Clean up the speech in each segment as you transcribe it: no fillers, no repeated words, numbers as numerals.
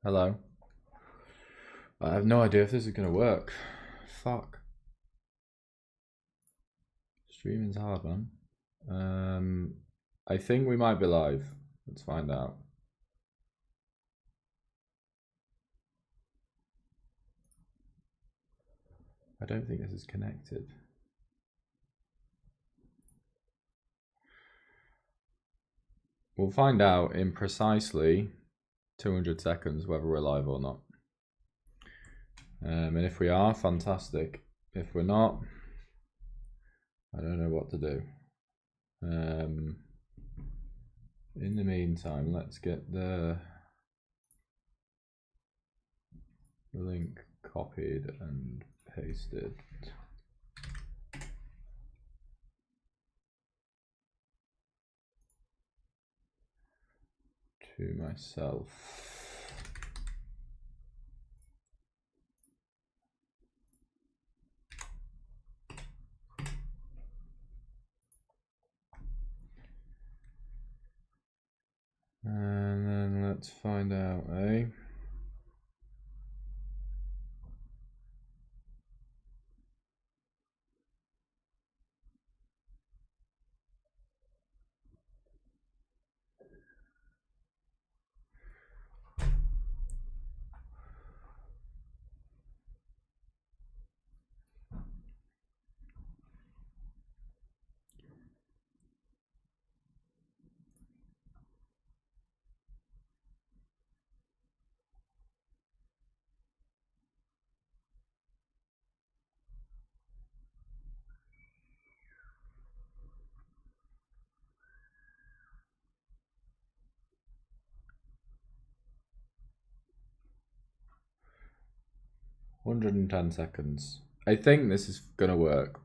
Hello. I have no idea if this is gonna work. Fuck. Streaming's hard, man. I think we might be live. Let's find out. I don't think this is connected. We'll find out in precisely 200 seconds whether we're live or not. And if we are, fantastic. If we're not, I don't know what to do. In the meantime, let's get the link copied and pasted. To myself. And then let's find out, eh? "110 seconds. I think this is gonna work,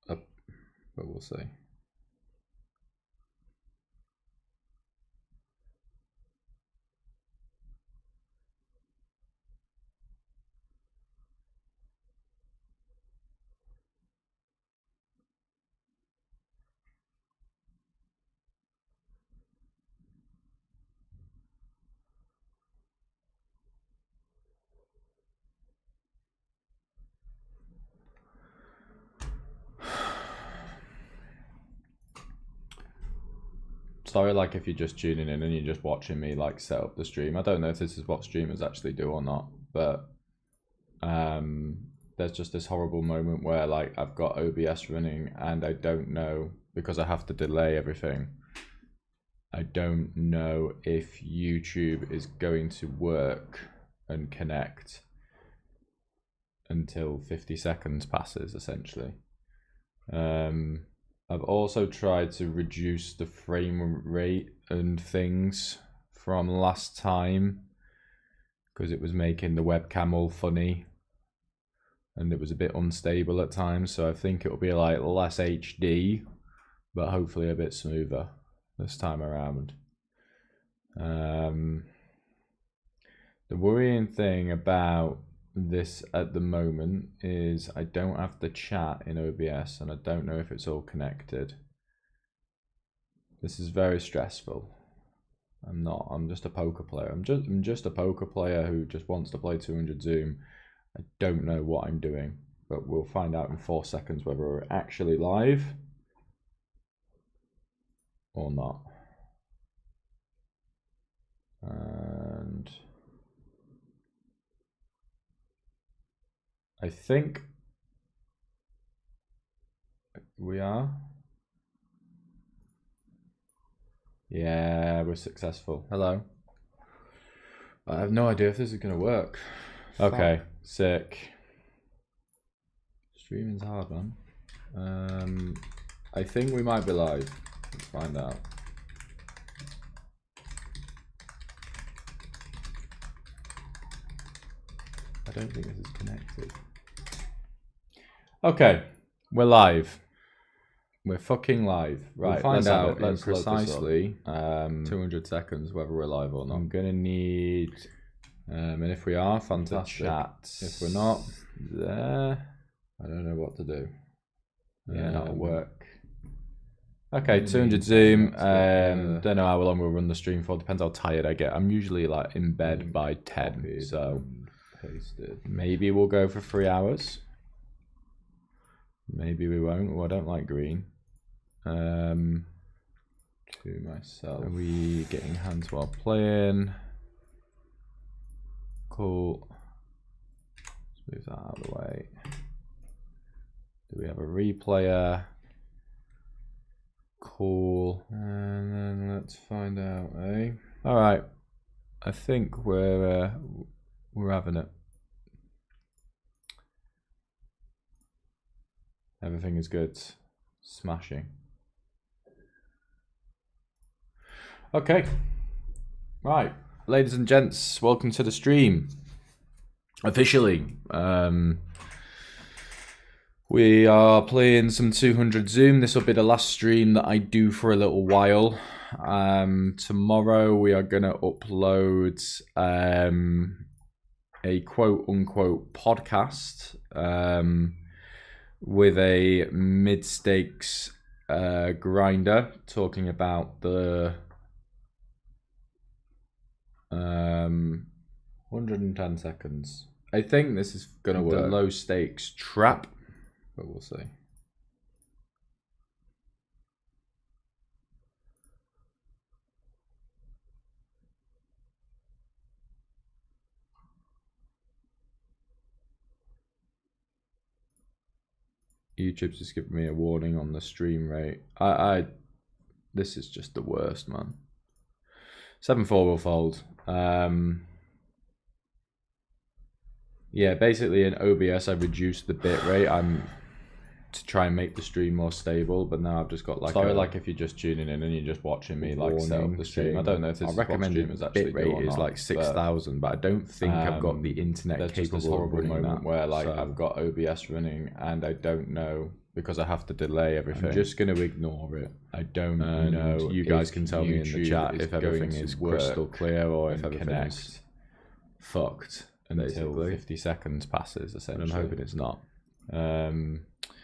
but we'll see. Sorry, like if you're just tuning in and you're just watching me like set up the stream. I don't know if this is what streamers actually do or not, but there's just this horrible moment where like I've got OBS running and I don't know, because I have to delay everything, I don't know if YouTube is going to work and connect until 50 seconds passes, essentially. I've also tried to reduce the frame rate and things from last time because it was making the webcam all funny and it was a bit unstable at times, so I think it'll be like less HD but hopefully a bit smoother this time around. The worrying thing about this at the moment is I don't have the chat in OBS and I don't know if it's all connected. This is very stressful. I'm just a poker player. I'm just a poker player who just wants to play 200 Zoom. I don't know what I'm doing, but we'll find out in 4 seconds whether we're actually live or not. And I think we are. Yeah, we're successful. Hello. I have no idea if this is gonna work. Okay, fuck. Sick. Streaming's hard, man. I think we might be live. Let's find out. I don't think this is connected. Okay, we're live. We're fucking live. Right, we'll find out in precisely 200 seconds whether we're live or not. I'm gonna need, and if we are, fantastic. Chat. If we're not, there. I don't know what to do. Yeah, that'll work. Okay, 200 zoom. Don't know how long we'll run the stream for. Depends how tired I get. I'm usually like in bed by 10, so maybe we'll go for 3 hours. Maybe we won't. Oh, I don't like green. To myself. Are we getting hands while playing? Cool. Let's move that out of the way. Do we have a replayer? Cool. And then let's find out, eh? All right. I think we're having it. Everything is good. Smashing. Okay. Right. Ladies and gents, welcome to the stream. Officially. We are playing some 200 Zoom. This will be the last stream that I do for a little while. Tomorrow we are going to upload a quote-unquote podcast with a mid-stakes grinder talking about the 110 seconds. I think this is going to work. The low-stakes trap. But we'll see. YouTube's just giving me a warning on the stream rate. This is just the worst, man. 7-4 will fold. Yeah, basically in OBS I reduced the bit rate. To try and make the stream more stable, but now I've just got like like if you're just tuning in and you're just watching me like set up the stream. I don't know if this recommended bit rate is like 6,000, but I don't think I've got the internet capable of running that. Where like I've got OBS running and I don't know because I have to delay everything. I'm just going to ignore it. I don't know. You guys can tell me in the chat if everything is crystal clear or if everything is fucked until 50 seconds passes. Essentially, I'm hoping it's not.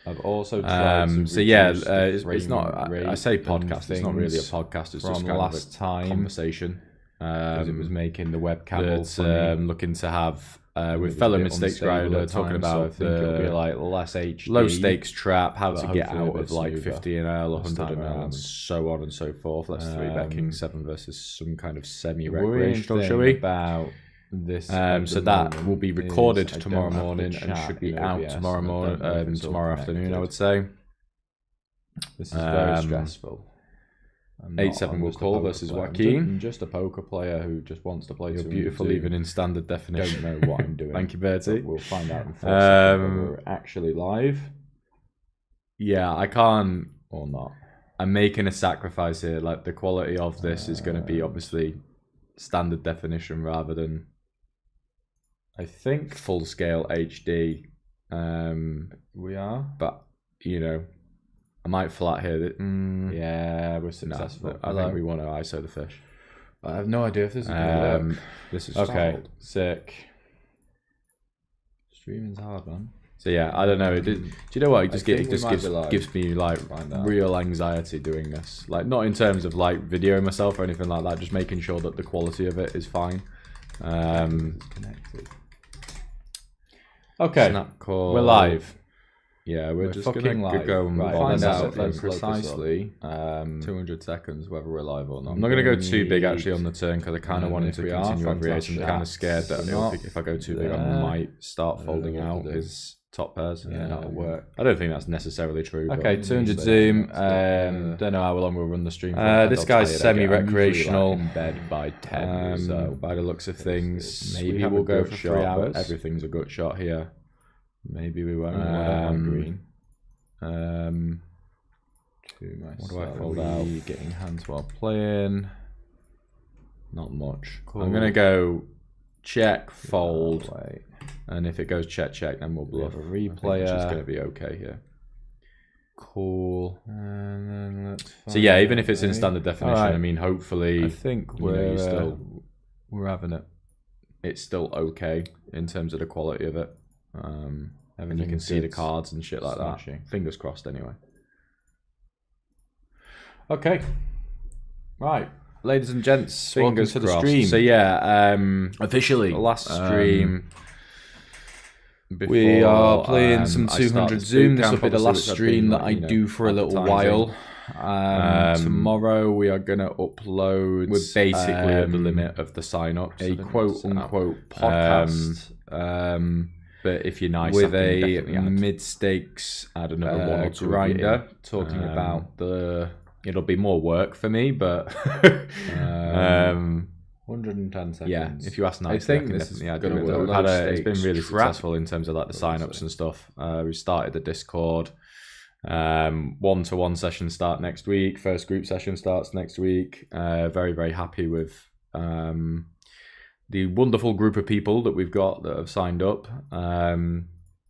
I've also tried to so yeah, it's not. I say podcast. It's not really a podcast. It's just kind of a conversation. Because it was making the webcam all funny. Looking to have with fellow mistakes grinder talking about the like less HD, low stakes trap, how to get out of like 50 and L, 100 and L, and so on and so forth. Let's 3-bet King 7 versus some kind of semi-recreational, shall we? About this so that will be recorded tomorrow morning and should be out tomorrow morning, tomorrow afternoon, I would say. This is very stressful. 8-7 will call versus Joaquin. I'm just a poker player who just wants to play. You're beautiful, even in standard definition. Don't know what I'm doing. Thank you, Bertie. We'll find out in 4 seconds we're actually live. Yeah, I can't or not. I'm making a sacrifice here. Like the quality of this is going to be obviously standard definition rather than, I think, full scale HD. We are, but you know, I might flat here. Yeah, we're successful. No, I think we want to ISO the fish. I have no idea if this is going to work. This is okay. Solid. Sick. Streaming's hard, man. So yeah, I don't know. Do you know what? It just gives me like real anxiety doing this. Like not in terms of like videoing myself or anything like that. Just making sure that the quality of it is fine. Okay, snap call. We're live. Yeah, we're just gonna go and find out precisely 200 seconds whether we're live or not. I'm not gonna go too big actually on the turn because I kind of wanted to continue every ace. I'm kind of scared that if I go too big, I might start folding out his top pairs. Yeah, that'll work. I don't think that's necessarily true. Okay, 200 zoom. Don't know how long we'll run the stream. This guy's semi-recreational. In bed by 10. So by the looks of things, maybe we'll go for 3 hours. Everything's a gut shot here. Maybe we won't. Green. What do I fold out? Getting hands while playing. Not much. Cool. I'm gonna go check, fold, and if it goes check, then we'll bluff a replayer. It's gonna be okay here. Cool. And then let's so yeah, even if it's in standard definition, I mean, hopefully, I think we're having it. It's still okay in terms of the quality of it. And you can see the cards and shit like that. Fingers crossed, anyway. Okay. Right. Ladies and gents, Fingers welcome to the crossed. stream. So yeah, officially, last stream. we are playing some 200 Zoom. This will be the last stream that I do for a little while. Tomorrow we are going to upload. We're basically at the limit of the sign-ups. A quote-unquote podcast. But if you're nice, with a mid-stakes, add another one or two grinder, talking about the. It'll be more work for me, but 110 seconds. Yeah, if you ask nicely, I think this is going to work. It's been really successful in terms of like the sign-ups and stuff. We started the Discord. One-to-one sessions start next week. First group session starts next week. Very, very happy with the wonderful group of people that we've got that have signed up.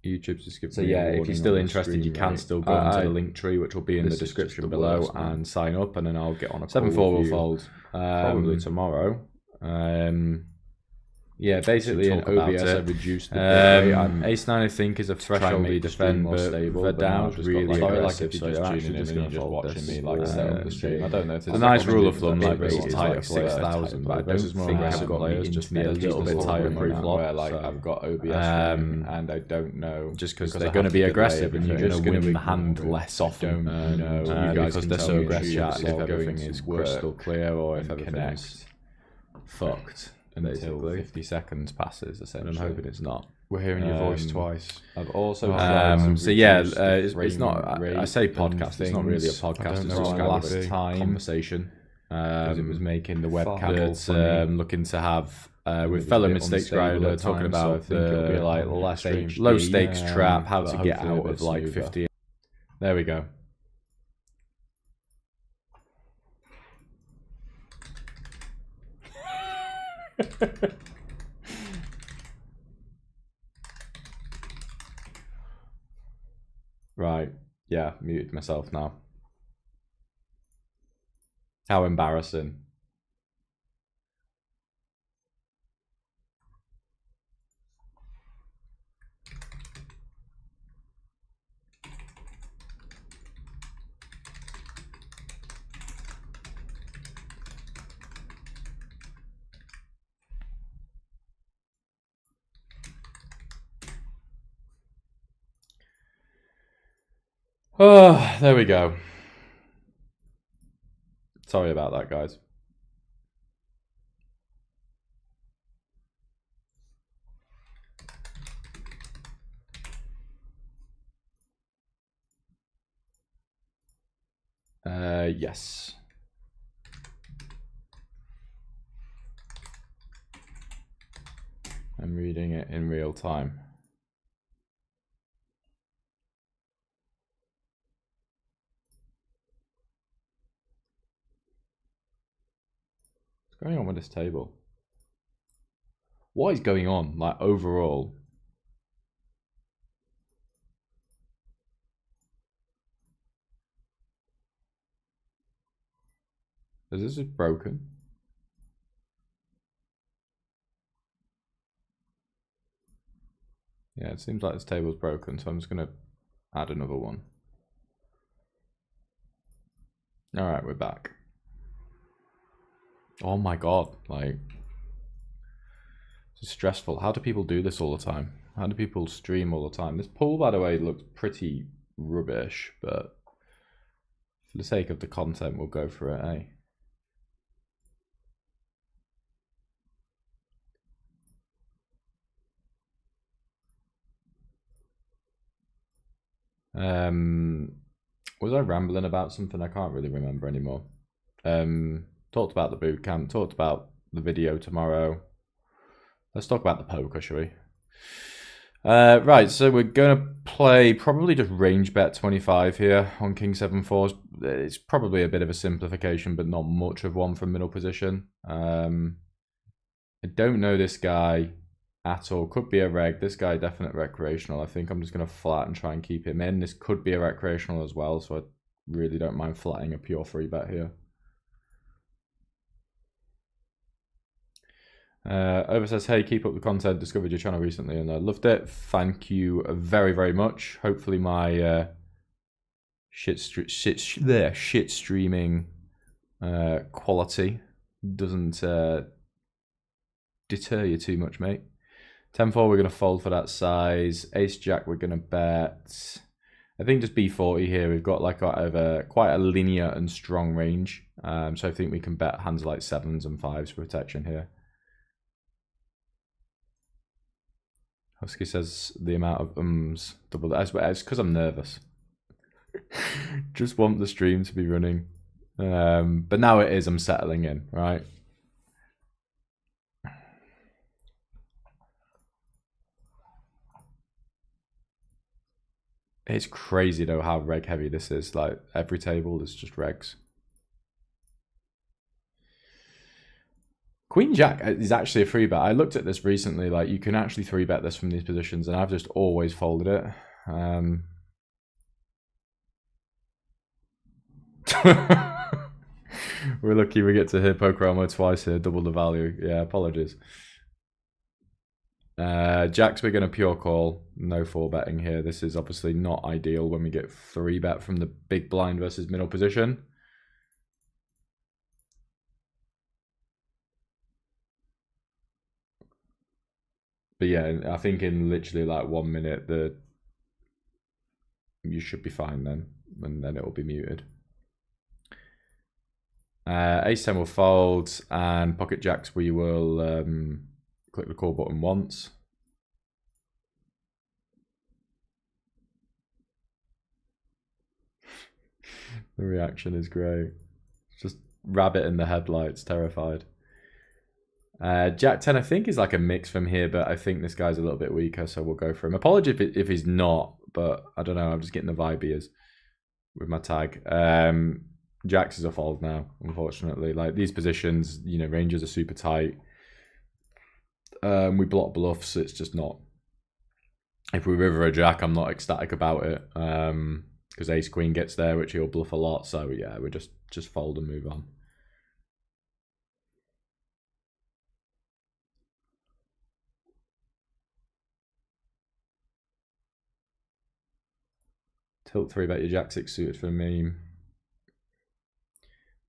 YouTube's just giving. So yeah, if you're still interested, you can still go into the link tree, which will be in the description below, and sign up, and then I'll get on a 7-4 will fold probably tomorrow. Yeah, basically in OBS I reduced the Ace 9 I think is a threshold defend, but Verdow's really aggressive, so you're actually just going to just watching me like set up the stream. I don't know if it's a nice rule of thumb, like it's like 6,000, but I don't think I've got players just be a little bit tired where like I've got OBS and I don't know just because they're going to be aggressive and you're just going to win the hand less often. Because they're so aggressive if everything is crystal clear or if everything is fucked. Until 50 seconds passes, essentially. I'm hoping it's not. We're hearing your voice twice. I've also so yeah, it's not. I say podcast. It's not really a podcast. It's just last time conversation. It was making the webcam. That's looking to have with fellow mistakes grinder talking about the like low stakes trap, how to get out of like 50. There we go. Right, yeah, muted myself now. How embarrassing. Oh, there we go. Sorry about that, guys. Yes. I'm reading it in real time. What's going on with this table? What is going on, like, overall? Is this just broken? Yeah, it seems like this table's broken, so I'm just going to add another one. Alright, we're back. Oh my god, like, it's stressful. How do people do this all the time? How do people stream all the time? This pool, by the way, looks pretty rubbish, but for the sake of the content, we'll go for it, eh? Was I rambling about something? I can't really remember anymore. Talked about the boot camp, talked about the video tomorrow. Let's talk about the poker, shall we? Right, so we're going to play probably just range bet 25 here on King 7-4. It's probably a bit of a simplification, but not much of one from middle position. I don't know this guy at all. Could be a reg. This guy definite recreational. I think I'm just going to flat and try and keep him in. This could be a recreational as well, so I really don't mind flatting a pure free bet here. Over says, hey, keep up the content. Discovered your channel recently and I loved it. Thank you very, very much. Hopefully my shit streaming quality doesn't deter you too much, mate. 10-4, we're going to fold for that size. Ace-Jack, we're going to bet. I think just B40 here. We've got like quite a linear and strong range. So I think we can bet hands like 7s and 5s for protection here. Husky says the amount of double. It's because I'm nervous. Just want the stream to be running. But now it is, I'm settling in, right? It's crazy though how reg heavy this is. Like every table is just regs. Queen Jack is actually a free bet. I looked at this recently. Like you can actually 3-bet this from these positions, and I've just always folded it. We're lucky we get to hear Poker Elmo twice here. Double the value. Yeah, apologies. Jacks, we're going to pure call. No 4-betting here. This is obviously not ideal when we get 3-bet from the big blind versus middle position. But yeah, I think in literally like 1 minute, you should be fine then, and then it will be muted. Ace-10 will fold, and pocket jacks we will click the call button once. The reaction is great. Just rabbit in the headlights, terrified. Jack 10 I think is like a mix from here, but I think this guy's a little bit weaker, so we'll go for him. Apologies if he's not, but I don't know, I'm just getting the vibe he is with my tag. Jacks is a fold now, unfortunately. Like these positions, you know, ranges are super tight. We block bluffs, it's just not. If we river a jack, I'm not ecstatic about it. Because ace queen gets there, which he'll bluff a lot. So yeah, we just fold and move on. Tilt 3-bet your jack 6 suited for me.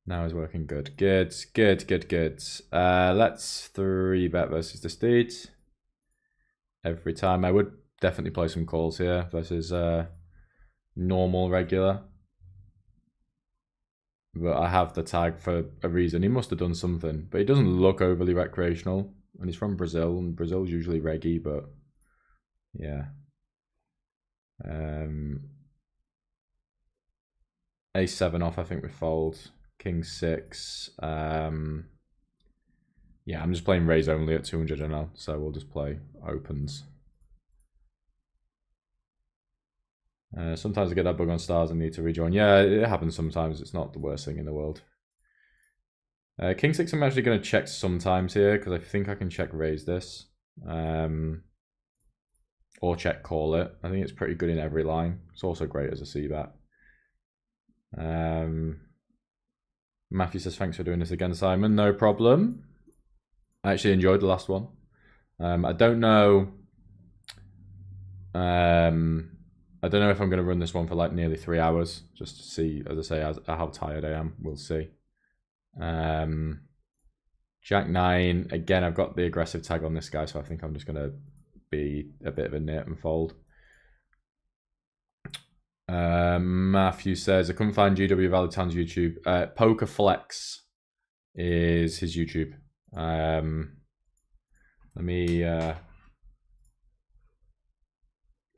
Now is working good. Good. Let's 3-bet versus the steed. Every time. I would definitely play some calls here versus normal regular. But I have the tag for a reason. He must have done something. But he doesn't look overly recreational. And he's from Brazil. And Brazil's usually reggae, but yeah. Ace-7 off, I think we fold. King 6. Yeah, I'm just playing raise only at 200 NL, so we'll just play opens. Sometimes I get that bug on stars and need to rejoin. Yeah, it happens sometimes. It's not the worst thing in the world. King 6 I'm actually going to check sometimes here, because I think I can check raise this. Or check call it. I think it's pretty good in every line. It's also great as a c-bet. Matthew says, thanks for doing this again, Simon. No problem. I actually enjoyed the last one. I don't know. I don't know if I'm going to run this one for like nearly 3 hours, just to see, as I say, how tired I am. We'll see. Jack 9. Again, I've got the aggressive tag on this guy, so I think I'm just going to be a bit of a nit and fold. Matthew says, I couldn't find GW Valitan's YouTube. Poker Flex is his YouTube. Let me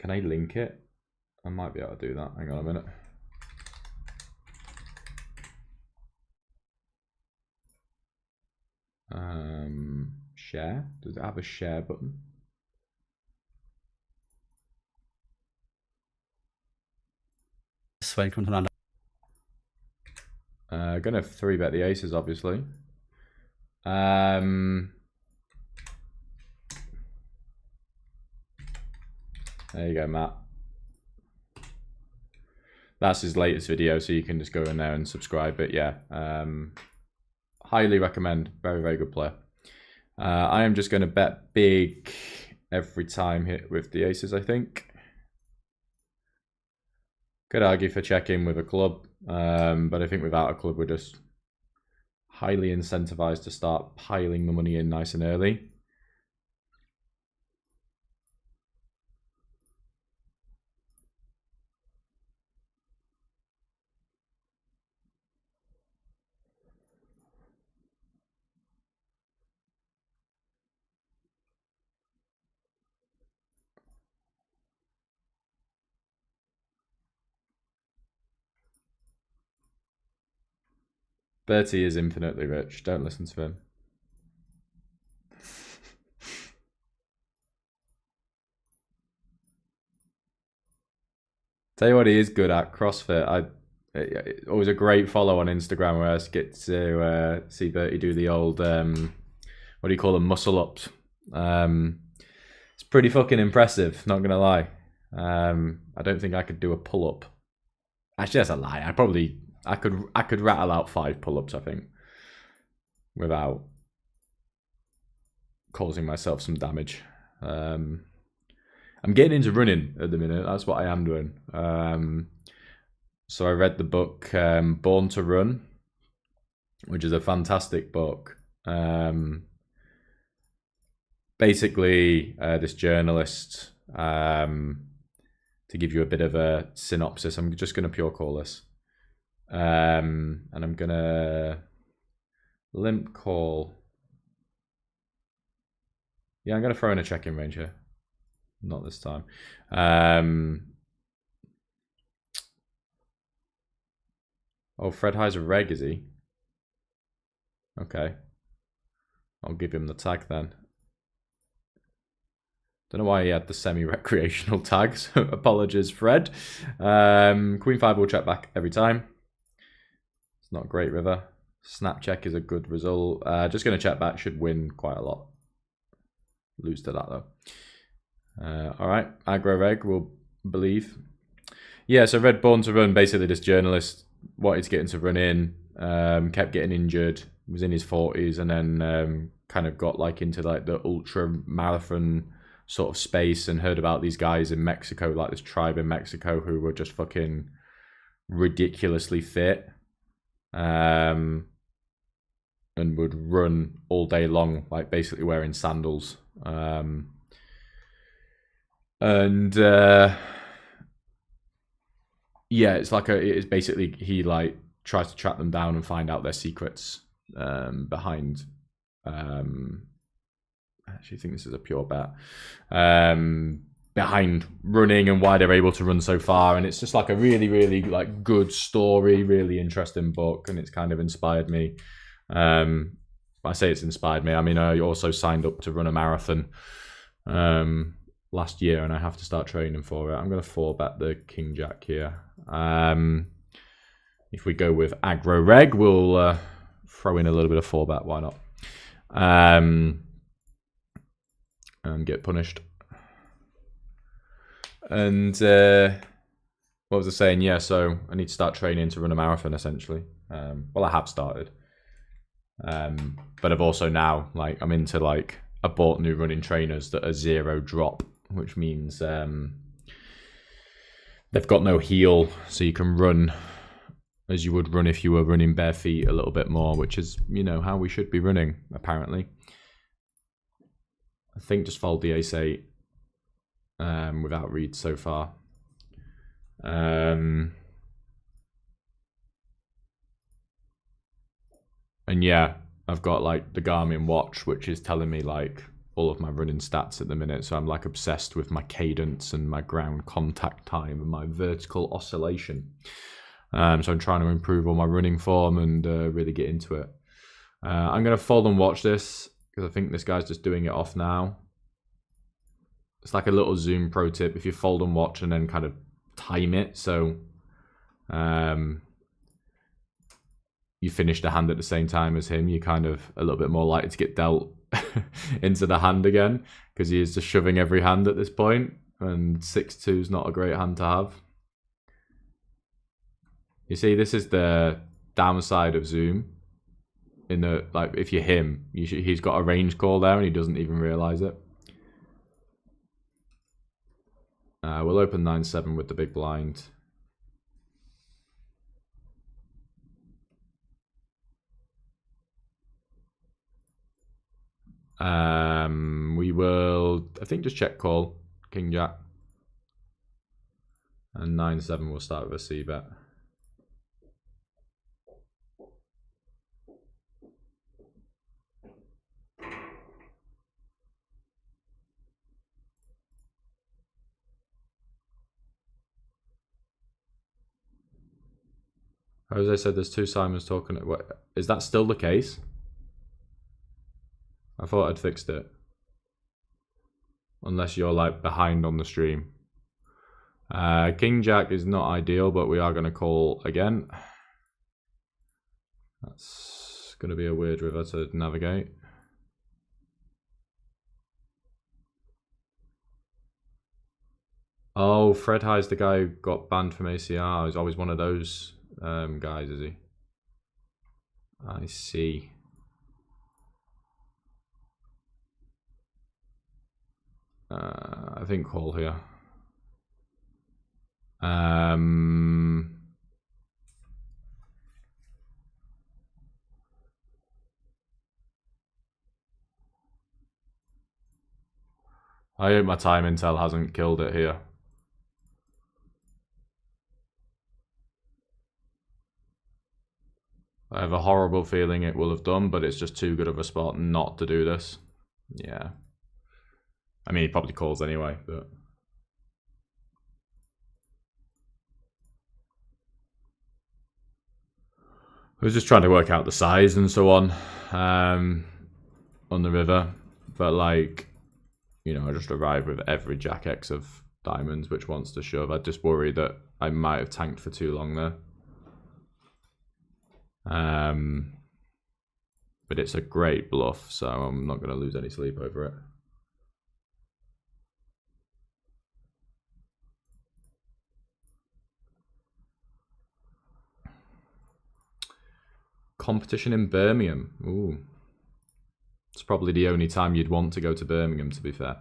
can I link it? I might be able to do that. Hang on a minute. Share? Does it have a share button? Gonna 3-bet the aces, obviously. There you go, Matt. That's his latest video, so you can just go in there and subscribe. But yeah, highly recommend. Very, very good player. I am just going to bet big every time hit with the aces, I think. Could argue for check-in with a club, but I think without a club, we're just highly incentivized to start piling the money in nice and early. Bertie is infinitely rich. Don't listen to him. Tell you what, he is good at CrossFit. Always a great follow on Instagram where I get to see Bertie do the old what do you call them, muscle ups. It's pretty fucking impressive. Not gonna lie. I don't think I could do a pull up. Actually, that's a lie. I could rattle out 5 pull ups. I think without causing myself some damage. I'm getting into running at the minute. That's what I am doing. So I read the book Born to Run, which is a fantastic book. Basically, this journalist, to give you a bit of a synopsis, I'm just going to pure call this. And I'm going to limp call. Yeah, I'm going to throw in a check-in range here. Not this time. Oh, Fred Heiser Reg, is he? Okay. I'll give him the tag then. Don't know why he had the semi-recreational tags. Apologies, Fred. Queen 5 will check back every time. It's not great, River. Snap check is a good result. Just going to check back. Should win quite a lot. Lose to that, though. All right. Aggro Reg will believe. Yeah, so Red Born to Run, basically this journalist wanted to get into running, kept getting injured, was in his 40s, and then kind of got like into like the ultra marathon sort of space and heard about these guys in Mexico, like this tribe in Mexico who were just fucking ridiculously fit, and would run all day long, like basically wearing sandals. Yeah, it's basically he like tries to track them down and find out their secrets behind. I actually think this is a pure bet. Behind running and why they're able to run so far, and it's just like a really, really like good story, really interesting book, and it's kind of inspired me. I say it's inspired me. I mean, I also signed up to run a marathon last year, and I have to start training for it. I'm going to 4-bet the King Jack here. If we go with aggro reg, we'll throw in a little bit of 4-bet. Why not? And get punished. And what was I saying? Yeah, so I need to start training to run a marathon, essentially. Well, I have started. But I've also now, like, I'm into, like, I bought new running trainers that are 0 drop, which means they've got no heel, so you can run as you would run if you were running bare feet a little bit more, which is, you know, how we should be running, apparently. I think just fold the ace-8 without read so far. And yeah, I've got like the Garmin watch, which is telling me like all of my running stats at the minute. So I'm like obsessed with my cadence and my ground contact time and my vertical oscillation. So I'm trying to improve all my running form and really get into it. I'm going to fold and watch this because I think this guy's just doing it off now. It's like a little Zoom pro tip. If you fold and watch and then kind of time it, so you finish the hand at the same time as him, you're kind of a little bit more likely to get dealt into the hand again because he is just shoving every hand at this point, and 6-2 is not a great hand to have. You see, this is the downside of Zoom. In the like, if you're him, he's got a range call there and he doesn't even realize it. We'll open 9-7 with the big blind. We will, I think, just check call, King Jack. And 9-7 will start with a C bet. Jose said there's two Simons talking. What, is that still the case? I thought I'd fixed it. Unless you're like behind on the stream. King Jack is not ideal, but we are going to call again. That's going to be a weird river to navigate. Oh, Fred High's the guy who got banned from ACR. He's always one of those guys, is he? I see. I think call here. I hope my time intel hasn't killed it here. I have a horrible feeling it will have done, but it's just too good of a spot not to do this. Yeah. I mean, he probably calls anyway, but... I was just trying to work out the size and so on the river. But like, you know, I just arrived with every Jack X of diamonds which wants to shove. I just worry that I might have tanked for too long there. But it's a great bluff, so I'm not going to lose any sleep over it. Competition in Birmingham. Ooh. It's probably the only time you'd want to go to Birmingham, to be fair.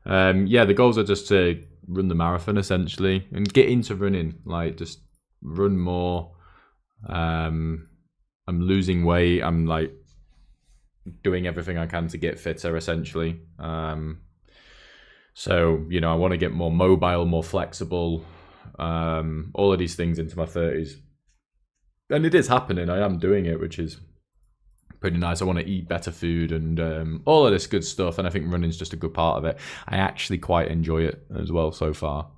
Yeah, the goals are just to run the marathon, essentially, and get into running. Like, just run more. I'm losing weight. I'm, like, doing everything I can to get fitter, essentially. So, you know, I want to get more mobile, more flexible. All of these things into my 30s. And it is happening. I am doing it, which is pretty nice. I want to eat better food and all of this good stuff. And I think running's just a good part of it. I actually quite enjoy it as well so far.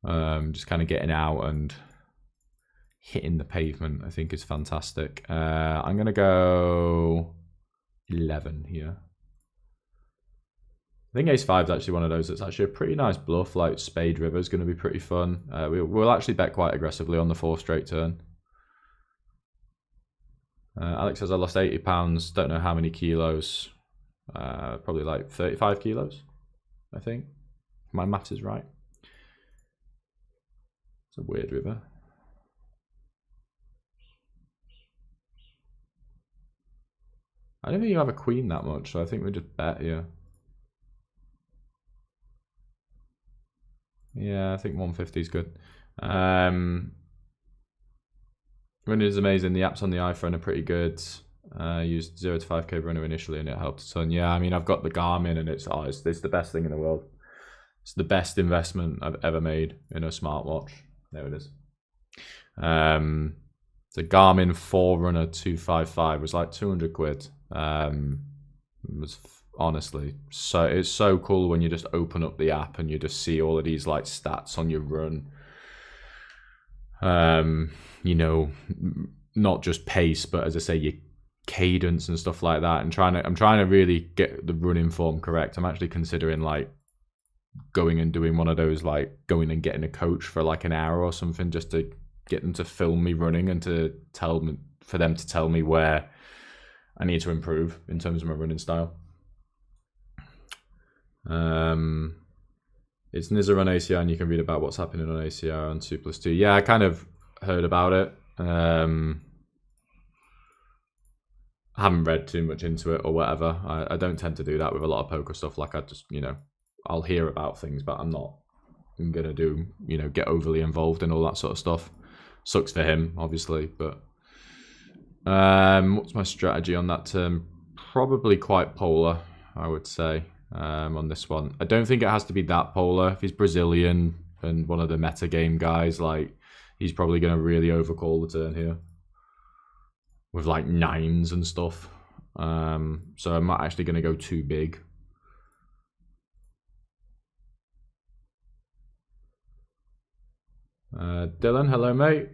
Just kind of getting out and hitting the pavement, I think is fantastic. I'm going to go 11 here. I think ace-5 is actually one of those that's actually a pretty nice bluff. Like Spade River is going to be pretty fun. We'll actually bet quite aggressively on the 4 straight turn. Alex says I lost 80 pounds, don't know how many kilos. Probably like 35 kilos, I think. My maths is right. It's a weird river. I don't think you have a queen that much, so I think we just bet here. Yeah, I think 150 is good. Running is amazing. The apps on the iPhone are pretty good. Used 0 to 5k runner initially and it helped a ton. Yeah, I mean, I've got the Garmin and it's the best thing in the world. It's the best investment I've ever made in a smartwatch. There it is. The Garmin Forerunner 255 was like 200 quid. It was honestly it's so cool when you just open up the app and you just see all of these like stats on your run. You know, not just pace, but as I say, your cadence and stuff like that. And I'm trying to really get the running form correct. I'm actually considering like going and doing one of those, like going and getting a coach for like an hour or something, just to get them to film me running and for them to tell me where I need to improve in terms of my running style. It's Nizar on ACR and you can read about what's happening on ACR on 2+2. Yeah, I kind of heard about it. I haven't read too much into it or whatever. I don't tend to do that with a lot of poker stuff. Like I just, you know, I'll hear about things, but I'm going to do, you know, get overly involved in all that sort of stuff. Sucks for him, obviously, but what's my strategy on that term? Probably quite polar. I would say, on this one. I don't think it has to be that polar. If he's Brazilian and one of the meta game guys, like, he's probably going to really overcall the turn here with like 9s and stuff. So I'm not actually going to go too big. Dylan, hello mate.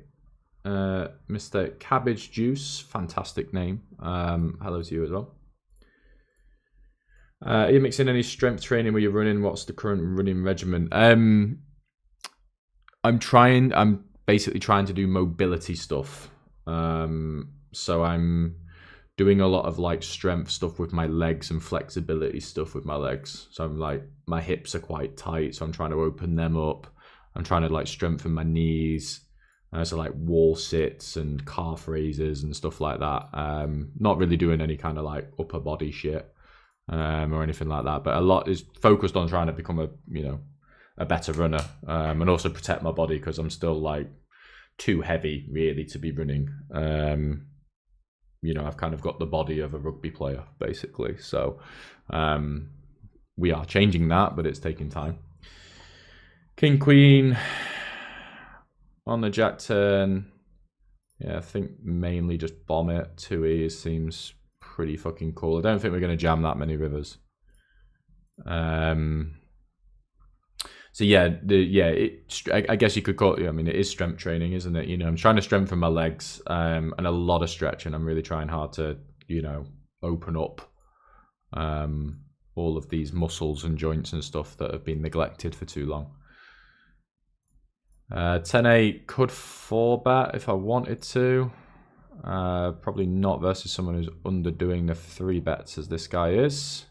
Mr. Cabbage Juice, fantastic name. Hello to you as well. Are you mixing any strength training where you're running? What's the current running regimen? I'm basically trying to do mobility stuff. So I'm doing a lot of like strength stuff with my legs and flexibility stuff with my legs. So I'm like, my hips are quite tight, so I'm trying to open them up. I'm trying to like strengthen my knees. So like wall sits and calf raises and stuff like that. Not really doing any kind of like upper body shit or anything like that. But a lot is focused on trying to become a better runner and also protect my body because I'm still like too heavy really to be running. I've kind of got the body of a rugby player basically. So we are changing that, but it's taking time. King Queen on the jack turn. Yeah, I think mainly just bomb it. 2E seems pretty fucking cool. I don't think we're going to jam that many rivers. So yeah, I guess you could call it, I mean, it is strength training, isn't it? I'm trying to strengthen my legs and a lot of stretching. I'm really trying hard to, open up all of these muscles and joints and stuff that have been neglected for too long. 10-8 could 4-bet if I wanted to. Probably not versus someone who's underdoing the 3-bets as this guy is.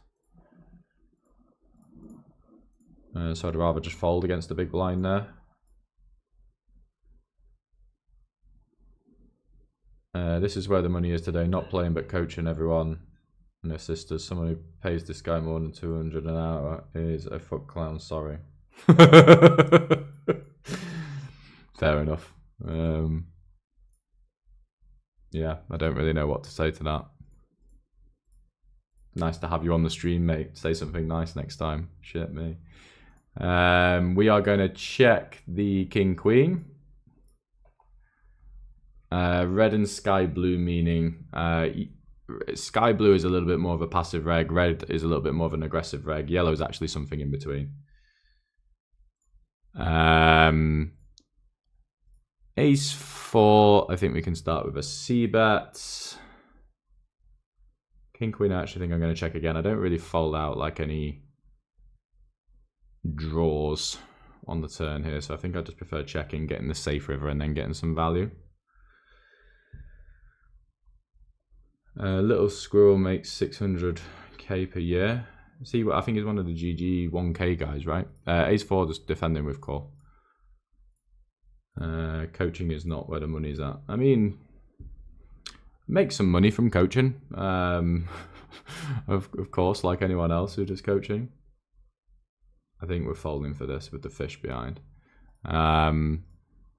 So I'd rather just fold against the big blind there. This is where the money is today. Not playing but coaching everyone and their sisters. Someone who pays this guy more than 200 an hour is a fuck clown. Sorry. Fair enough. Yeah, I don't really know what to say to that. Nice to have you on the stream, mate. Say something nice next time. Shit me. We are going to check the King Queen. Red and sky blue, meaning sky blue is a little bit more of a passive reg. Red is a little bit more of an aggressive reg. Yellow is actually something in between. Ace 4, I think we can start with a C-bet. King Queen, I actually think I'm going to check again. I don't really fold out like any draws on the turn here, so I think I just prefer checking, getting the safe river and then getting some value. Little Squirrel makes 600k per year. See, I think he's one of the GG 1k guys, right? Ace 4 just defending with call. Coaching is not where the money's at. I mean, make some money from coaching. Of course, like anyone else who does coaching. I think we're folding for this with the fish behind.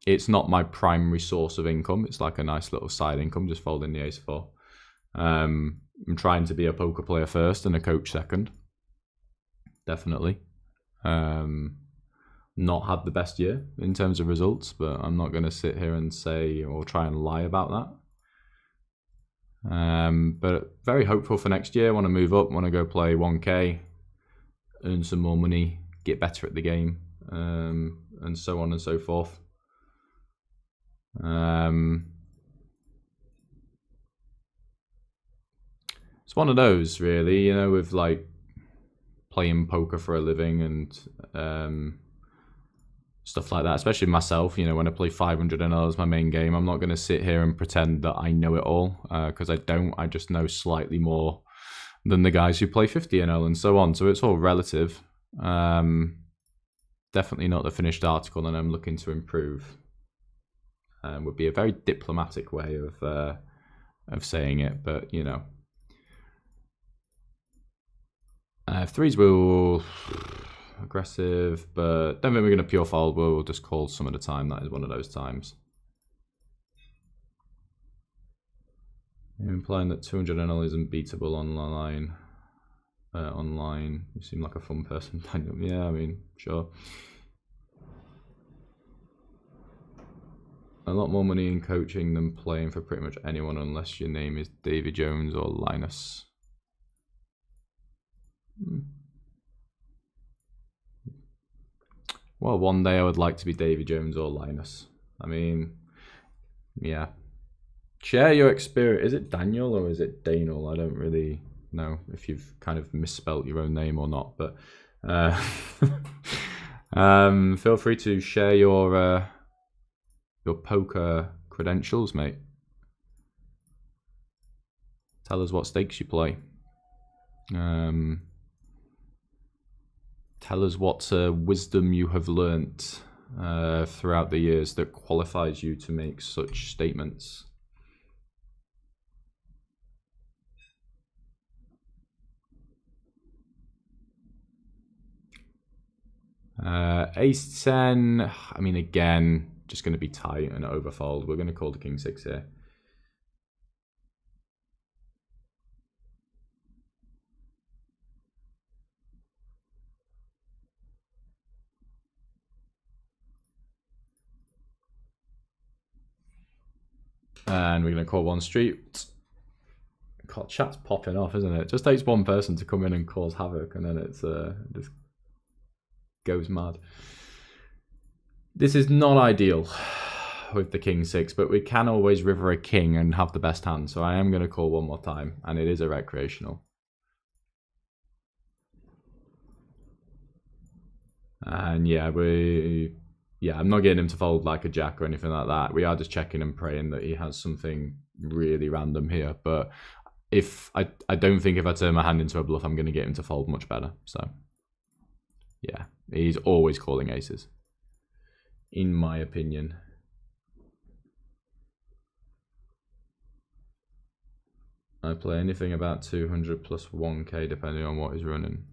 It's not my primary source of income. It's like a nice little side income, just folding the Ace 4. I'm trying to be a poker player first and a coach second. Definitely. Not had the best year in terms of results, but I'm not going to sit here and say or try and lie about that. But very hopeful for next year. Want to move up, want to go play 1k, earn some more money, get better at the game, and so on and so forth. It's one of those, really, with like playing poker for a living and stuff like that, especially myself, when I play 500 NL as my main game, I'm not going to sit here and pretend that I know it all, because I don't. I just know slightly more than the guys who play 50 NL and so on, so it's all relative. Definitely not the finished article, and I'm looking to improve. Would be a very diplomatic way of saying it, but threes will aggressive, but don't think we're going to pure fold. We'll just call some of the time. That is one of those times. You're implying that 200 NL is unbeatable on the line. online. You seem like a fun person. Yeah, I mean, sure. A lot more money in coaching than playing for pretty much anyone unless your name is Davy Jones or Linus. Well, one day I would like to be Davy Jones or Linus. I mean, yeah. Share your experience. Is it Daniel or is it Daniel? I don't really know if you've kind of misspelt your own name or not, but feel free to share your poker credentials, mate. Tell us what stakes you play. Tell us what wisdom you have learnt throughout the years that qualifies you to make such statements. Ace 10, I mean, again, just going to be tight and overfold. We're going to call the King 6 here. And we're going to call one street. God, chat's popping off, isn't it? It just takes one person to come in and cause havoc, and then it's just goes mad. This is not ideal with the King 6, but we can always river a king and have the best hand. So I am going to call one more time, and it is a recreational. And yeah, I'm not getting him to fold like a jack or anything like that. We are just checking and praying that he has something really random here. But if I don't think if I turn my hand into a bluff, I'm going to get him to fold much better. So yeah, he's always calling aces, in my opinion. I play anything about 200 plus 1k depending on what he's running.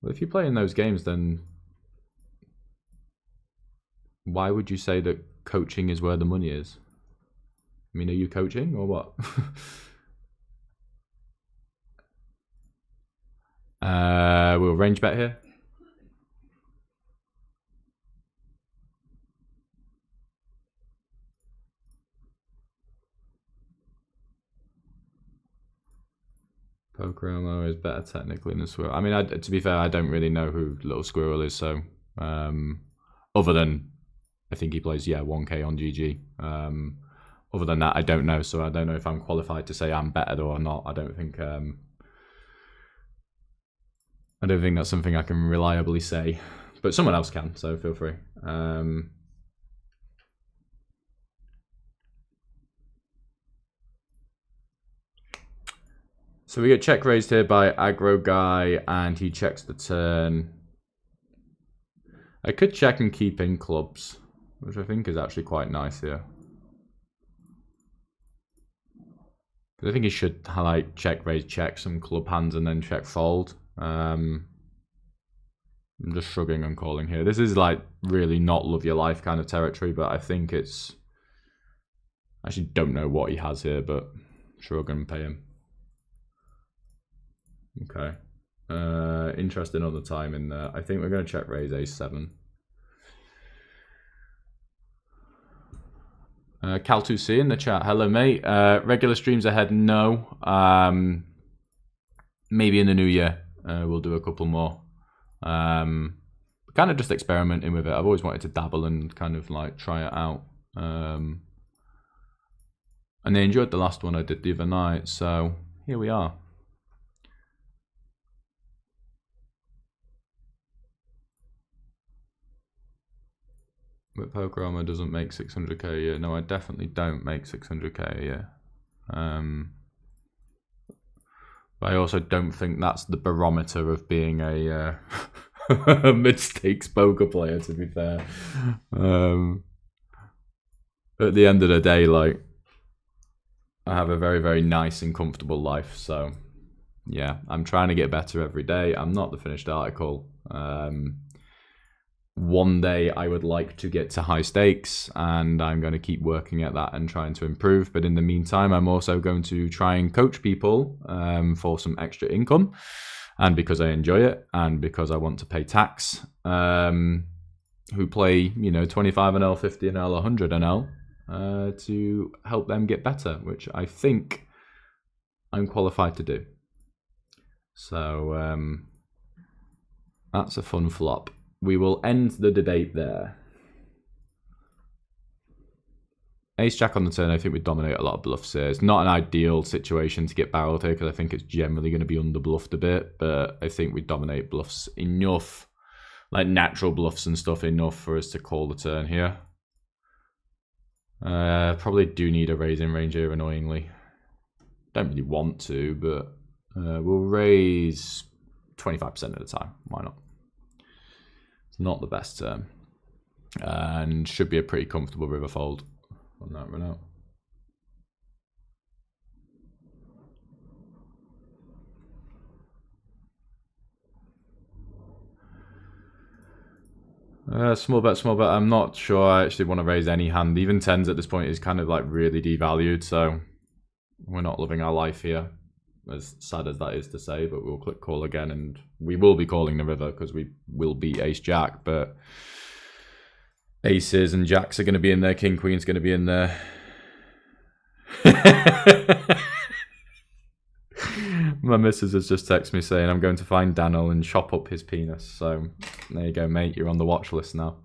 Well, if you play in those games, then why would you say that coaching is where the money is? I mean, are you coaching or what? We'll range bet here. Poker Elmo is better technically than Squirrel. I mean, to be fair, I don't really know who Little Squirrel is, so other than I think he plays 1k on GG. Other than that, I don't know, so I don't know if I'm qualified to say I'm better or not. I don't think that's something I can reliably say, but someone else can, so feel free. So we get check raised here by aggro guy, and he checks the turn. I could check and keep in clubs, which I think is actually quite nice here. I think he should like check raise, check some club hands, and then check fold. I'm just shrugging and calling here. This is like really not love your life kind of territory, but I think it's. I actually don't know what he has here, but shrug and pay him. Okay. Interesting on the timing there. I think we're going to check raise ace-7. Cal2C in the chat. Hello, mate. Regular streams ahead? No. Maybe in the new year we'll do a couple more. Kind of just experimenting with it. I've always wanted to dabble and kind of like try it out. And they enjoyed the last one I did the other night, so here we are. But Poker Armor doesn't make 600k a year. No, I definitely don't make 600k a year. But I also don't think that's the barometer of being a mid-stakes poker player, to be fair. At the end of the day, like, I have a very, very nice and comfortable life. So, yeah, I'm trying to get better every day. I'm not the finished article. one day I would like to get to high stakes, and I'm going to keep working at that and trying to improve. But in the meantime, I'm also going to try and coach people for some extra income, and because I enjoy it, and because I want to pay tax, who play 25 NL, 50 NL, 100 NL, to help them get better, which I think I'm qualified to do. So that's a fun flop. We will end the debate there. Ace Jack on the turn, I think we dominate a lot of bluffs here. It's not an ideal situation to get barreled here because I think it's generally going to be under bluffed a bit, but I think we dominate bluffs enough, like natural bluffs and stuff, enough for us to call the turn here. Probably do need a raise in range here, annoyingly. Don't really want to, but we'll raise 25% of the time. Why not? It's not the best turn. And should be a pretty comfortable river fold on that run out. Small bet, small bet. I'm not sure I actually want to raise any hand. Even tens at this point is kind of like really devalued, so we're not living our life here. As sad as that is to say, but we'll click call again, and we will be calling the river because we will beat ace jack, but aces and jacks are going to be in there, king queen's going to be in there. My missus has just texted me saying I'm going to find Daniel and chop up his penis, so there you go, mate, you're on the watch list now.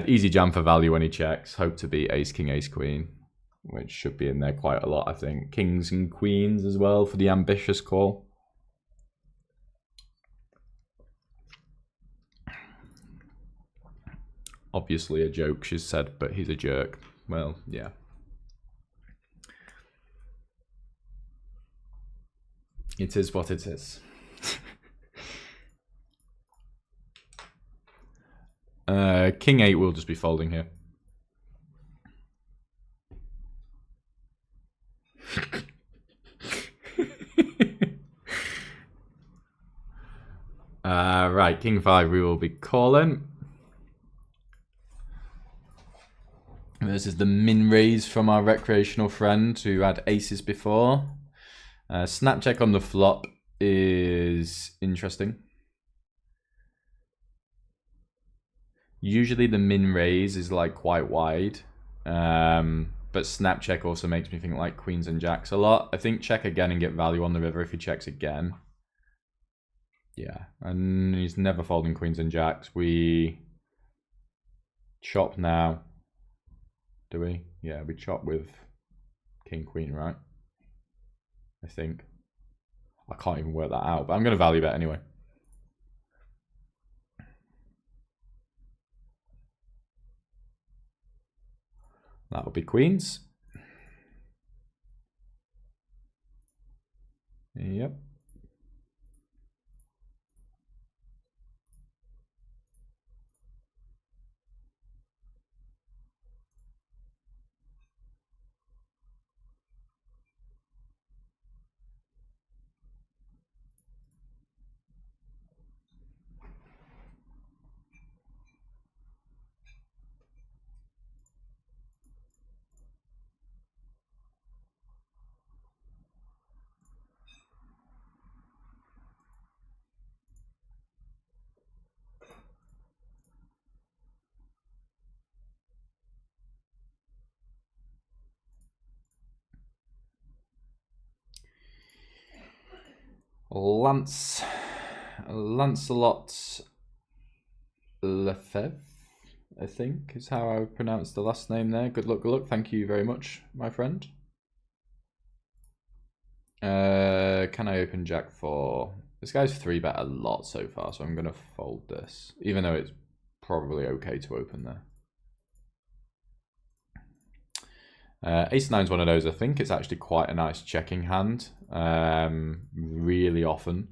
Easy jam for value when he checks. Hope to be ace king, ace queen, which should be in there quite a lot, I think. Kings and queens as well for the ambitious call. Obviously a joke, she's said, but he's a jerk. Well, yeah. It is what it is. King 8 will just be folding here. Right, king 5 we will be calling. This is the min raise from our recreational friend who had aces before. Snap check on the flop is interesting. Usually the min raise is like quite wide, but snap check also makes me think like queens and jacks a lot. I think check again and get value on the river if he checks again. Yeah, and he's never folding queens and jacks. We chop now. Do we? Yeah, we chop with king queen, right? I think. I can't even work that out, but I'm going to value bet anyway. That will be queens. Yep. Lancelot Lefebvre, I think is how I would pronounce the last name there. Good luck, good luck. Thank you very much, my friend. Can I open jack 4? This guy's 3-bet a lot so far, so I'm going to fold this, even though it's probably okay to open there. Ace 9 is one of those. I think it's actually quite a nice checking hand, really often.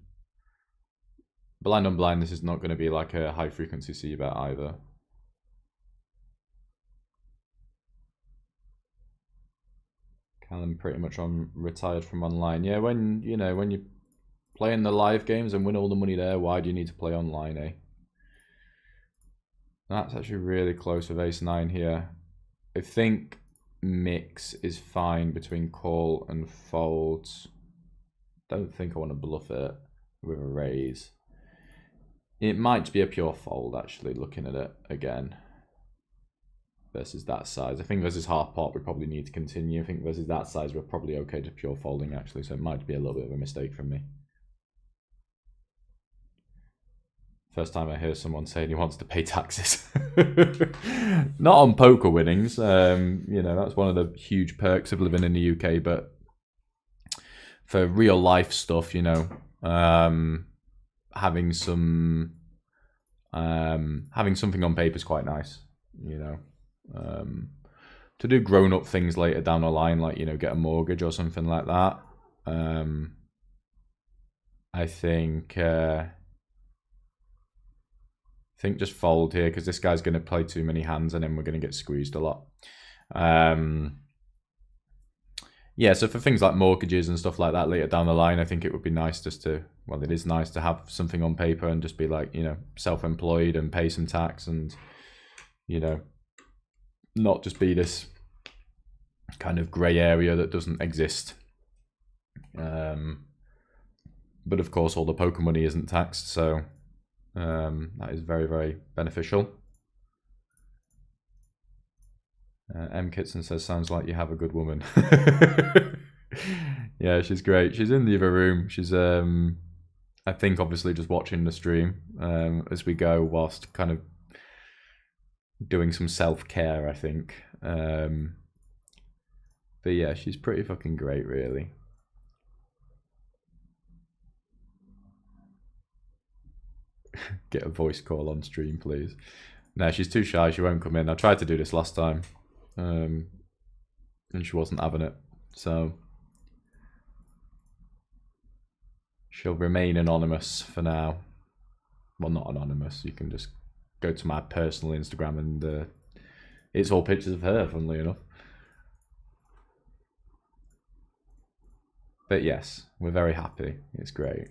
Blind on blind, this is not going to be like a high frequency c-bet either. Callum pretty much retired from online. Yeah, when you Play in the live games and win all the money there. Why do you need to play online, eh? That's actually really close with ace-9 here. I think mix is fine between call and folds. Don't think I want to bluff it with a raise. It might be a pure fold, actually, looking at it again. Versus that size. I think versus half pot, we probably need to continue. I think versus that size, we're probably okay to pure folding, actually. So it might be a little bit of a mistake from me. First time I hear someone saying he wants to pay taxes. Not on poker winnings. You know, that's one of the huge perks of living in the UK. But for real life stuff, you know, having something on paper is quite nice, you know. To do grown up things later down the line, like, you know, get a mortgage or something like that. I think just fold here because this guy's going to play too many hands and then we're going to get squeezed a lot. Yeah, so for things like mortgages and stuff like that later down the line, I think it would be nice just to, well, it is nice to have something on paper and just be like, you know, self-employed and pay some tax and, you know, not just be this kind of grey area that doesn't exist. But of course, all the poker money isn't taxed, so that is very, very beneficial. M. Kitson says, sounds like you have a good woman. Yeah, she's great. She's in the other room. She's, I think, obviously just watching the stream as we go whilst kind of doing some self-care, I think. But yeah, she's pretty fucking great, really. Get a voice call on stream, please. No, she's too shy. She won't come in. I tried to do this last time. And she wasn't having it. So she'll remain anonymous for now. Well, not anonymous. You can just go to my personal Instagram and it's all pictures of her, funnily enough. But yes, we're very happy. It's great.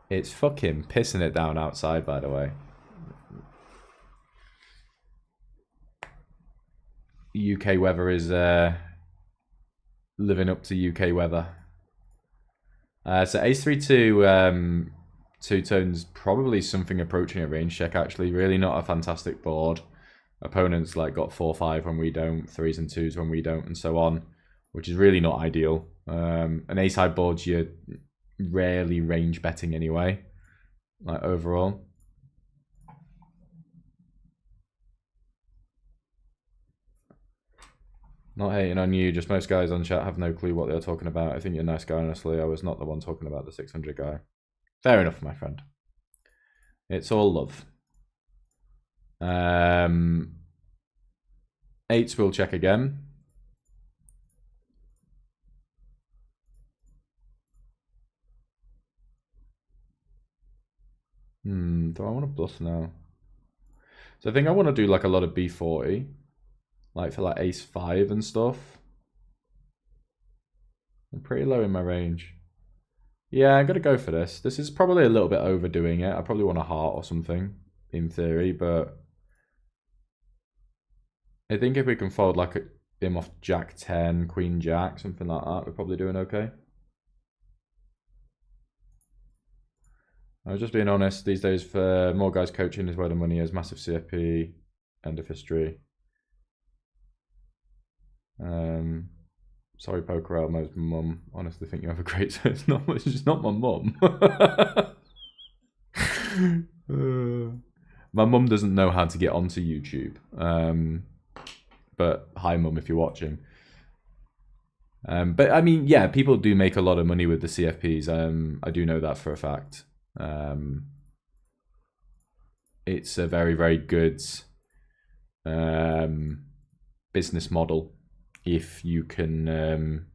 It's fucking pissing it down outside, by the way. UK weather is living up to UK weather. So ace-3-2 two tones, probably something approaching a range check, actually. Really not a fantastic board. Opponents like got 4-5 when we don't, 3s and 2s when we don't, and so on, which is really not ideal. An ace-high board, you're rarely range betting anyway, like overall. Not hating on you, just most guys on chat have no clue what they're talking about. I think you're a nice guy, honestly. I was not the one talking about the 600 guy. Fair enough, my friend. It's all love. 8s will check again. Do I want to bluff now? So I think I want to do like a lot of B40. Like for like ace-5 and stuff. I'm pretty low in my range. Yeah, I'm going to go for this. This is probably a little bit overdoing it. I probably want a heart or something, in theory, but I think if we can fold like him off Jack-10, Queen-Jack, something like that, we're probably doing okay. I was just being honest, these days for more guys coaching is where the money is. Massive CFP, end of history. Sorry, Poker Elmo's mum. Honestly, think you have a great. It's just not my mum. My mum doesn't know how to get onto YouTube. But hi, mum, if you're watching. But I mean, yeah, people do make a lot of money with the CFPs. I do know that for a fact. It's a very, very good business model if you can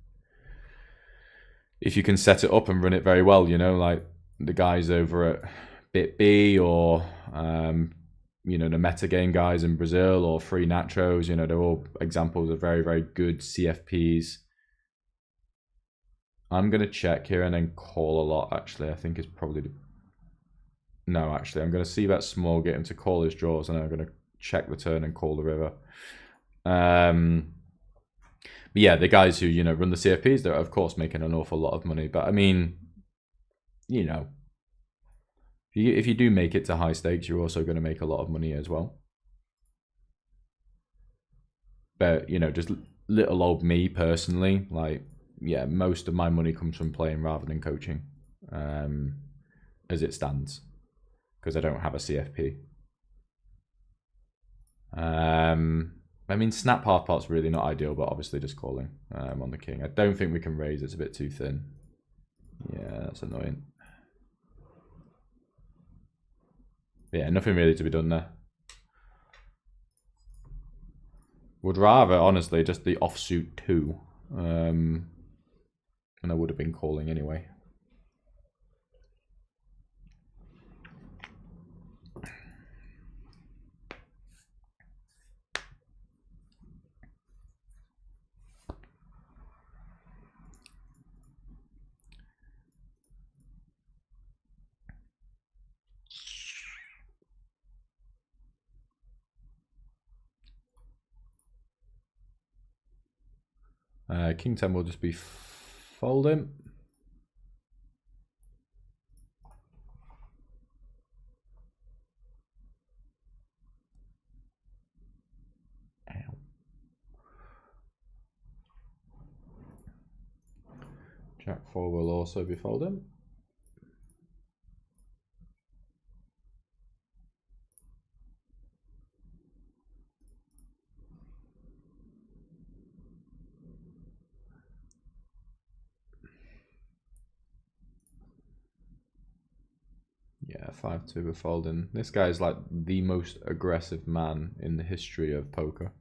set it up and run it very well. You know, like the guys over at BitB or you know, the metagame guys in Brazil or Free Nachos. You know, they're all examples of very, very good CFPs I'm going to check here and then call a lot, actually. I think it's probably... No, actually, I'm going to see that small, get him to call his draws, and I'm going to check the turn and call the river. But yeah, the guys who, you know, run the CFPs, they're, of course, making an awful lot of money. But, I mean, you know, if you do make it to high stakes, you're also going to make a lot of money as well. But, you know, just little old me personally, like, yeah, most of my money comes from playing rather than coaching, as it stands, because I don't have a CFP. I mean, snap half pot's really not ideal, but obviously just calling on the king. I don't think we can raise, it's a bit too thin. Yeah, that's annoying. Yeah, nothing really to be done there. Would rather, honestly, just the offsuit 2. And I would have been calling anyway. King 10 will just be folding. Ow. Jack 4 will also be folding. Yeah, 5-2 we're folding. This guy is like the most aggressive man in the history of poker.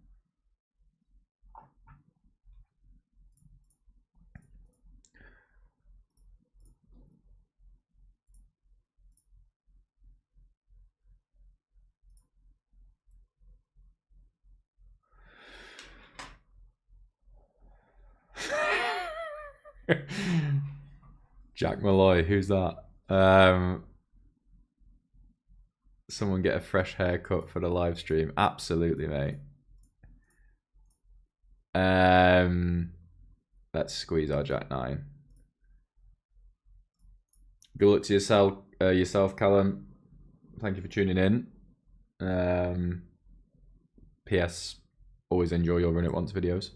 Jack Malloy, who's that? Someone get a fresh haircut for the live stream. Absolutely, mate. Let's squeeze our Jack 9. Good luck to yourself, Callum. Thank you for tuning in. PS, always enjoy your Run It Once videos.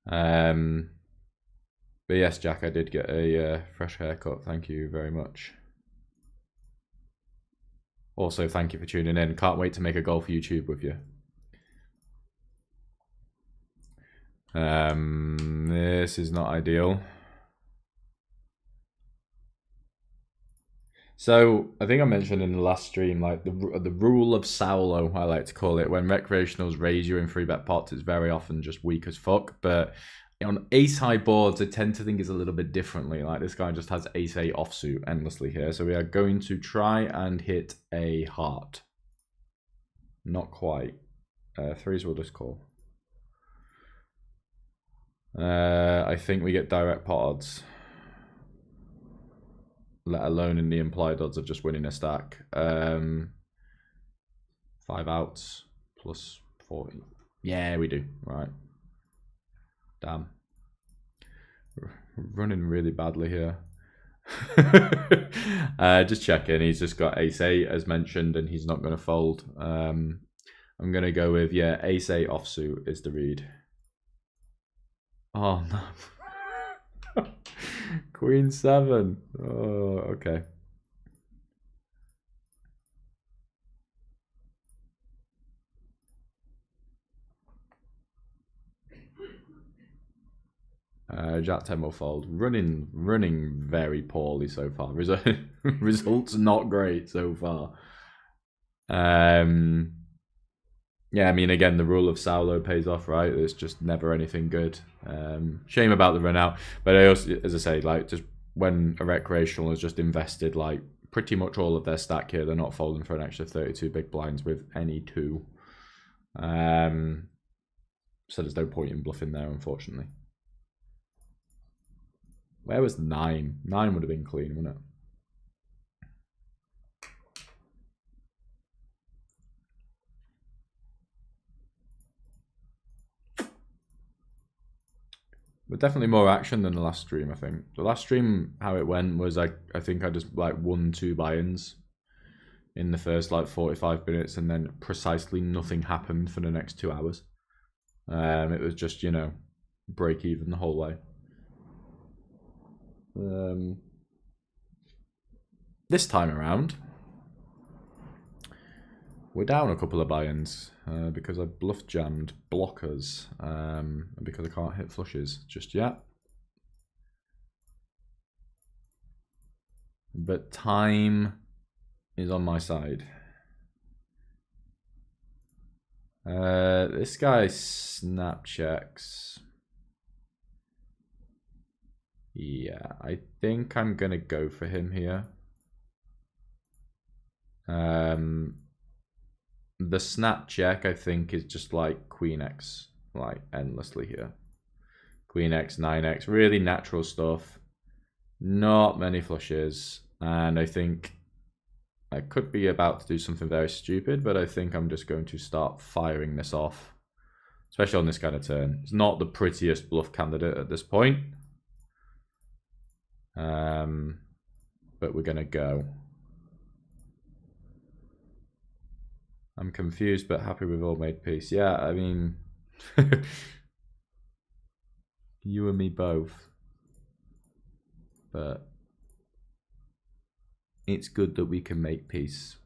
But yes, Jack, I did get a fresh haircut. Thank you very much. Also, thank you for tuning in. Can't wait to make a goal for YouTube with you. This is not ideal. So I think I mentioned in the last stream, like the rule of Saulo, I like to call it, when recreationals raise you in 3-bet pots, it's very often just weak as fuck. But on ace high boards, I tend to think it's a little bit differently. Like this guy just has ace 8 offsuit endlessly here. So we are going to try and hit a heart. Not quite. 3s will just call. I think we get direct pot odds, let alone in the implied odds of just winning a stack. 5 outs plus 40. Yeah, we do. Right. Damn. Running really badly here. Just checking. He's just got ace 8 as mentioned, and he's not going to fold. I'm going to go with, yeah, ace 8 offsuit is the read. Oh, no. Queen 7. Oh, okay. Jack 10 will fold. Running very poorly so far. Results not great so far. Yeah, I mean, again, the rule of Saulo pays off, right? It's just never anything good. Shame about the run out. But I also, as I say, like, just when a recreational has just invested, like, pretty much all of their stack here, they're not folding for an extra 32 big blinds with any 2. So there's no point in bluffing there, unfortunately. Where was 9? 9 would have been clean, wouldn't it? But definitely more action than the last stream, I think. The last stream, how it went was I think I just like won 2 buy-ins in the first like 45 minutes, and then precisely nothing happened for the next 2 hours. It was just, you know, break even the whole way. This time around, we're down a couple of buy-ins because I bluff jammed blockers because I can't hit flushes just yet. But time is on my side. This guy snap checks. Yeah, I think I'm gonna go for him here. The snap check, I think, is just like Queen X, like endlessly here. Queen X, 9X, really natural stuff. Not many flushes, and I think I could be about to do something very stupid, but I think I'm just going to start firing this off, especially on this kind of turn. It's not the prettiest bluff candidate at this point, but we're gonna go. I'm confused but happy we've all made peace. Yeah, I mean, you and me both. But it's good that we can make peace.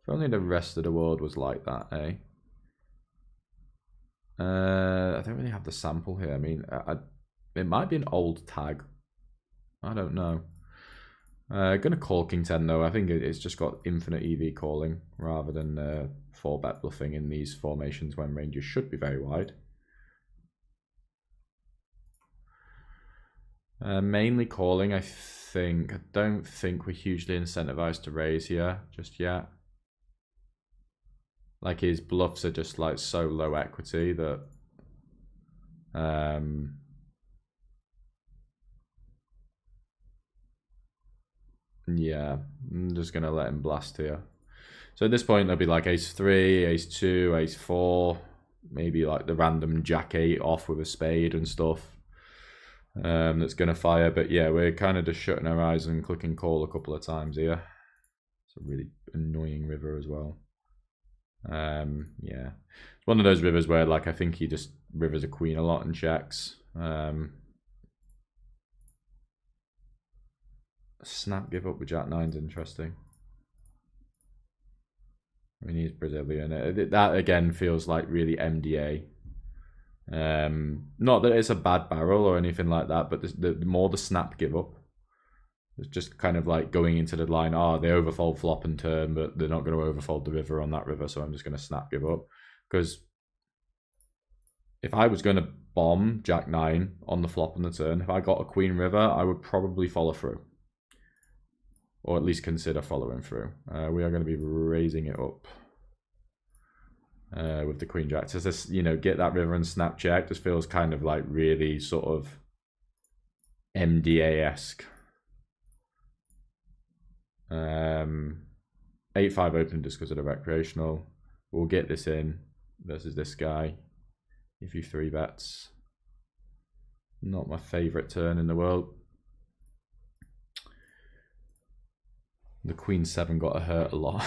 If only the rest of the world was like that, eh? I don't really have the sample here. I mean, it might be an old tag. I don't know. Gonna call King 10 though. I think it's just got infinite EV calling rather than 4-bet bluffing in these formations when ranges should be very wide. Mainly calling, I think. I don't think we're hugely incentivized to raise here just yet. Like his bluffs are just like so low equity that yeah, I'm just gonna let him blast here. So at this point there'll be like ace 3, ace 2, ace 4, maybe like the random jack 8 off with a spade and stuff. That's gonna fire, but yeah, we're kind of just shutting our eyes and clicking call a couple of times here. It's a really annoying river as well. Yeah, it's one of those rivers where like I think he just rivers a queen a lot and checks. Snap give up with jack 9's interesting. I mean, he's Brazilian. That again feels like really MDA. Not that it's a bad barrel or anything like that, but the more the snap give up. It's just kind of like going into the line, they overfold flop and turn, but they're not going to overfold the river on that river, so I'm just going to snap give up. Because if I was going to bomb jack 9 on the flop and the turn, if I got a queen river, I would probably follow through. Or at least consider following through. We are going to be raising it up with the queen jack. So this, you know, get that river and snap check just feels kind of like really sort of MDA-esque. 8-5 open just because of the recreational. We'll get this in versus this guy. If you 3-bets. Not my favorite turn in the world. The Queen 7 got hurt a lot.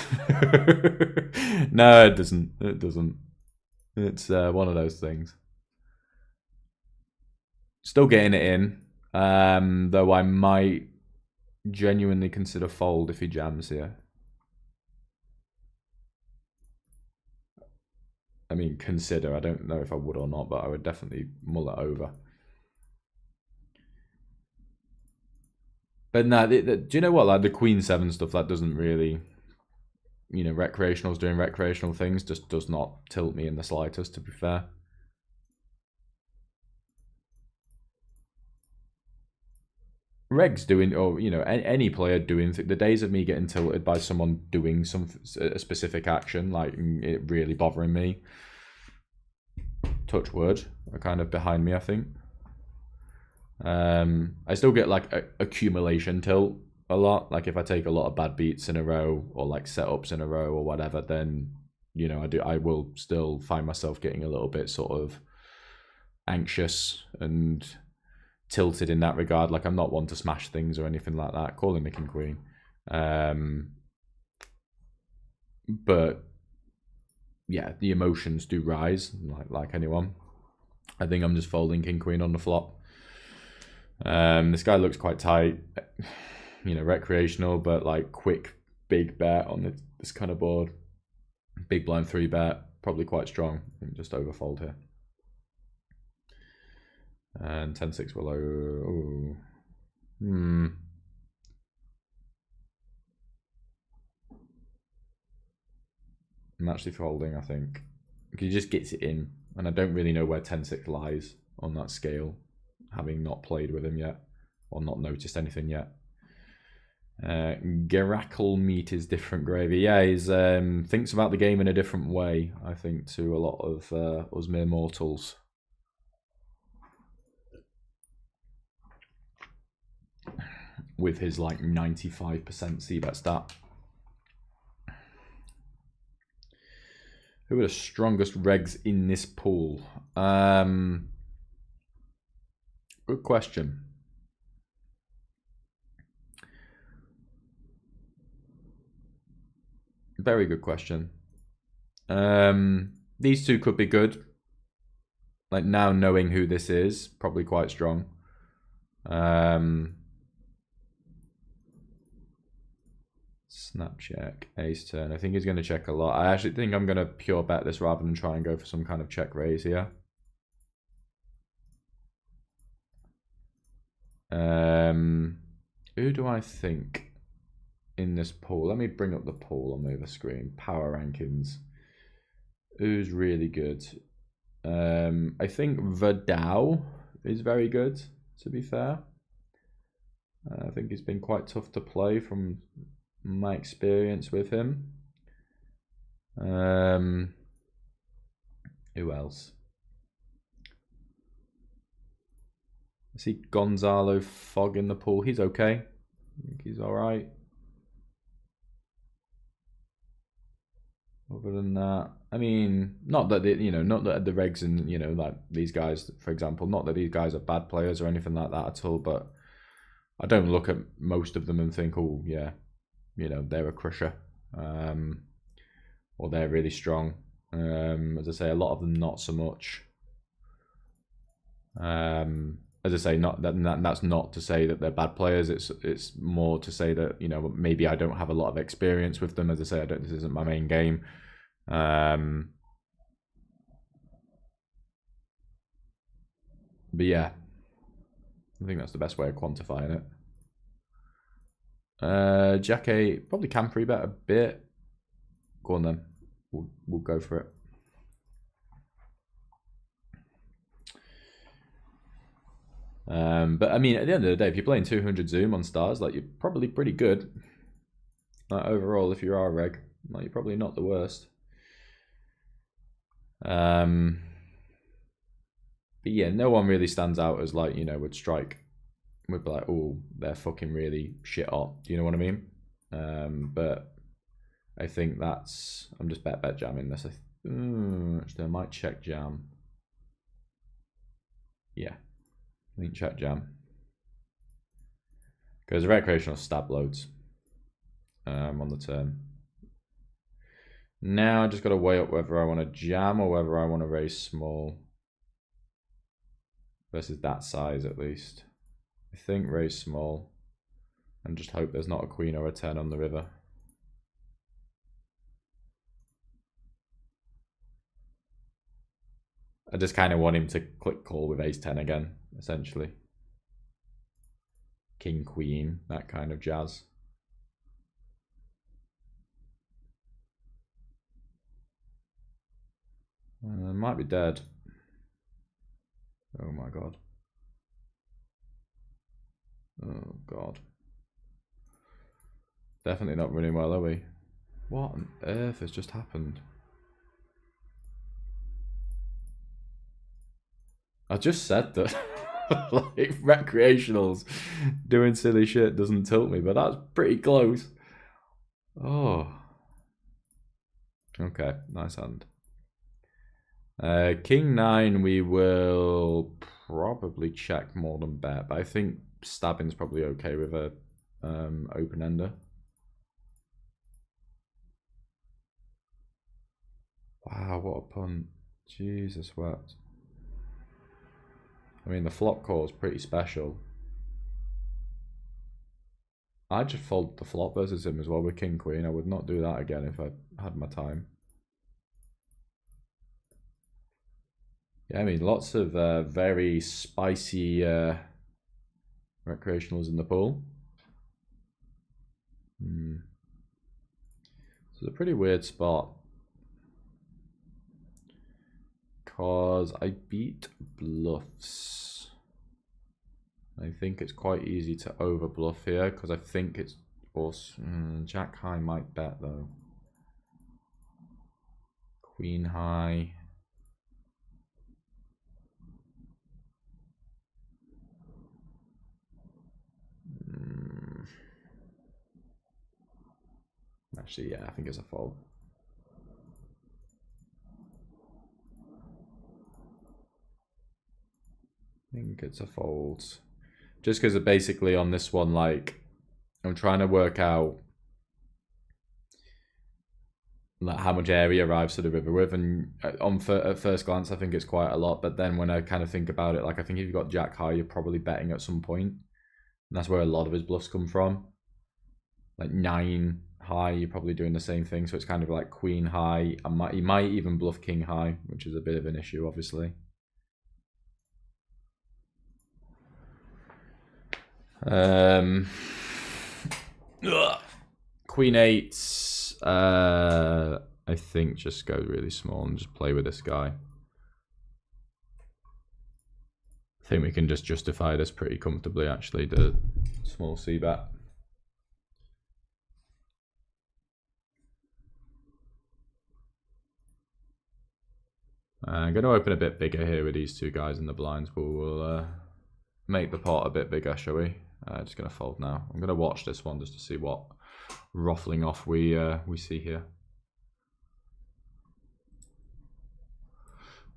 No, it doesn't. It doesn't. It's one of those things. Still getting it in. Though I might genuinely consider fold if he jams here. I mean, consider. I don't know if I would or not, but I would definitely mull it over. But no, do you know what? Like the Queen 7 stuff, that doesn't really, you know, recreationals doing recreational things just does not tilt me in the slightest, to be fair. Regs doing, or you know, any player doing the days of me getting tilted by someone doing a specific action, like it really bothering me. touch wood, are kind of behind me, I think. I still get like accumulation tilt a lot. Like if I take a lot of bad beats in a row or like setups in a row or whatever, then you know I will still find myself getting a little bit sort of anxious and tilted in that regard. Like I'm not one to smash things or anything like that. Calling the king queen, but yeah, the emotions do rise like anyone. I think I'm just folding king queen on the flop. This guy looks quite tight, you know, recreational, but like quick big bet on this kind of board. Big blind 3-bet, probably quite strong. I think just overfold here. And 10-6 below. Ooh. I'm actually folding, I think. He just gets it in, and I don't really know where 10-6 lies on that scale, having not played with him yet, or not noticed anything yet. Gerackle meat is different gravy. Yeah, he's thinks about the game in a different way, I think, to a lot of us mere mortals. With his like 95% c-bet stat. Who are the strongest regs in this pool? Good question. Very good question. These two could be good. Like now knowing who this is, probably quite strong. Snap check, ace turn. I think he's going to check a lot. I actually think I'm going to pure bet this rather than try and go for some kind of check raise here. Who do I think in this pool? Let me bring up the pool on the other screen. Power rankings. Who's really good? I think Verdao is very good, to be fair. I think he's been quite tough to play from my experience with him. Who else? I see Gonzalo Fogg in the pool. He's okay. I think he's all right. Other than that, I mean, not that not that the regs and like these guys, for example, not that these guys are bad players or anything like that at all. But I don't look at most of them and think, oh yeah, they're a crusher, or they're really strong. As I say, a lot of them not so much. As I say, that's not to say that they're bad players. It's more to say that maybe I don't have a lot of experience with them. As I say, this isn't my main game. But yeah, I think that's the best way of quantifying it. Jack 8 probably can free bet a bit. Go on then, we'll go for it. But I mean, at the end of the day, if you're playing 200 zoom on stars, like you're probably pretty good. Like overall, if you are a reg, like you're probably not the worst. But yeah, no one really stands out as like would strike. Would be like, oh, they're fucking really shit hot. Do you know what I mean? But I think that's. I'm just bet jamming this. Actually, I might check jam. Yeah. I think check jam. Because recreational stab loads on the turn. Now I just got to weigh up whether I want to jam or whether I want to raise small. Versus that size at least. I think raise small. And just hope there's not a queen or a 10 on the river. I just kind of want him to click call with ace 10 again, essentially. King, queen, that kind of jazz. Might be dead. Oh my god. Oh god. Definitely not running well, are we? What on earth has just happened? I just said that like recreationals doing silly shit doesn't tilt me, but that's pretty close. Oh. Okay, nice hand. King 9 we will probably check more than bet, but I think stabbing's probably okay with a open-ender. Wow, what a punt. Jesus wept. I mean, the flop call is pretty special. I just fold the flop versus him as well with King Queen. I would not do that again if I had my time. Yeah, I mean, lots of very spicy recreationals in the pool. This is a pretty weird spot. Because I beat bluffs. I think it's quite easy to over bluff here because I think it's also Jack high might bet though. Queen high. Actually, yeah, I think it's a fold. I think it's a fold. Just because basically on this one, like, I'm trying to work out like how much area arrives to the river with, and at first glance, I think it's quite a lot. But then when I kind of think about it, like I think if you've got Jack high, you're probably betting at some point, and that's where a lot of his bluffs come from. Like 9 high, you're probably doing the same thing. So it's kind of like Queen high. He might even bluff King high, which is a bit of an issue, obviously. Queen 8. I think just go really small and just play with this guy. I think we can just justify this pretty comfortably, actually, the small c-bet. I'm going to open a bit bigger here with these two guys in the blinds, but we'll make the pot a bit bigger, shall we? Just going to fold now. I'm going to watch this one just to see what ruffling off we see here.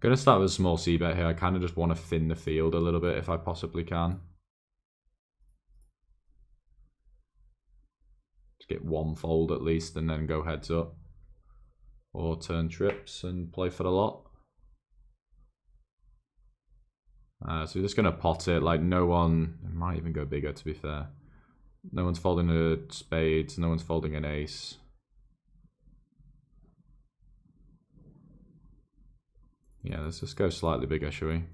Going to start with a small c-bet here. I kind of just want to thin the field a little bit if I possibly can. Just get one fold at least and then go heads up. Or turn trips and play for the lot. So we're just going to pot it. Like no one, it might even go bigger to be fair. No one's folding a spade, no one's folding an ace. Yeah, let's just go slightly bigger, shall we?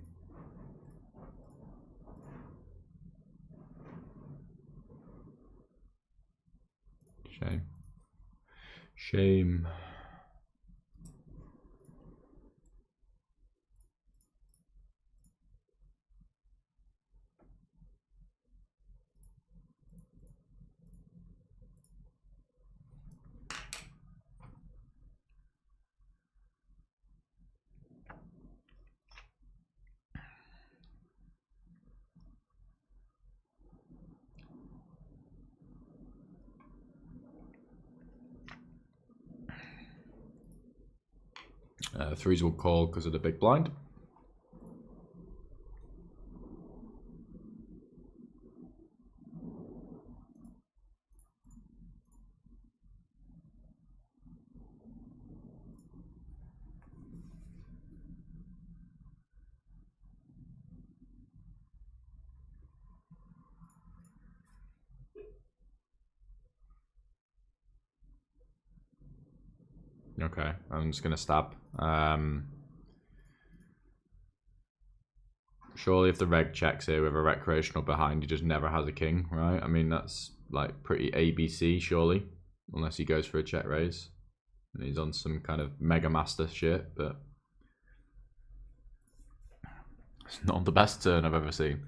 Shame. Shame. Threes will call because of the big blind. Okay, I'm just going to stab. Surely if the reg checks here with a recreational behind, he just never has a king, right? I mean, that's like pretty ABC, surely. Unless he goes for a check raise. And he's on some kind of Mega Master shit, but it's not the best turn I've ever seen.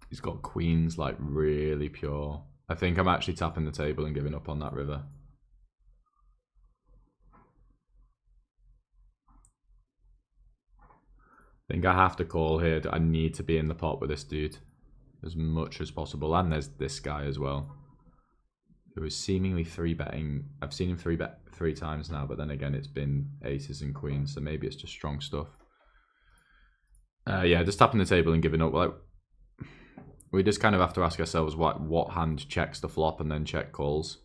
He's got queens like really pure. I think I'm actually tapping the table and giving up on that river. I think I have to call here. I need to be in the pot with this dude as much as possible. And there's this guy as well, who is seemingly 3-betting. I've seen him 3-bet 3 times now, but then again, it's been aces and queens, so maybe it's just strong stuff. Yeah, just tapping the table and giving up. Like, we just kind of have to ask ourselves what hand checks the flop and then check calls.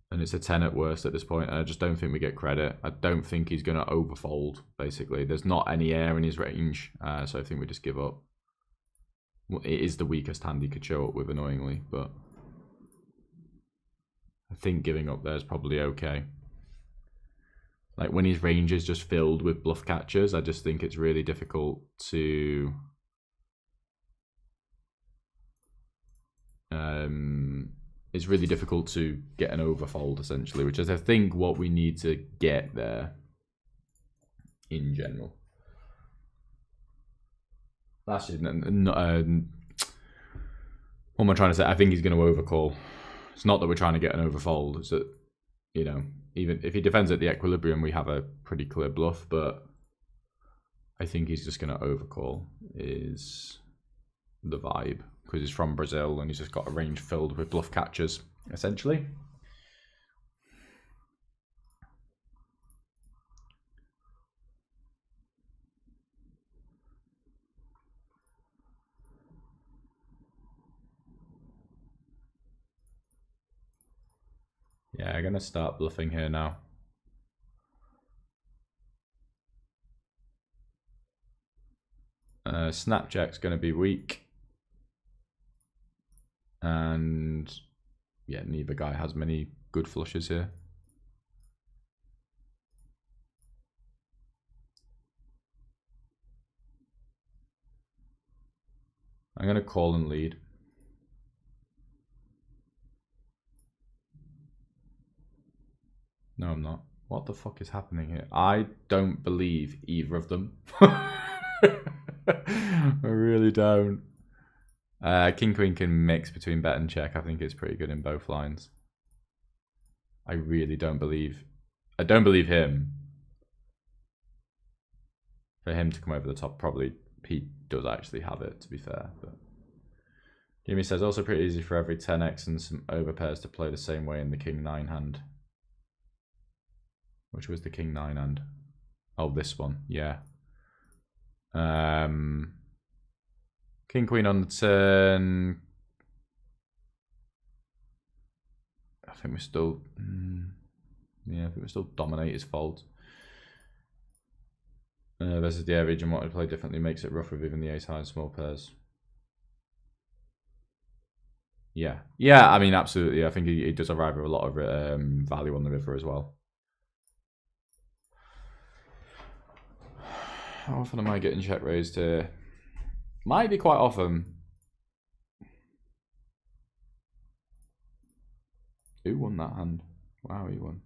And it's a 10 at worst at this point. I just don't think we get credit. I don't think he's going to overfold, basically. There's not any air in his range, so I think we just give up. Well, it is the weakest hand he could show up with, annoyingly, but I think giving up there is probably okay. Like, when his range is just filled with bluff catchers, I just think it's really difficult to... it's really difficult to get an overfold, essentially, which is, I think, what we need to get there in general. That's just not, what am I trying to say? I think he's going to overcall. It's not that we're trying to get an overfold. It's that, you know, even if he defends at the equilibrium, we have a pretty clear bluff, but I think he's just going to overcall is the vibe, because he's from Brazil and he's just got a range filled with bluff catchers, essentially. Yeah, I'm going to start bluffing here now. Snapjack's going to be weak. And yeah, neither guy has many good flushes here. I'm going to call and lead. No, I'm not. What the fuck is happening here? I don't believe either of them. I really don't. King Queen can mix between bet and check. I think it's pretty good in both lines. I really don't believe... I don't believe him. For him to come over the top, probably he does actually have it, to be fair. But Jimmy says, also pretty easy for every 10x and some overpairs to play the same way in the King 9 hand. Which was the King 9 hand? Oh, this one, yeah. King Queen on the turn. I think we still, yeah, I think we still dominate his fault. Versus the air region, what to play differently makes it rough with even the ace high and small pairs. Yeah, yeah, I mean, absolutely. I think he does arrive with a lot of value on the river as well. How often am I getting check raised here? Might be quite often. Who won that hand? Wow, he won.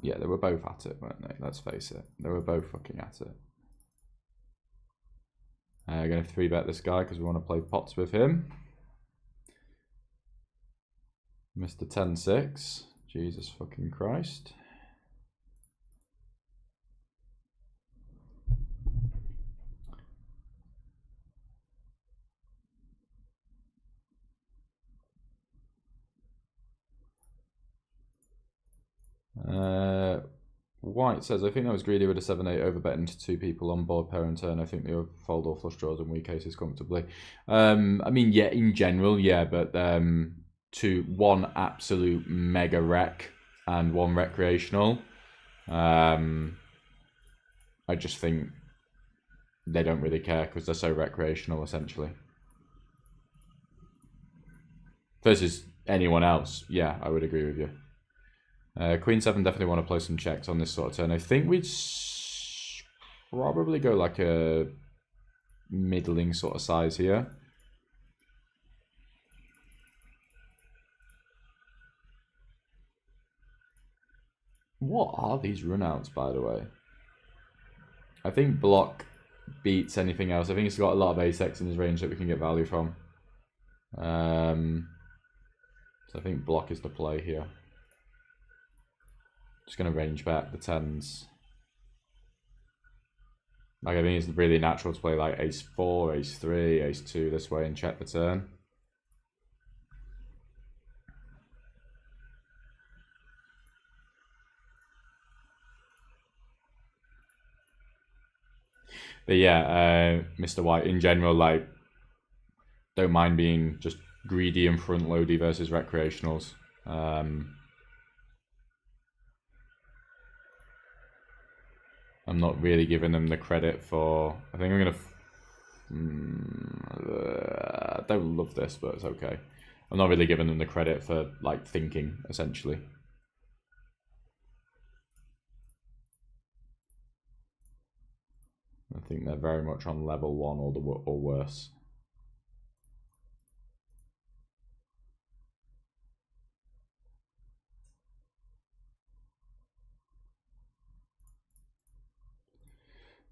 Yeah, they were both at it, weren't they? Let's face it. They were both fucking at it. I'm going to 3-bet this guy because we want to play pots with him. Mr. 10-6. Jesus fucking Christ. White says, I think that was greedy with a 7-8 overbetting to 2 people on board pair and turn. I think they fold all flush draws in weak cases comfortably. I mean, yeah, in general, yeah, but to one absolute mega rec and one recreational, I just think they don't really care because they're so recreational, essentially. Versus anyone else, yeah, I would agree with you. Queen 7 definitely want to play some checks on this sort of turn. I think we'd probably go like a middling sort of size here. What are these runouts, by the way? I think block beats anything else. I think he's got a lot of ace-x in his range that we can get value from. So I think block is the play here. Just going to range back the 10s. Like, I think it's really natural to play like ace-4, ace-3, ace-2 this way and check the turn. But yeah, Mr. White in general, like, don't mind being just greedy and front loady versus recreationals. I'm not really giving them the credit for. I think I'm gonna. I don't love this, but it's okay. I'm not really giving them the credit for like thinking, essentially. I think they're very much on level 1 or worse.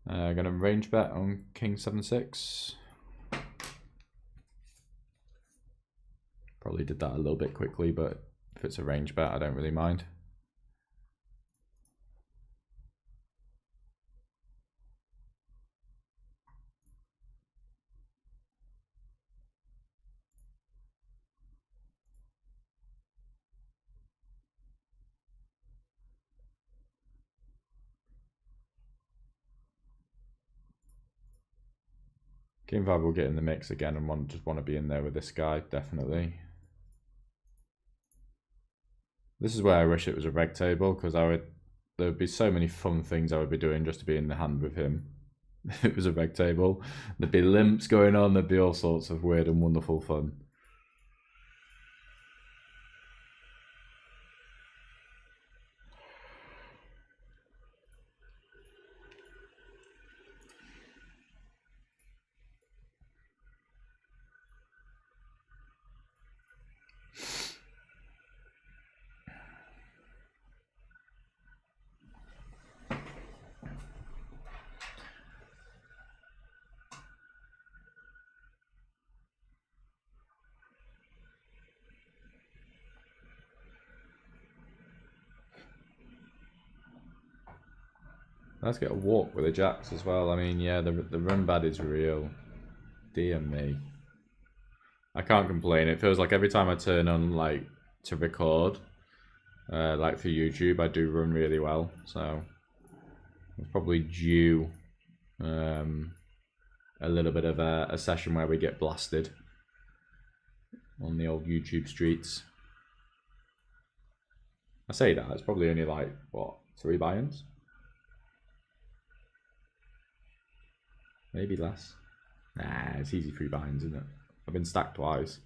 Gonna range bet on King 7-6. Probably did that a little bit quickly, but if it's a range bet, I don't really mind. King 5 will get in the mix again and just want to be in there with this guy, definitely. This is where I wish it was a reg table, because there would be so many fun things I would be doing just to be in the hand with him. If it was a reg table, there'd be limps going on, there'd be all sorts of weird and wonderful fun. Let's get a walk with the jacks as well. I mean, yeah, the run bad is real. Dear me. I can't complain. It feels like every time I turn on, like, to record, like for YouTube, I do run really well. So it's probably due a little bit of a session where we get blasted on the old YouTube streets. I say that, it's probably only like, what, 3 buy-ins? Maybe less. Nah, it's easy 3 buy-ins, isn't it? I've been stacked twice.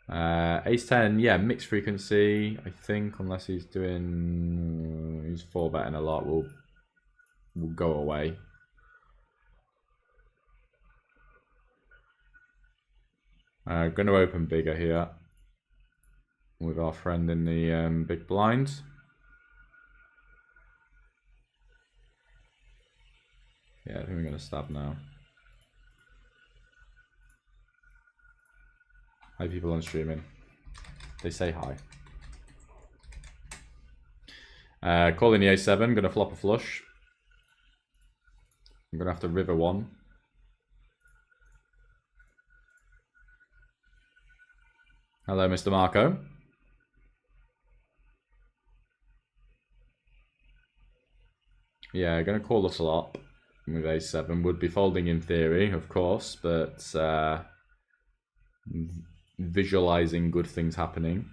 Ace 10, yeah, mixed frequency, I think, unless he's doing... he's 4-betting a lot, will go away. Going to open bigger here with our friend in the big blind. Yeah, I think we're going to stab now. Hi people on streaming. They say hi. Calling the A7, going to flop a flush. I'm going to have to river one. Hello, Mr. Marco. Yeah, going to call the flop with A7. Would be folding in theory, of course, but visualizing good things happening.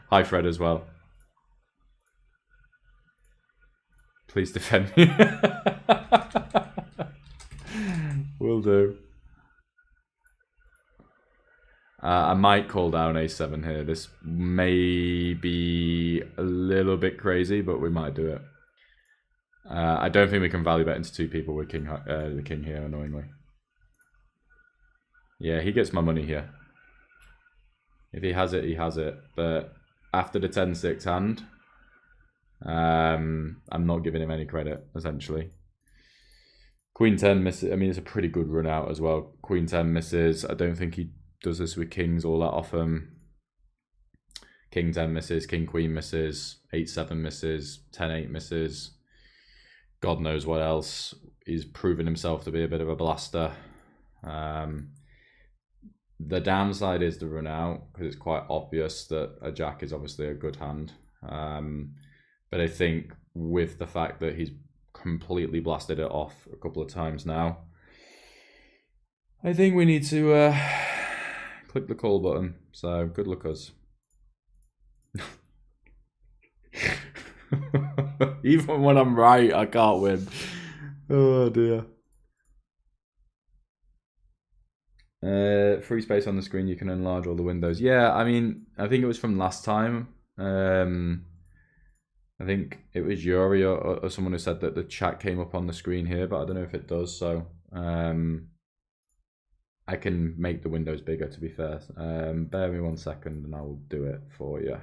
Hi, Fred, as well. Please defend me. Will do. I might call down A7 here. This may be a little bit crazy, but we might do it. I don't think we can value bet into 2 people with the king here, annoyingly. Yeah, he gets my money here. If he has it, he has it. But after the 10-6 hand, I'm not giving him any credit, essentially. Queen 10 misses. I mean, it's a pretty good run out as well. Queen 10 misses. I don't think he does this with kings all that often. King 10 misses. King Queen misses. 8-7 misses. 10-8 misses. God knows what else. He's proven himself to be a bit of a blaster. The downside is the run out, because it's quite obvious that a jack is obviously a good hand. But I think with the fact that he's completely blasted it off a couple of times now, I think we need to click the call button. So good luck us. Even when I'm right, I can't win. Oh dear. Free space on the screen, you can enlarge all the windows. Yeah, I mean, I think it was from last time. I think it was Yuri or someone who said that the chat came up on the screen here, but I don't know if it does. So I can make the windows bigger, to be fair. Bear me 1 second and I'll do it for you.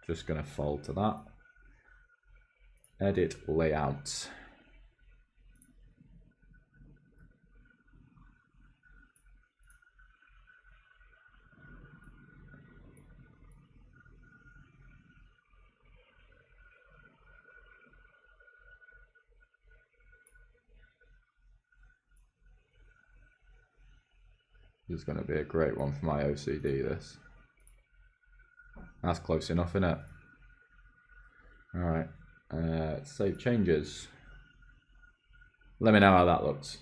Just gonna fall to that. Edit layout. This is going to be a great one for my OCD, this. That's close enough, isn't it? Alright. Save changes. Let me know how that looks.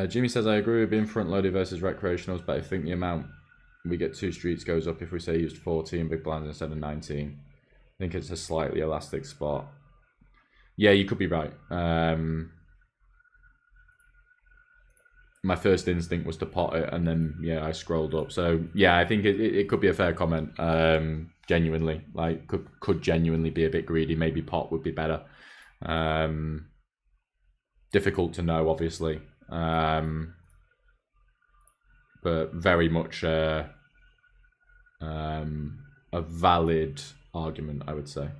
Jimmy says, I agree with being front-loaded versus recreationals, but I think the amount we get 2 streets goes up if we say used 14 big blinds instead of 19. I think it's a slightly elastic spot. Yeah, you could be right. My first instinct was to pot it, and then yeah, I scrolled up. So yeah, I think it could be a fair comment. Genuinely, like could genuinely be a bit greedy. Maybe pot would be better. Difficult to know, obviously, but very much a valid argument, I would say.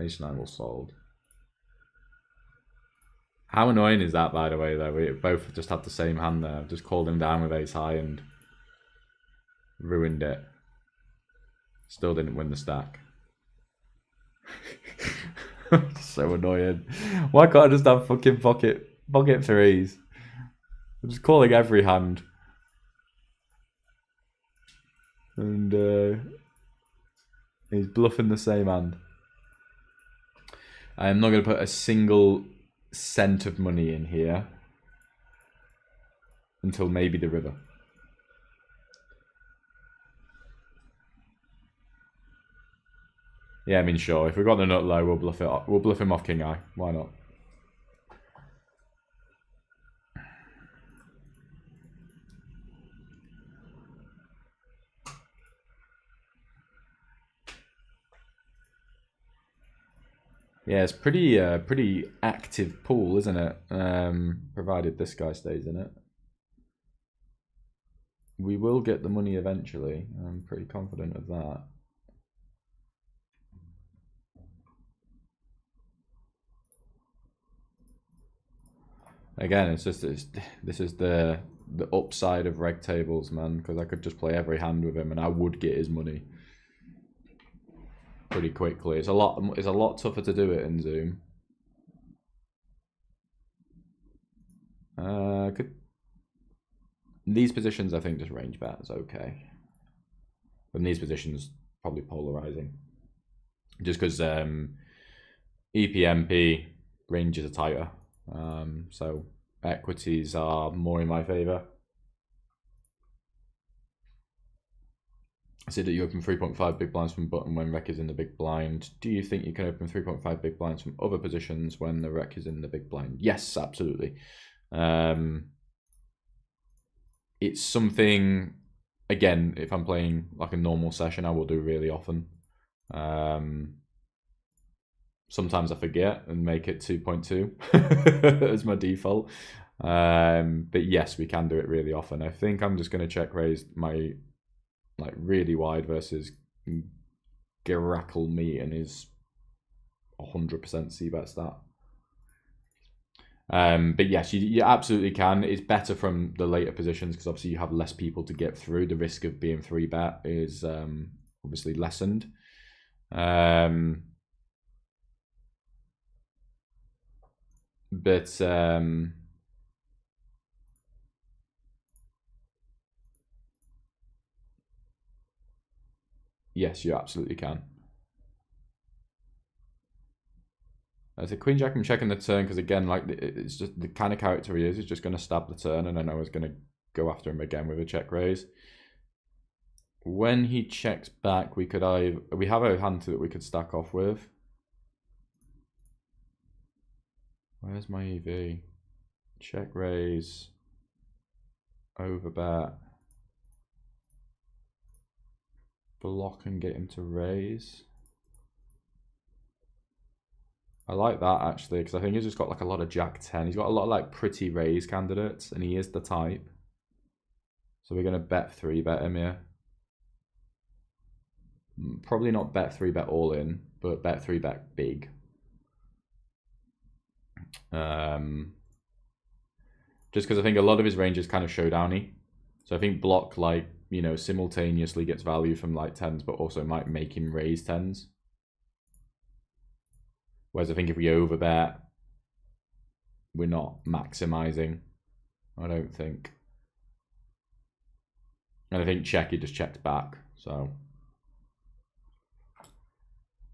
Ace-9 will sold. How annoying is that, by the way, though? We both just had the same hand there. I've just called him down with ace-high and ruined it. Still didn't win the stack. So annoying. Why can't I just have fucking pocket threes? I'm just calling every hand. And he's bluffing the same hand. I'm not going to put a single cent of money in here until maybe the river. Yeah, I mean, sure. If we've got the nut low, we'll bluff it. We'll bluff him off king eye. Why not? Yeah, it's pretty active pool, isn't it? Provided this guy stays in it. We will get the money eventually. I'm pretty confident of that. Again, it's just this is the upside of reg tables, man. Because I could just play every hand with him, and I would get his money pretty quickly. It's a lot tougher to do it in Zoom. In these positions, I think just range bet is okay. But in these positions, probably polarizing. Just because EPMP ranges are tighter. So equities are more in my favor. I said that you open 3.5 big blinds from button when rec is in the big blind. Do you think you can open 3.5 big blinds from other positions when the rec is in the big blind? Yes, absolutely. It's something, again, if I'm playing like a normal session, I will do really often. Sometimes I forget and make it 2.2 as my default. But yes, we can do it really often. I think I'm just going to check raise my like really wide versus Girackle me and his 100% c-bet stat. But yes, you absolutely can. It's better from the later positions because obviously you have less people to get through. The risk of being 3-bet is obviously lessened. But yes, you absolutely can. As a Queen Jack, I'm checking the turn because again, like it's just the kind of character he is. He's just going to stab the turn, and I know he's going to go after him again with a check raise. When he checks back, we could we have a hand that we could stack off with. Where's my EV? Check raise, overbet, block and get him to raise. I like that actually because I think he's just got like a lot of Jack 10. He's got a lot of like pretty raise candidates, and he is the type. So we're gonna bet 3-bet him here. Probably not bet 3-bet all in, but bet 3-bet big. Just because I think a lot of his range is kind of showdowny. So I think block like, you know, simultaneously gets value from like 10s, but also might make him raise 10s. Whereas I think if we overbet, we're not maximizing. I don't think. And I think check, he just checked back. So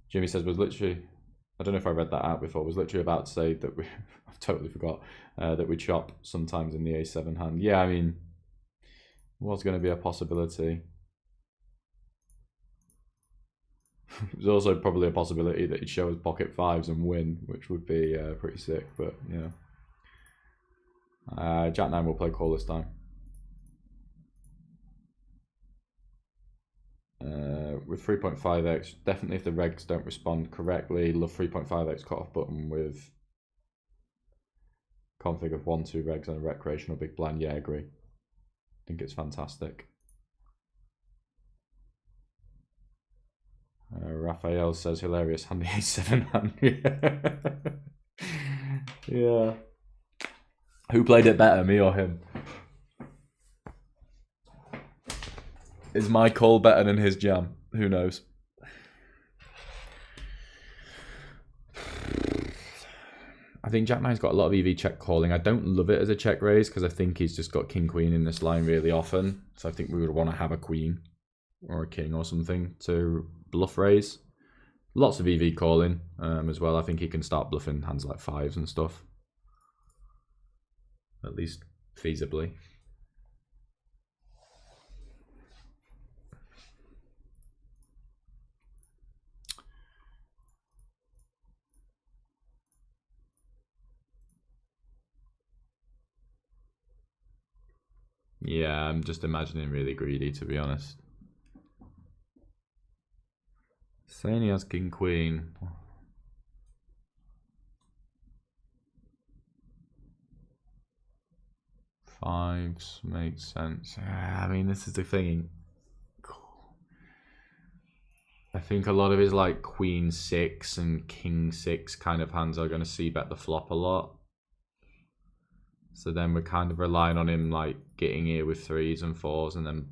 Jimmy says was literally, I don't know if I read that out before, was literally about to say that we, I've totally forgot, that we chop sometimes in the A7 hand. Yeah, I mean, was going to be a possibility. There's also probably a possibility that he'd show us pocket 5s and win, which would be pretty sick, but yeah. Jack 9 will play call this time. With 3.5x, definitely if the regs don't respond correctly, love 3.5x cutoff button with config of 1-2 regs and a recreational big blind. Yeah, I agree. I think it's fantastic. Raphael says hilarious hand the A7 hand. Yeah. Who played it better, me or him? Is my call better than his jam? Who knows? I think Jack 9's got a lot of EV check calling. I don't love it as a check raise because I think he's just got king queen in this line really often. So I think we would want to have a queen or a king or something to bluff raise. Lots of EV calling as well. I think he can start bluffing hands like 5s and stuff. At least feasibly. Yeah, I'm just imagining really greedy, to be honest. Saying he has king queen. Fives makes sense. I mean, this is the thing. I think a lot of his like queen 6 and king 6 kind of hands are going to see bet the flop a lot. So then we're kind of relying on him like getting here with 3s and 4s and then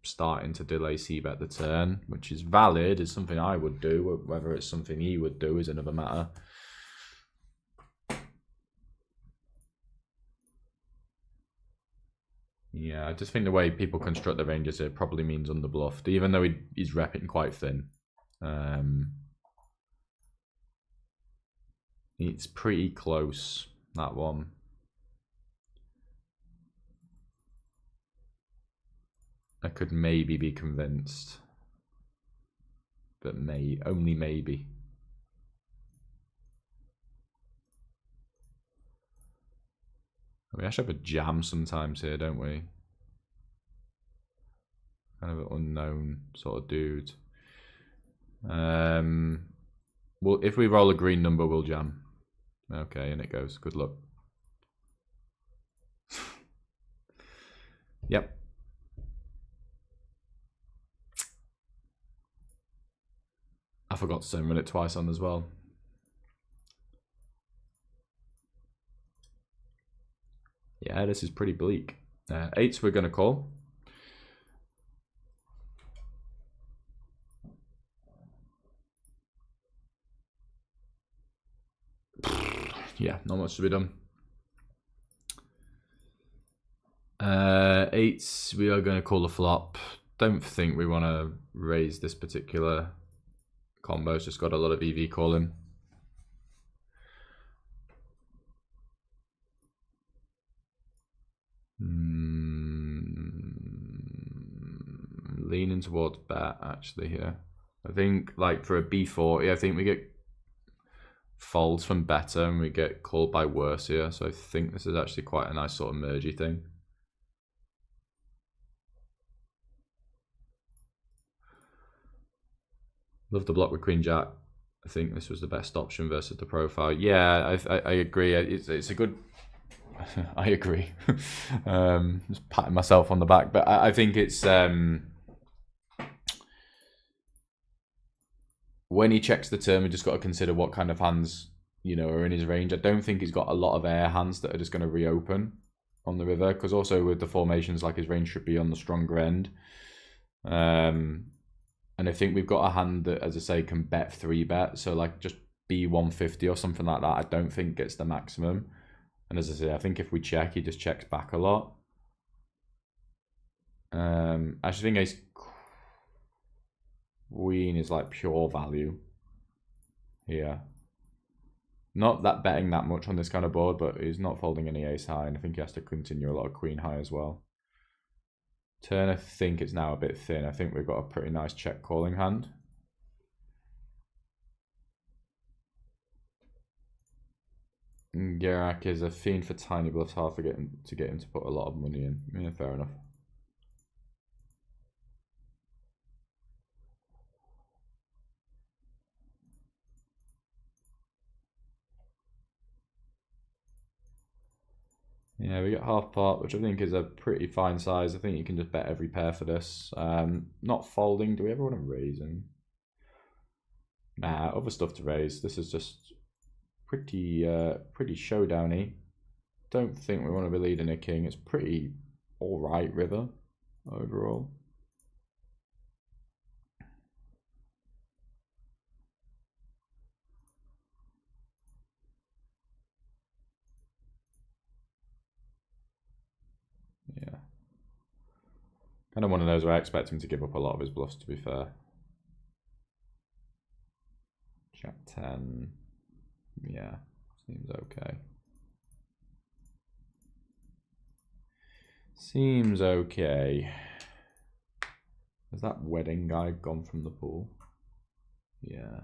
starting to delay c-bet the turn, which is valid. It's something I would do. Whether it's something he would do is another matter. Yeah, I just think the way people construct the ranges here probably means underbluffed, even though he's repping quite thin. It's pretty close, that one. I could maybe be convinced, but only maybe. We actually have a jam sometimes here, don't we? Kind of an unknown sort of dude. Well, if we roll a green number, we'll jam. Okay, and it goes. Good luck. Yep. I forgot to run it twice on as well. Yeah, this is pretty bleak. Eights we're going to call. Yeah, not much to be done. Eights, we are going to call a flop. Don't think we want to raise this particular combo. It's just got a lot of EV calling. Leaning towards bet actually here. I think like for a B40, I think we get folds from better and we get called by worse here. So I think this is actually quite a nice sort of mergy thing. Love the block with Queen Jack. I think this was the best option versus the profile. Yeah, I agree. It's a good. I agree. Just patting myself on the back, but I think it's when he checks the turn, we just got to consider what kind of hands are in his range. I don't think he's got a lot of air hands that are just going to reopen on the river, because also with the formations, like his range should be on the stronger end. And I think we've got a hand that, as I say, can bet 3-bet. So like just B150 or something like that, I don't think gets the maximum. And as I say, I think if we check, he just checks back a lot. I actually think ace queen is like pure value here. Not that betting that much on this kind of board, but he's not folding any ace high, and I think he has to continue a lot of queen high as well. Turn, I think it's now a bit thin. I think we've got a pretty nice check calling hand. Gerak is a fiend for tiny bluffs, hard to get him to put a lot of money in. Yeah, fair enough. Yeah, we got half pot, which I think is a pretty fine size. I think you can just bet every pair for this. Not folding. Do we ever want to raise him? Nah, other stuff to raise. This is just pretty showdowny. Don't think we want to be leading a king. It's pretty alright river overall. Yeah. Kind of one of those where I expect him to give up a lot of his bluffs, to be fair. Jack 10. Yeah, seems okay. Seems okay. Has that wedding guy gone from the pool? Yeah.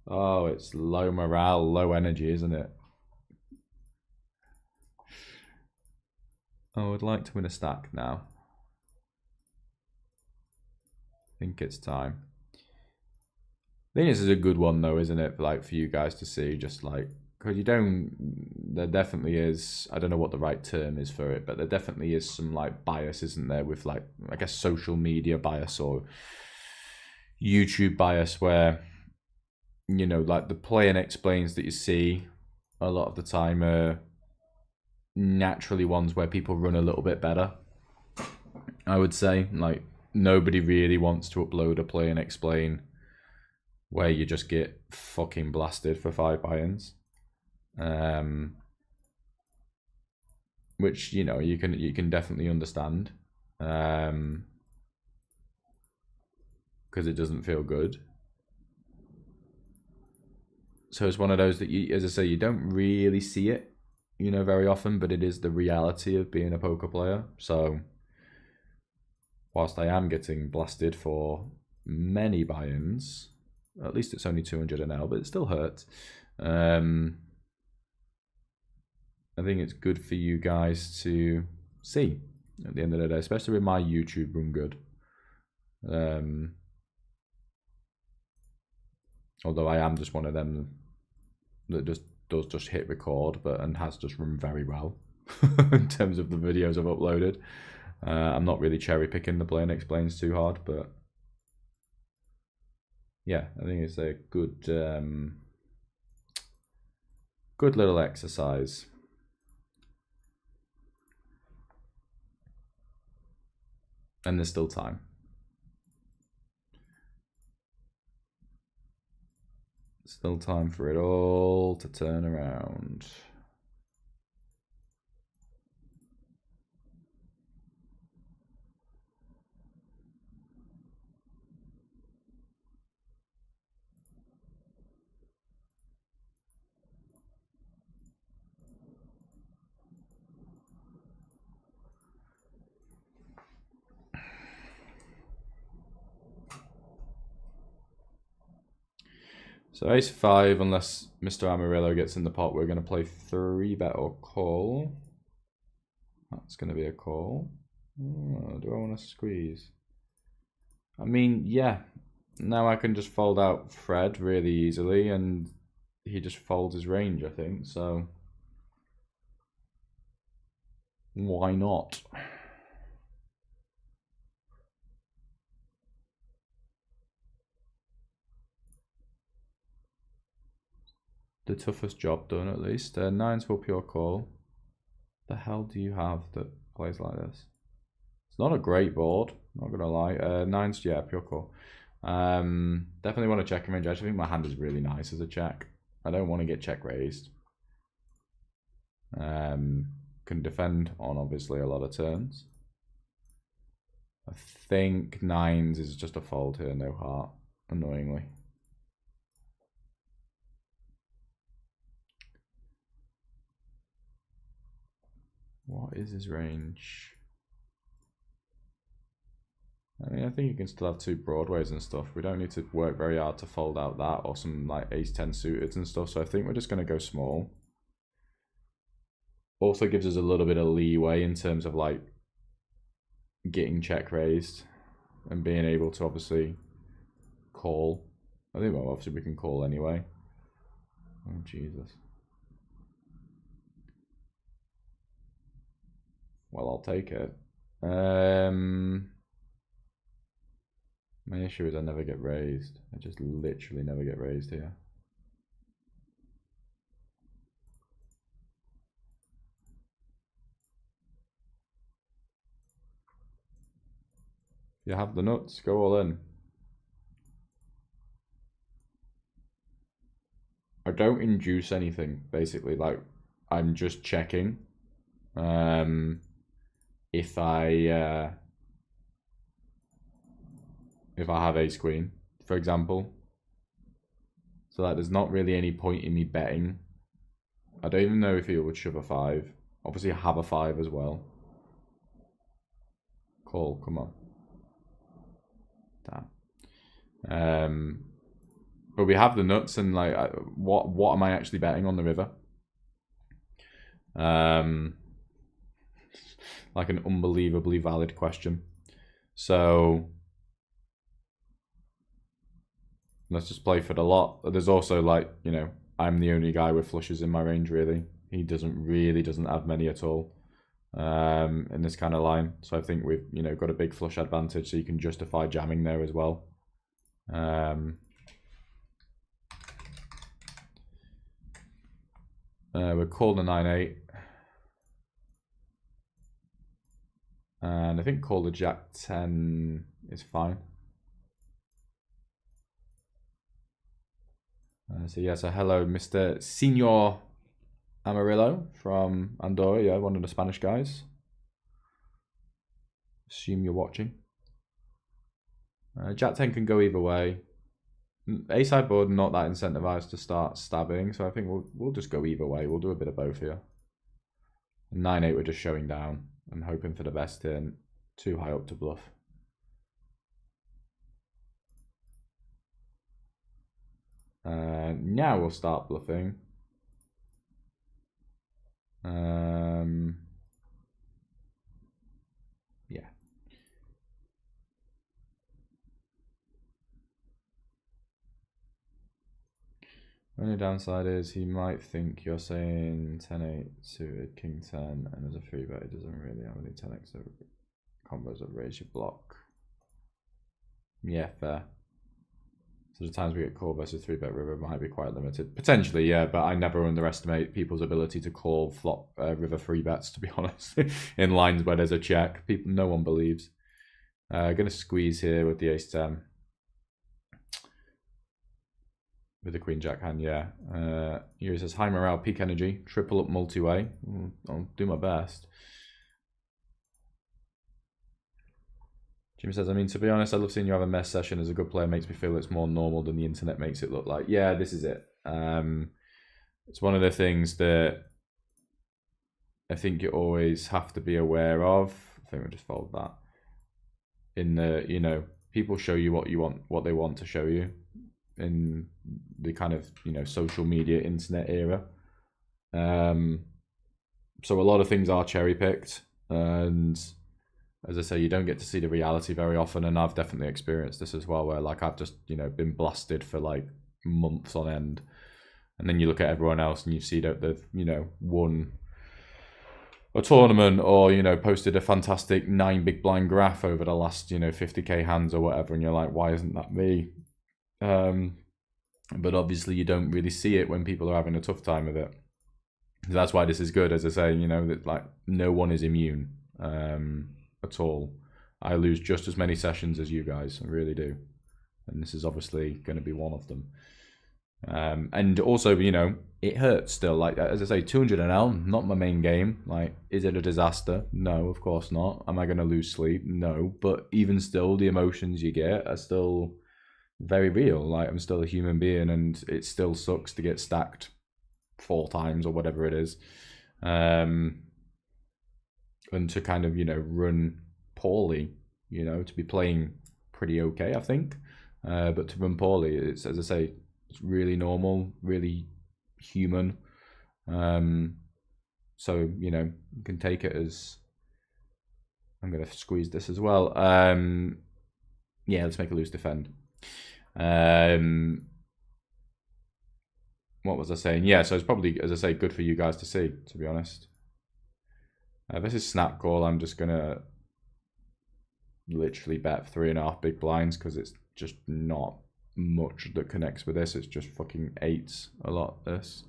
Oh, it's low morale, low energy, isn't it? Oh, I'd like to win a stack now. I think it's time. I think this is a good one though, isn't it? Like for you guys to see, just like, because there definitely is, I don't know what the right term is for it, but there definitely is some like bias, isn't there, with like, I guess social media bias or YouTube bias, where, like the play and explains that you see a lot of the time are naturally ones where people run a little bit better. I would say, like, nobody really wants to upload a play and explain where you just get fucking blasted for 5 buy-ins, which you can definitely understand, because it doesn't feel good. So it's one of those that you, as I say, you don't really see it, very often, but it is the reality of being a poker player. So whilst I am getting blasted for many buy-ins, at least it's only 200 an L, but it still hurts. I think it's good for you guys to see at the end of the day, especially with my YouTube run good. Although I am just one of them that does just hit record, and has just run very well in terms of the videos I've uploaded. I'm not really cherry picking the Play and Explains too hard, but yeah, I think it's a good good little exercise. And there's still time. Still time for it all to turn around. So ace 5, unless Mr. Amarillo gets in the pot, we're going to play 3-bet or call. That's going to be a call. Oh, do I want to squeeze? I mean, yeah. Now I can just fold out Fred really easily, and he just folds his range, I think. So why not? The toughest job done, at least. 9s for pure call. The hell do you have that plays like this? It's not a great board, not gonna lie. 9s, yeah, pure call. Definitely want to check range. I actually think my hand is really nice as a check. I don't want to get check raised. Can defend on obviously a lot of turns. I think 9s is just a fold here, no heart, annoyingly. What is his range? I mean, I think you can still have 2 broadways and stuff. We don't need to work very hard to fold out that or some like ace 10 suited and stuff. So I think we're just going to go small. Also gives us a little bit of leeway in terms of like getting check raised and being able to obviously call. I think, well, obviously we can call anyway. Oh, Jesus. Well, I'll take it. My issue is I never get raised. I just literally never get raised here. If you have the nuts, go all in. I don't induce anything, basically. Like, I'm just checking. If I have ace queen, for example. So like, there's not really any point in me betting. I don't even know if he would shove a 5. Obviously, I have a 5 as well. Call, come on. Damn. But we have the nuts, and like, what am I actually betting on the river? Like an unbelievably valid question. So let's just play for the lot. There's also like, you know, I'm the only guy with flushes in my range really. He doesn't have many at all in this kind of line. So I think we've, you know, got a big flush advantage, so you can justify jamming there as well. We're calling the 9-8. And I think call the Jack 10 is fine. So yeah, so hello, Mr. Senor Amarillo from Andorra, yeah, one of the Spanish guys. Assume you're watching. Jack 10 can go either way. A-side board not that incentivized to start stabbing, so I think we'll just go either way. We'll do a bit of both here. 9-8 we're just showing down and hoping for the best here. Too high up to bluff. Now we'll start bluffing. Yeah. Only downside is he might think you're saying 10-8 suited, king 10, and as a 3-bet, he doesn't really have any 10x combos that raise your block. Yeah, fair. So the times we get call versus 3-bet river might be quite limited. Potentially, yeah, but I never underestimate people's ability to call flop river 3-bets, to be honest, in lines where there's a check. No one believes. Gonna squeeze here with the ace-10. With the queen jack hand, yeah. Here he says, high morale, peak energy, triple up multi-way. I'll do my best. Jimmy says, I mean, to be honest, I love seeing you have a mess session as a good player. Makes me feel it's more normal than the internet makes it look like. Yeah, this is it. It's one of the things that I think you always have to be aware of. I think we'll just fold that. In the, you know, people show you what they want to show you in the kind of, you know, social media internet era. So a lot of things are cherry picked, and as I say, you don't get to see the reality very often, and I've definitely experienced this as well, where like I've just, you know, been blasted for like months on end, and then you look at everyone else and you see that they've, you know, won a tournament, or, you know, posted a fantastic 9 big blind graph over the last, you know, 50k hands or whatever, and you're like, why isn't that me? But obviously you don't really see it when people are having a tough time with it. So that's why this is good, as I say, you know, that like no one is immune at all. I lose just as many sessions as you guys, I really do, and this is obviously going to be one of them. And also, you know, it hurts still. Like, as I say, 200 NL, not my main game. Like, is it a disaster? No, of course not. Am I going to lose sleep? No. But even still, the emotions you get are still very real. Like, I'm still a human being, and it still sucks to get stacked 4 times or whatever it is. And to kind of, you know, run poorly, you know, to be playing pretty okay, I think. But to run poorly, it's, as I say, it's really normal, really human. So, you know, you can take it as, I'm going to squeeze this as well. Yeah, let's make a loose defend. What was I saying? Yeah, so it's probably, as I say, good for you guys to see, to be honest. This is snap call. I'm just going to literally bet 3.5 big blinds, because it's just not much that connects with this. It's just fucking 8s a lot, this.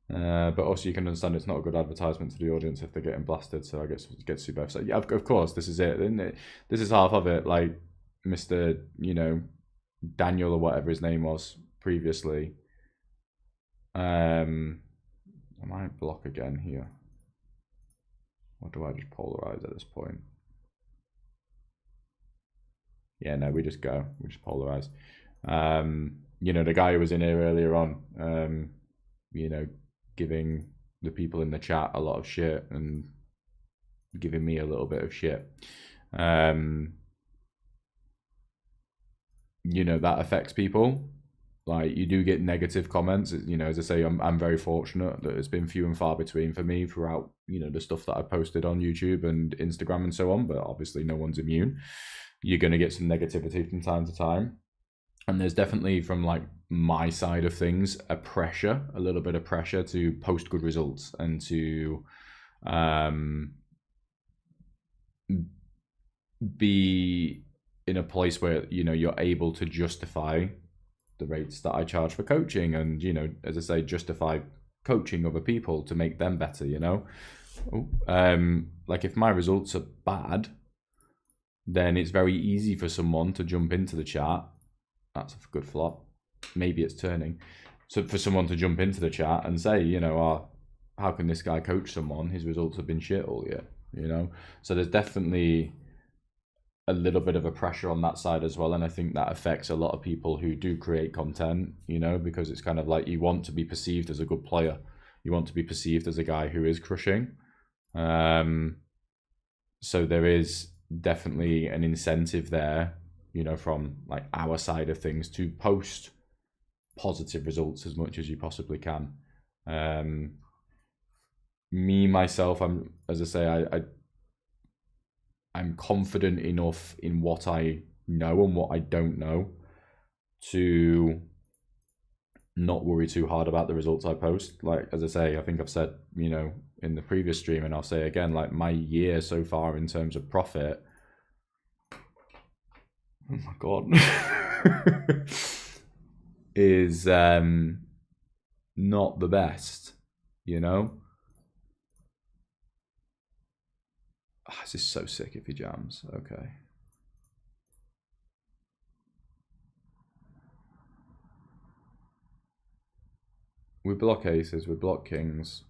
But also you can understand it's not a good advertisement to the audience if they're getting blasted, so I guess it gets you both. So yeah, of course, this is it, isn't it? This is half of it. Like Mr., you know, Daniel or whatever his name was previously. I might block again here. Or do I just polarize at this point? Yeah, no, we just go. We just polarize. You know, the guy who was in here earlier on, you know, giving the people in the chat a lot of shit and giving me a little bit of shit. You know, that affects people. Like, you do get negative comments. You know, as I say, I'm very fortunate that it's been few and far between for me throughout, you know, the stuff that I posted on YouTube and Instagram and so on, but obviously no one's immune. You're going to get some negativity from time to time. And there's definitely, from like my side of things, a little bit of pressure to post good results and to be in a place where, you know, you're able to justify the rates that I charge for coaching, and, you know, as I say, justify coaching other people to make them better, you know. Like, if my results are bad, then it's very easy for someone to jump into the chat. That's a good flop. Maybe it's turning. So for someone to jump into the chat and say, you know, oh, how can this guy coach someone? His results have been shit all year, you know? So there's definitely a little bit of a pressure on that side as well. And I think that affects a lot of people who do create content, you know, because it's kind of like, you want to be perceived as a good player. You want to be perceived as a guy who is crushing. So there is definitely an incentive there, you know, from like our side of things, to post positive results as much as you possibly can. Me, myself, I'm, as I say, I'm confident enough in what I know and what I don't know to not worry too hard about the results I post. Like, as I say, I think I've said, you know, in the previous stream, and I'll say again, like my year so far in terms of profit, oh my god, is not the best, you know. Oh, this is so sick if he jams. Okay. We block aces, we block kings.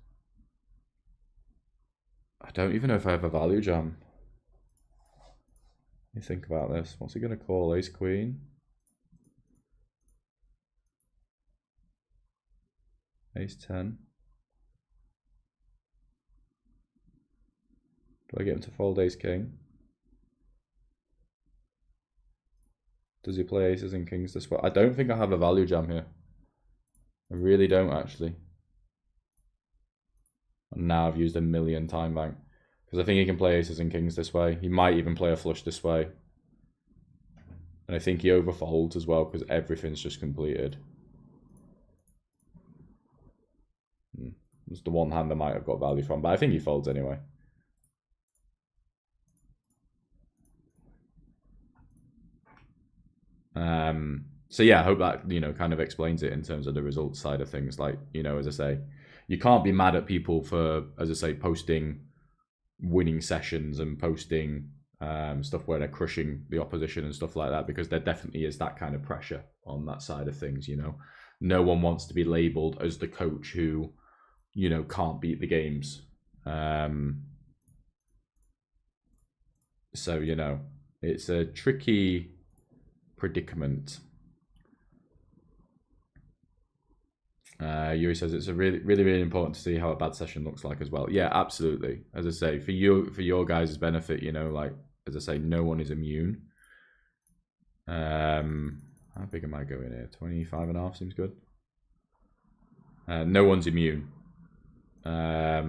I don't even know if I have a value jam. Let me think about this. What's he going to call? Ace queen? Ace 10. Do I get him to fold ace king? Does he play aces and kings this way? I don't think I have a value jam here. I really don't actually. And now I've used a million time bank. Because I think he can play aces and kings this way. He might even play a flush this way. And I think he overfolds as well because everything's just completed. It's the one hand I might have got value from, but I think he folds anyway. So yeah, I hope that, you know, kind of explains it in terms of the results side of things. Like, you know, as I say, you can't be mad at people for, as I say, posting winning sessions and posting stuff where they're crushing the opposition and stuff like that, because there definitely is that kind of pressure on that side of things, you know. No one wants to be labeled as the coach who, you know, can't beat the games. So, you know, it's a tricky predicament. Yuri says it's a really important to see how a bad session looks like as well. Yeah, absolutely. As I say, for your guys' benefit, you know, like, as I say, no one is immune. How big am I going here? 25.5 seems good. No one's immune. I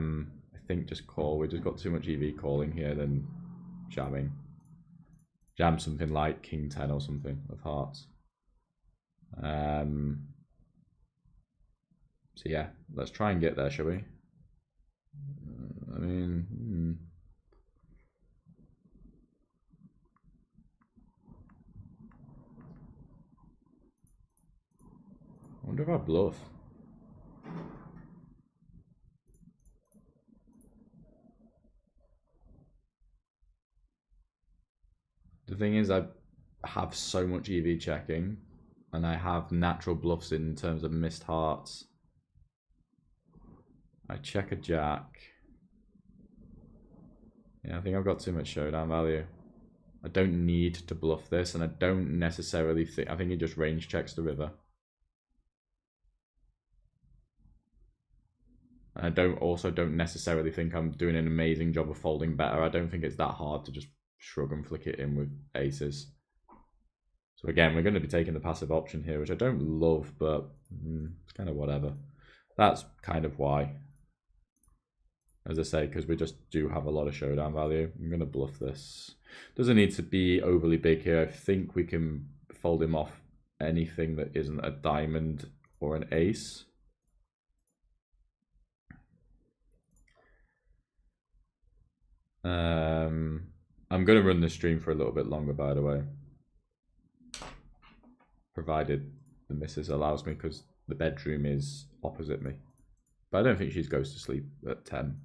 think just call. We just got too much EV calling here than jamming. Jam something like King 10 or something of hearts. So yeah, let's try and get there, shall we? I mean, I wonder if I bluff. The thing is, I have so much EV checking, and I have natural bluffs in terms of missed hearts. I check a jack. Yeah, I think I've got too much showdown value. I don't need to bluff this, and I don't necessarily think... I think he just range checks the river. And I don't necessarily think I'm doing an amazing job of folding better. I don't think it's that hard to just shrug and flick it in with aces. So again, we're going to be taking the passive option here, which I don't love, but it's kind of whatever. That's kind of why. As I say, because we just do have a lot of showdown value. I'm going to bluff this. Doesn't need to be overly big here. I think we can fold him off anything that isn't a diamond or an ace. I'm going to run this stream for a little bit longer, by the way. Provided the missus allows me, because the bedroom is opposite me. But I don't think she goes to sleep at 10.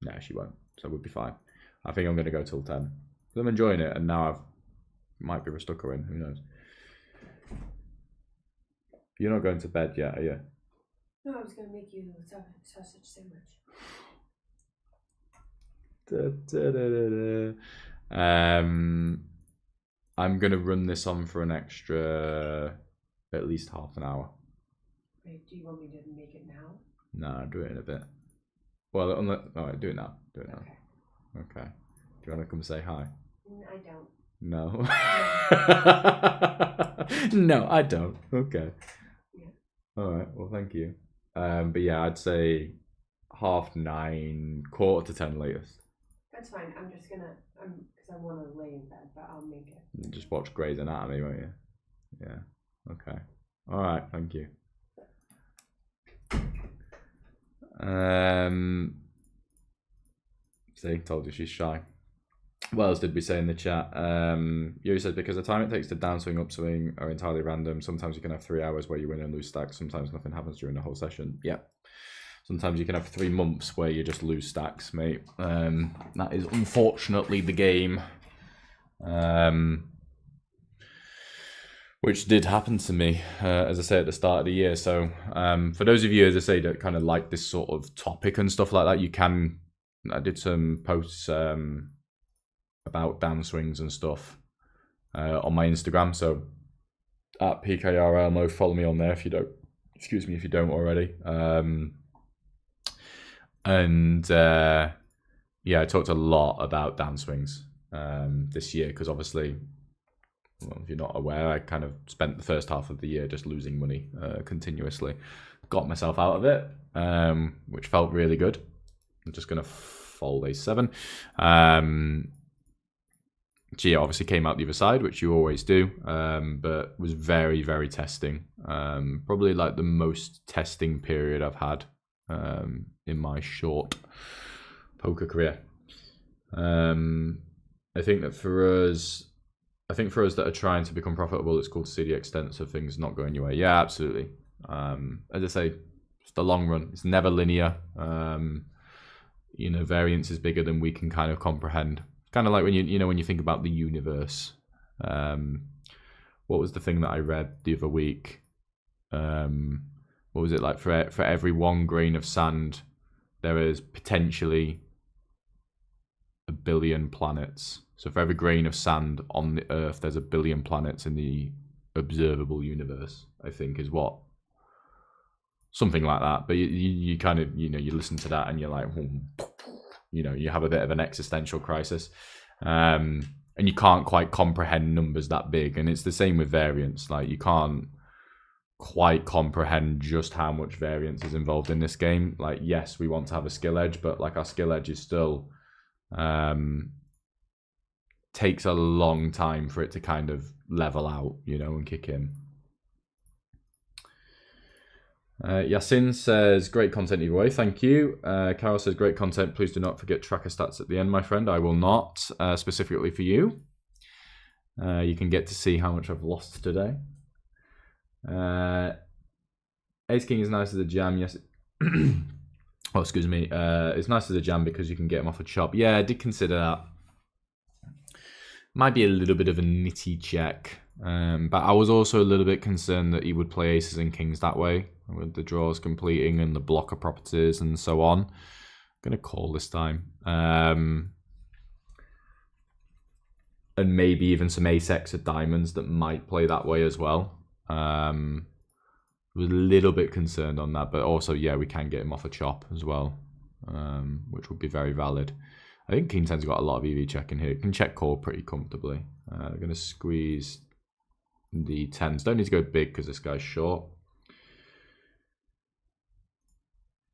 No, she won't. So we'll be fine. I think I'm going to go till 10. I'm enjoying it, and now I might be stuck her in. Who knows? You're not going to bed yet, are you? No, I was going to make you a sausage sandwich. I'm going to run this on for an extra at least half an hour. Wait, do you want me to make it now? No, I'll do it in a bit. Well, alright, do it now. Do it now. Okay. Do you want to come say hi? I don't. No. No, I don't. Okay. Yeah. Alright, well, thank you. But yeah, I'd say 9:30, 9:45 latest. It's fine. I'm just gonna, because I want to lay in bed, but I'll make it. Just watch Grey's Anatomy, won't you? Yeah. Okay. All right. Thank you. See, told you she's shy. What else did we say in the chat? Yuri says, because the time it takes to downswing, upswing are entirely random. Sometimes you can have 3 hours where you win and lose stacks. Sometimes nothing happens during the whole session. Yeah. Sometimes you can have 3 months where you just lose stacks, mate. That is unfortunately the game. Which did happen to me, as I say, at the start of the year. So for those of you, as I say, that kind of like this sort of topic and stuff like that, you can... I did some posts about downswings and stuff on my Instagram. So at PKRLMO, follow me on there if you don't. Excuse me if you don't already. Yeah, I talked a lot about downswings this year because obviously, well, if you're not aware, I kind of spent the first half of the year just losing money continuously. Got myself out of it, which felt really good. I'm just going to fold a7. Gia obviously came out the other side, which you always do, but was very, very testing. Probably like the most testing period I've had in my short poker career. I think for us that are trying to become profitable, it's cool to see the extent of things not going your way. Yeah, absolutely. As I say, it's the long run. It's never linear. Variance is bigger than we can kind of comprehend. Kind of like when when you think about the universe. What was the thing that I read the other week? What was it like? For every 1 grain of sand, there is potentially 1 billion planets. So for every grain of sand on the Earth, there's 1 billion planets in the observable universe, I think is what. Something like that. But you kind of, you listen to that and you're like, you have a bit of an existential crisis. And you can't quite comprehend numbers that big. And it's the same with variance. Like, you can't quite comprehend just how much variance is involved in this game. Like, yes, we want to have a skill edge, but like our skill edge is still takes a long time for it to kind of level out, and kick in. Yasin says, great content either way, thank you. Carol says, great content, please do not forget tracker stats at the end, my friend. I will not, specifically for you. You can get to see how much I've lost today. Ace King is nice as a jam, yes. Oh, excuse me. It's nice as a jam because you can get him off a chop. Yeah, I did consider that. Might be a little bit of a nitty check. But I was also a little bit concerned that he would play aces and kings that way, with the draws completing and the blocker properties and so on. I'm going to call this time. And maybe even some ace-x of diamonds that might play that way as well. Was a little bit concerned on that, but also, yeah, we can get him off a chop as well, which would be very valid. I think King 10's got a lot of EV checking here. It can check call pretty comfortably. We're going to squeeze the 10s. Don't need to go big because this guy's short.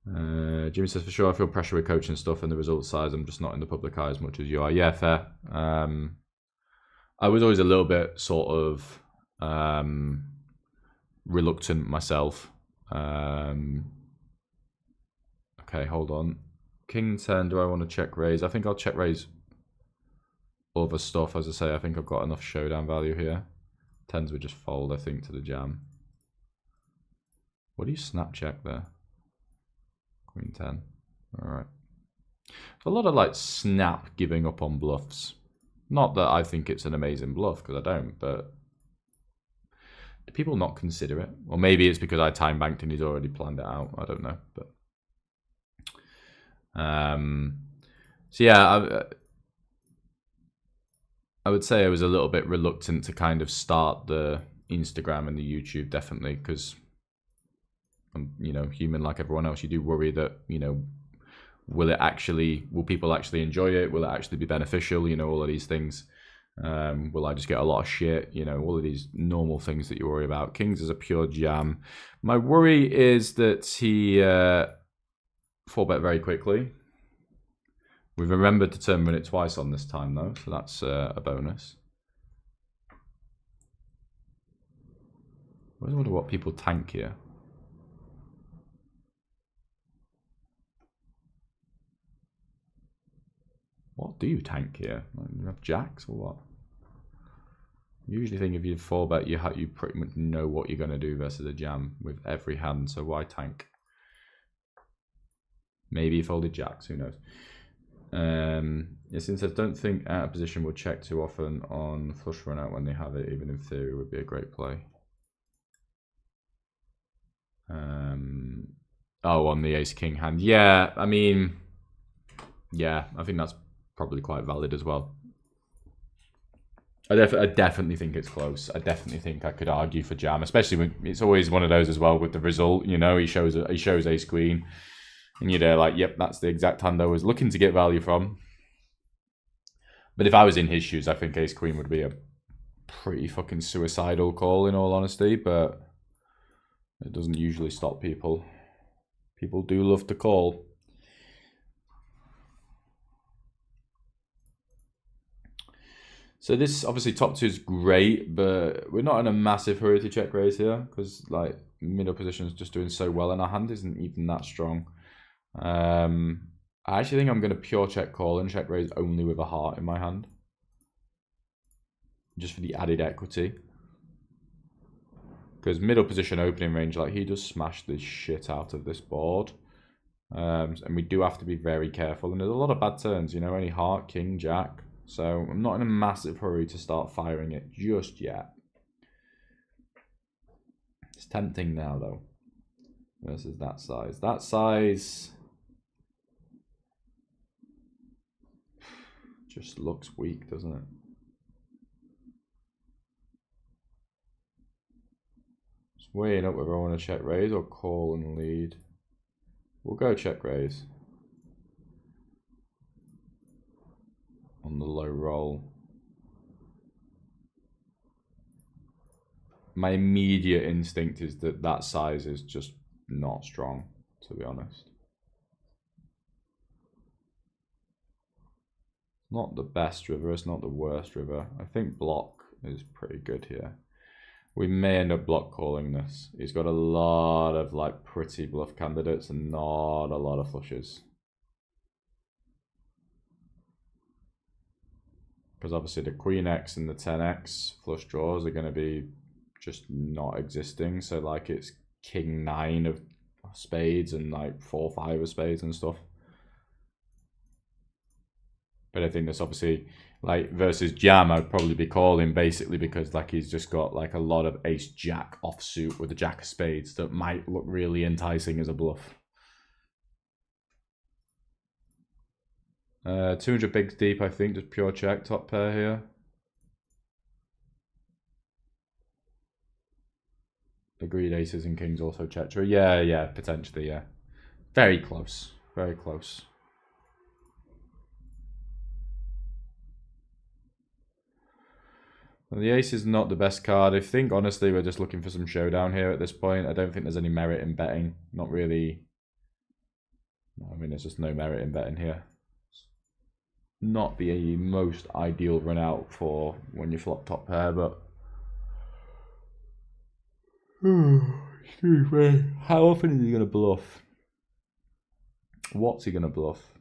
Jimmy says, for sure, I feel pressure with coaching stuff and the result size. I'm just not in the public eye as much as you are. Yeah, fair. I was always a little bit sort of reluctant myself. Okay, hold on. King 10, do I want to check raise? I think I'll check raise other stuff. As I say, I think I've got enough showdown value here. 10s would just fold, I think, to the jam. What do you snap check there? Queen 10. Alright. A lot of like snap giving up on bluffs. Not that I think it's an amazing bluff, because I don't, but do people not consider it? Or maybe it's because I time banked and he's already planned it out. I don't know. But so yeah, I would say I was a little bit reluctant to kind of start the Instagram and the YouTube, definitely, because I'm, human like everyone else. You do worry that, will people actually enjoy it? Will it actually be beneficial? All of these things. Will I just get a lot of shit? All of these normal things that you worry about. Kings is a pure jam. My worry is that he 4-bet very quickly, We've remembered to turn run it twice on this time though, so that's a bonus. I always wonder what people tank here. What do you tank here? You have jacks or what? Usually think if you 4-bet, you pretty much know what you're going to do versus a jam with every hand, so why tank? Maybe you folded jacks, who knows? Since I don't think out of position will check too often on flush run out when they have it, even in theory would be a great play. Oh, on the ace king hand. Yeah, I mean, yeah, I think that's probably quite valid as well. I definitely think it's close. I definitely think I could argue for jam, especially when it's always one of those as well with the result. You know, he shows ace queen, and you're there like, yep, that's the exact hand I was looking to get value from. But if I was in his shoes, I think ace queen would be a pretty fucking suicidal call, in all honesty. But it doesn't usually stop people. People do love to call. So this, obviously, top two is great, but we're not in a massive hurry to check raise here because, like, middle position is just doing so well, and our hand isn't even that strong. I actually think I'm going to pure check call and check raise only with a heart in my hand, just for the added equity. Because middle position opening range, like, he does smash the shit out of this board. And we do have to be very careful. And there's a lot of bad turns, you know, any heart, king, jack. So I'm not in a massive hurry to start firing it just yet. It's tempting now, though. Versus that size. That size just looks weak, doesn't it? Just weighing up whether I want to check raise or call and lead. We'll go check raise. On the low roll. My immediate instinct is that that size is just not strong, to be honest. Not the best river, it's not the worst river. I think block is pretty good here. We may end up block calling this. He's got a lot of like pretty bluff candidates and not a lot of flushes. Because obviously the Queen X and the 10X flush draws are going to be just not existing. So like it's King 9 of spades and like 4-5 of spades and stuff. But I think that's obviously like versus jam, I'd probably be calling basically because like he's just got like a lot of ace jack offsuit with a jack of spades that might look really enticing as a bluff. 200 bigs deep, I think, just pure check top pair here. Agreed, aces and kings also check. Yeah, potentially, yeah. Very close, very close. Well, the ace is not the best card. I think, honestly, we're just looking for some showdown here at this point. I don't think there's any merit in betting. Not really. I mean, there's just no merit in betting here. Not the most ideal run out for when you flop top pair, but excuse me. How often is he gonna bluff? What's he gonna bluff?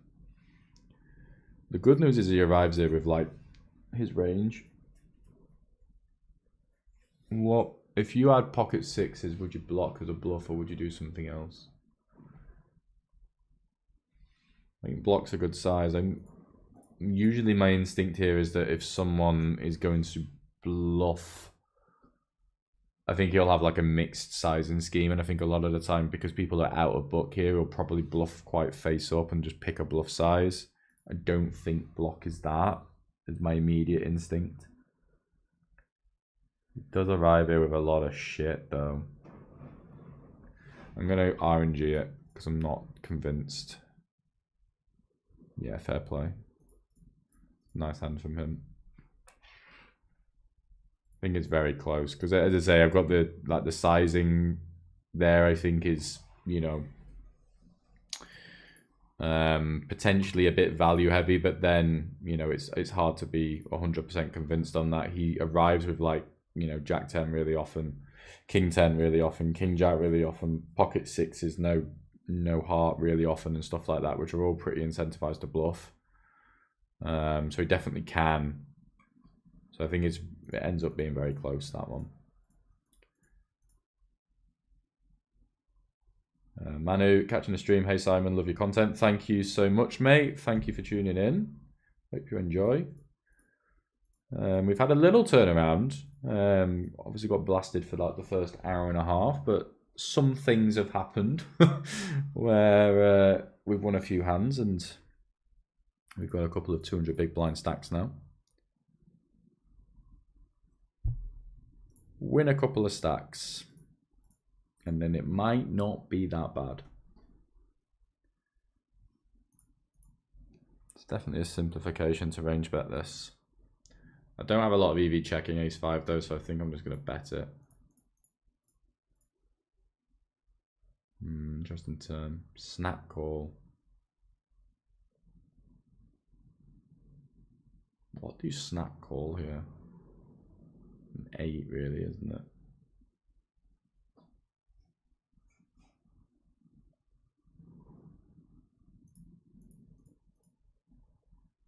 The good news is he arrives here with like his range. What if you had pocket sixes? Would you block as a bluff, or would you do something else? I think block's a good size. Usually my instinct here is that if someone is going to bluff, I think he'll have like a mixed sizing scheme, and I think a lot of the time, because people are out of book here, he'll probably bluff quite face up and just pick a bluff size. I don't think block is that, is my immediate instinct. He does arrive here with a lot of shit though. I'm gonna RNG it because I'm not convinced. Yeah, fair play. Nice hand from him. I think it's very close because, as I say, I've got the sizing there. I think is, you know, Potentially a bit value heavy, but then, you know, it's hard to be 100% convinced on that. He arrives with, like, you know, Jack 10 really often, King 10 really often, King Jack really often, pocket sixes, no heart really often, and stuff like that, which are all pretty incentivized to bluff. So he definitely can. So I think it ends up being very close, that one. Manu, catching the stream. Hey Simon, love your content. Thank you so much, mate. Thank you for tuning in. Hope you enjoy. We've had a little turnaround. Obviously got blasted for like the first hour and a half, but some things have happened where we've won a few hands and we've got a couple of 200 big blind stacks now. Win a couple of stacks. And then it might not be that bad. It's definitely a simplification to range bet this. I don't have a lot of EV checking ace 5 though, so I think I'm just going to bet it. Interesting turn. Snap call. What do you snap call here? An 8 really, isn't it?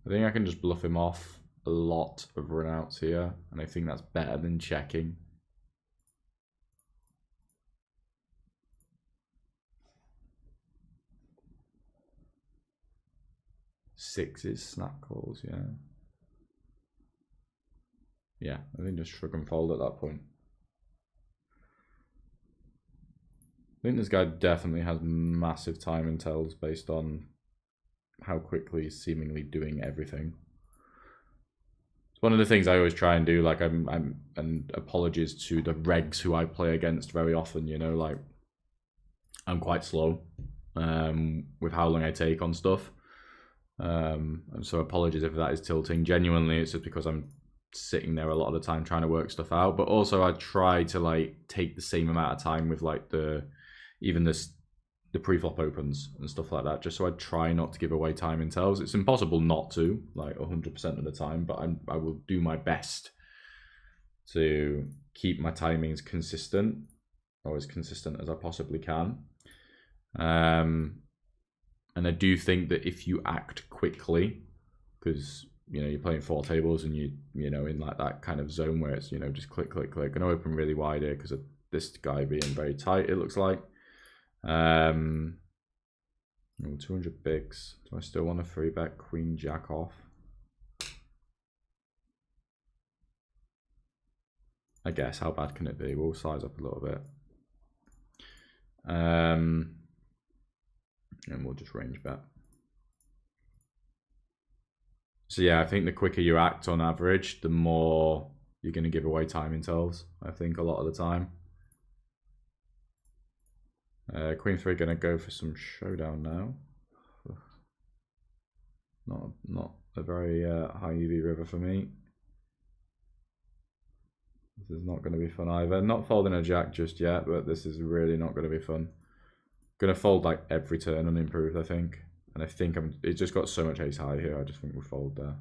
I think I can just bluff him off a lot of runouts here, and I think that's better than checking. Sixes, snap calls, yeah. Yeah, I think just shrug and fold at that point. I think this guy definitely has massive time and tells based on how quickly he's seemingly doing everything. It's one of the things I always try and do. Like and apologies to the regs who I play against very often. You know, like I'm quite slow with how long I take on stuff, and so apologies if that is tilting. Genuinely, it's just because I'm sitting there a lot of the time trying to work stuff out. But also, I try to like take the same amount of time with like the pre-flop opens and stuff like that, just so I try not to give away time in tells. It's impossible not to, like 100% of the time, but I will do my best to keep my timings consistent, or as consistent as I possibly can. And I do think that if you act quickly, because you know you're playing 4 tables and you know in like that kind of zone where it's, you know, just click. Gonna open really wide here because of this guy being very tight, it looks like. 200 bigs. Do I still want to 3-bet Queen Jack off? I guess. How bad can it be? We'll size up a little bit. And we'll just range bet. So yeah, I think the quicker you act on average, the more you're going to give away time in tells, I think, a lot of the time. Queen 3 going to go for some showdown now. Not a very high EV river for me. This is not going to be fun either. Not folding a jack just yet, but this is really not going to be fun. Going to fold like every turn unimproved, I think. And I think it's just got so much ace high here, I just think we'll fold there.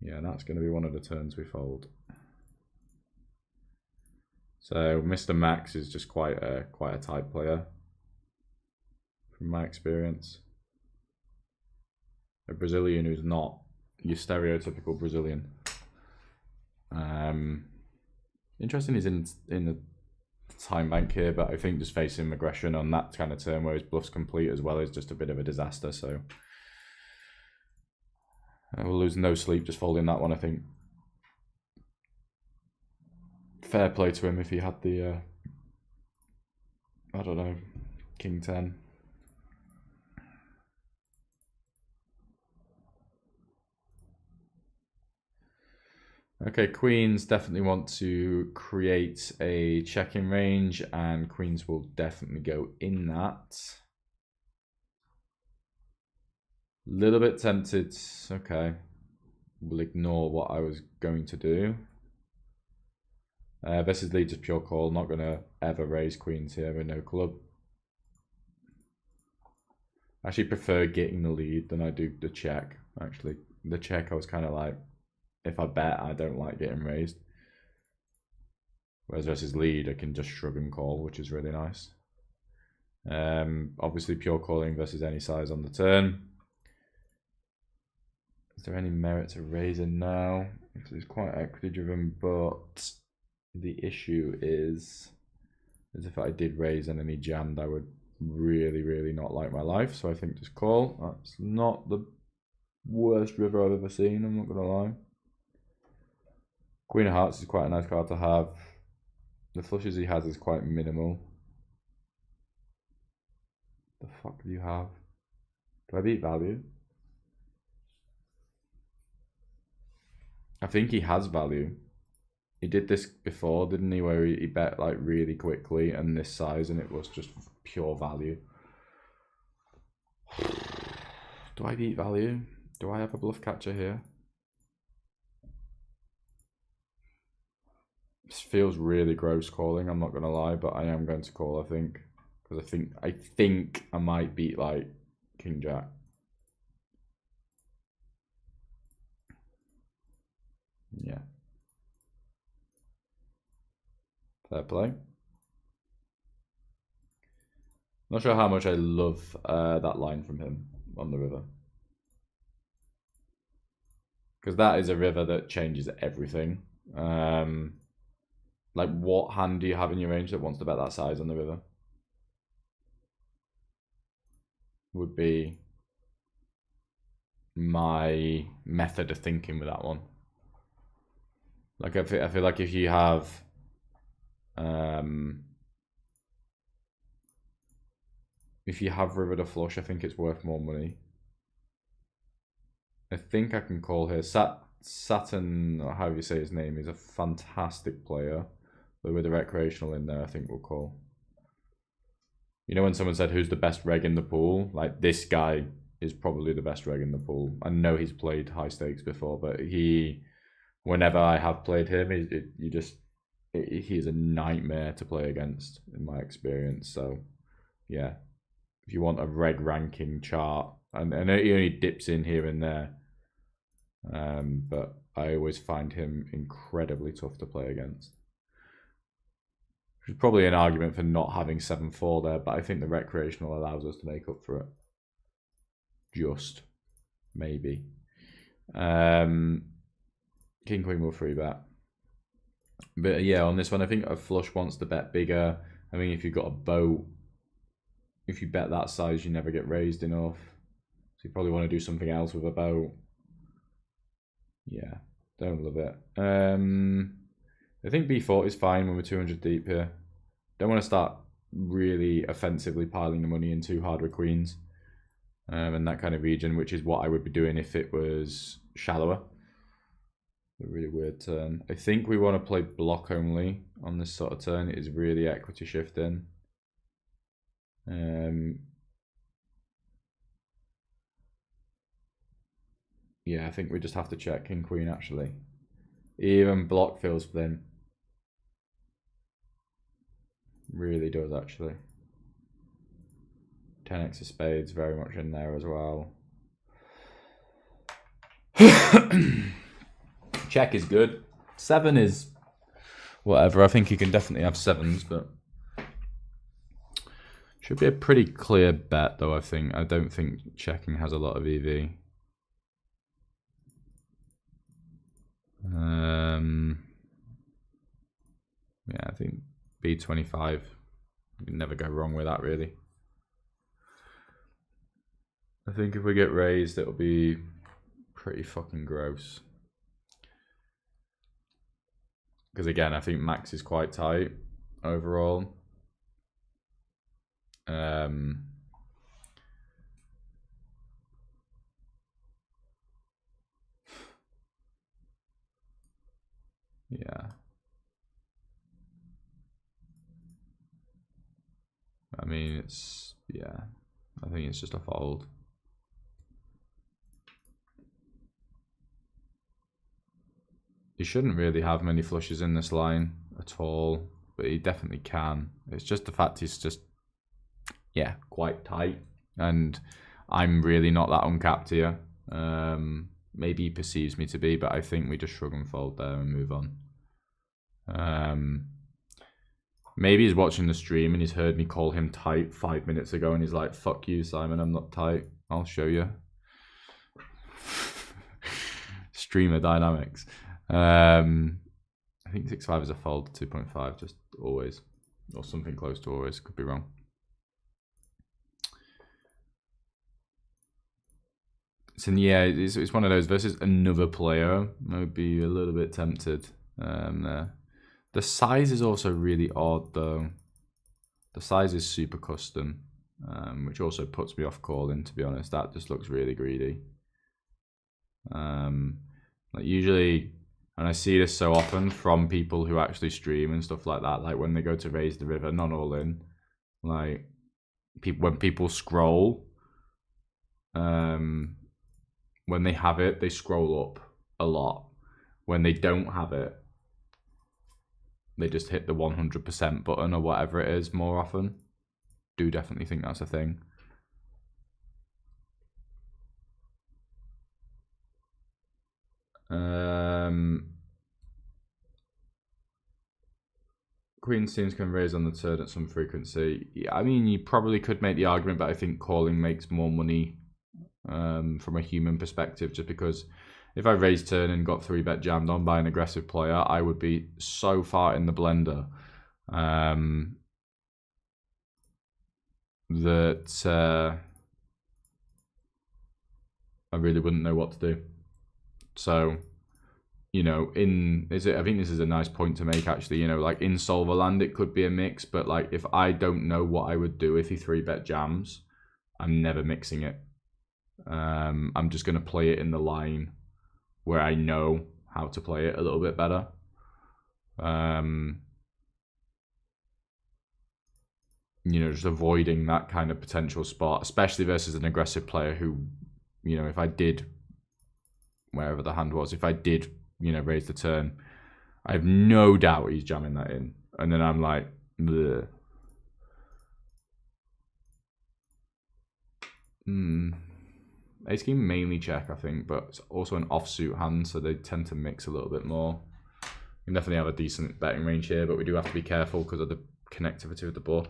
Yeah, that's going to be one of the turns we fold. So Mr. Max is just quite a tight player, from my experience. A Brazilian who's not your stereotypical Brazilian. Interesting he's in the time bank here, but I think just facing aggression on that kind of turn where his bluff's complete as well is just a bit of a disaster. So we'll lose no sleep just folding that one, I think. Fair play to him if he had the, I don't know, King 10. Okay, queens definitely want to create a check-in range, and queens will definitely go in that. Little bit tempted. Okay, we'll ignore what I was going to do. This is lead just pure call. Not going to ever raise queens here with no club. I actually prefer getting the lead than I do the check. Actually, the check I was kind of like, if I bet, I don't like getting raised. Whereas versus lead, I can just shrug and call, which is really nice. Obviously pure calling versus any size on the turn. Is there any merit to raising now? It's quite equity driven, but the issue is if I did raise and then he jammed, I would really not like my life. So I think just call. That's not the worst river I've ever seen, I'm not gonna lie. Queen of Hearts is quite a nice card to have. The flushes he has is quite minimal. The fuck do you have? Do I beat value? I think he has value. He did this before, didn't he? Where he bet like really quickly and this size, and it was just pure value. Do I beat value? Do I have a bluff catcher here? This feels really gross calling, I'm not gonna lie, but I am going to call, I think. Because I think I might beat like King Jack. Yeah. Fair play. Not sure how much I love that line from him on the river. Because that is a river that changes everything. Like, what hand do you have in your range that wants to bet that size on the river? Would be my method of thinking with that one. Like, I feel like if you have river to flush, I think it's worth more money. I think I can call here. Saturn, or however you say his name, is a fantastic player. But with the recreational in there, I think we'll call. You know when someone said, who's the best reg in the pool? Like, this guy is probably the best reg in the pool. I know he's played high stakes before, but whenever I have played him, he's a nightmare to play against, in my experience. So, yeah. If you want a reg ranking chart, and he only dips in here and there, but I always find him incredibly tough to play against. Which is probably an argument for not having 7-4 there, but I think the recreational allows us to make up for it. Just. Maybe. King Queen will free bet. But yeah, on this one, I think a flush wants to bet bigger. I mean, if you've got a boat, if you bet that size, you never get raised enough. So you probably want to do something else with a boat. Yeah, don't love it. I think B40 is fine when we're 200 deep here. Don't want to start really offensively piling the money in too hard with queens. In that kind of region, which is what I would be doing if it was shallower. A really weird turn. I think we want to play block only on this sort of turn. It is really equity shifting. Yeah, I think we just have to check King Queen actually. Even block feels thin. Really does actually. 10x of spades very much in there as well. Check is good. 7 is whatever. I think you can definitely have 7s, but should be a pretty clear bet though, I think. I don't think checking has a lot of EV. Yeah, I think B25. You can never go wrong with that, really. I think if we get raised, it'll be pretty fucking gross. Because again, I think max is quite tight overall. Yeah. I mean, yeah. I think it's just a fold. He shouldn't really have many flushes in this line at all, but he definitely can. It's just the fact he's just, yeah, quite tight. And I'm really not that uncapped here. Maybe he perceives me to be, but I think we just shrug and fold there and move on. Maybe he's watching the stream and he's heard me call him tight 5 minutes ago and he's like, fuck you, Simon, I'm not tight. I'll show you. Streamer dynamics. I think 6-5 is a fold, 2.5 just always. Or something close to always, could be wrong. So yeah, it's one of those versus another player. I would be a little bit tempted there. The size is also really odd though. The size is super custom, which also puts me off calling, to be honest. That just looks really greedy. Like usually, and I see this so often from people who actually stream and stuff like that, like when they go to raise the river, not all in, like when people scroll, when they have it, they scroll up a lot. When they don't have it, they just hit the 100% button or whatever it is more often. Do definitely think that's a thing. Queen seems can raise on the turn at some frequency. Yeah, I mean, you probably could make the argument, but I think calling makes more money from a human perspective, just because if I raised turn and got 3-bet jammed on by an aggressive player, I would be so far in the blender that I really wouldn't know what to do. So, you know, I think this is a nice point to make actually, you know, like in Solverland it could be a mix, but like if I don't know what I would do if he 3-bet jams, I'm never mixing it. I'm just going to play it in the line where I know how to play it a little bit better. You know, just avoiding that kind of potential spot, especially versus an aggressive player who, you know, if I did, wherever the hand was, if I did, you know, raise the turn, I have no doubt he's jamming that in. And then I'm like, bleh. Ace king mainly check, I think, but it's also an offsuit hand, so they tend to mix a little bit more. We definitely have a decent betting range here, but we do have to be careful because of the connectivity with the board.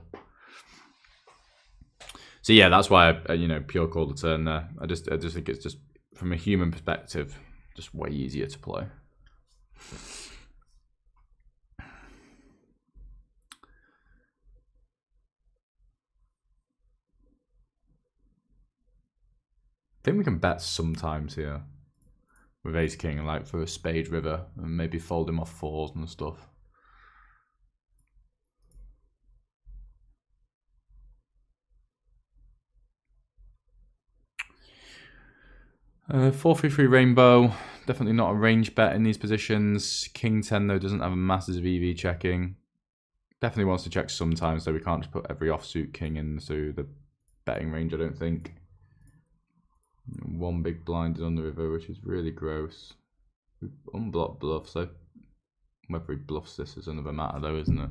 So yeah, that's why I you know, pure call the turn there. I just think it's just from a human perspective, just way easier to play. I think we can bet sometimes here with ace king, like for a spade river, and maybe fold him off fours and stuff. Uh, 4-3-3 rainbow, definitely not a range bet in these positions. King 10 though doesn't have a massive EV checking. Definitely wants to check sometimes, so we can't just put every offsuit king into the betting range, I don't think. One big blind is on the river, which is really gross. We unblock bluff, so whether he bluffs this is another matter though, isn't it?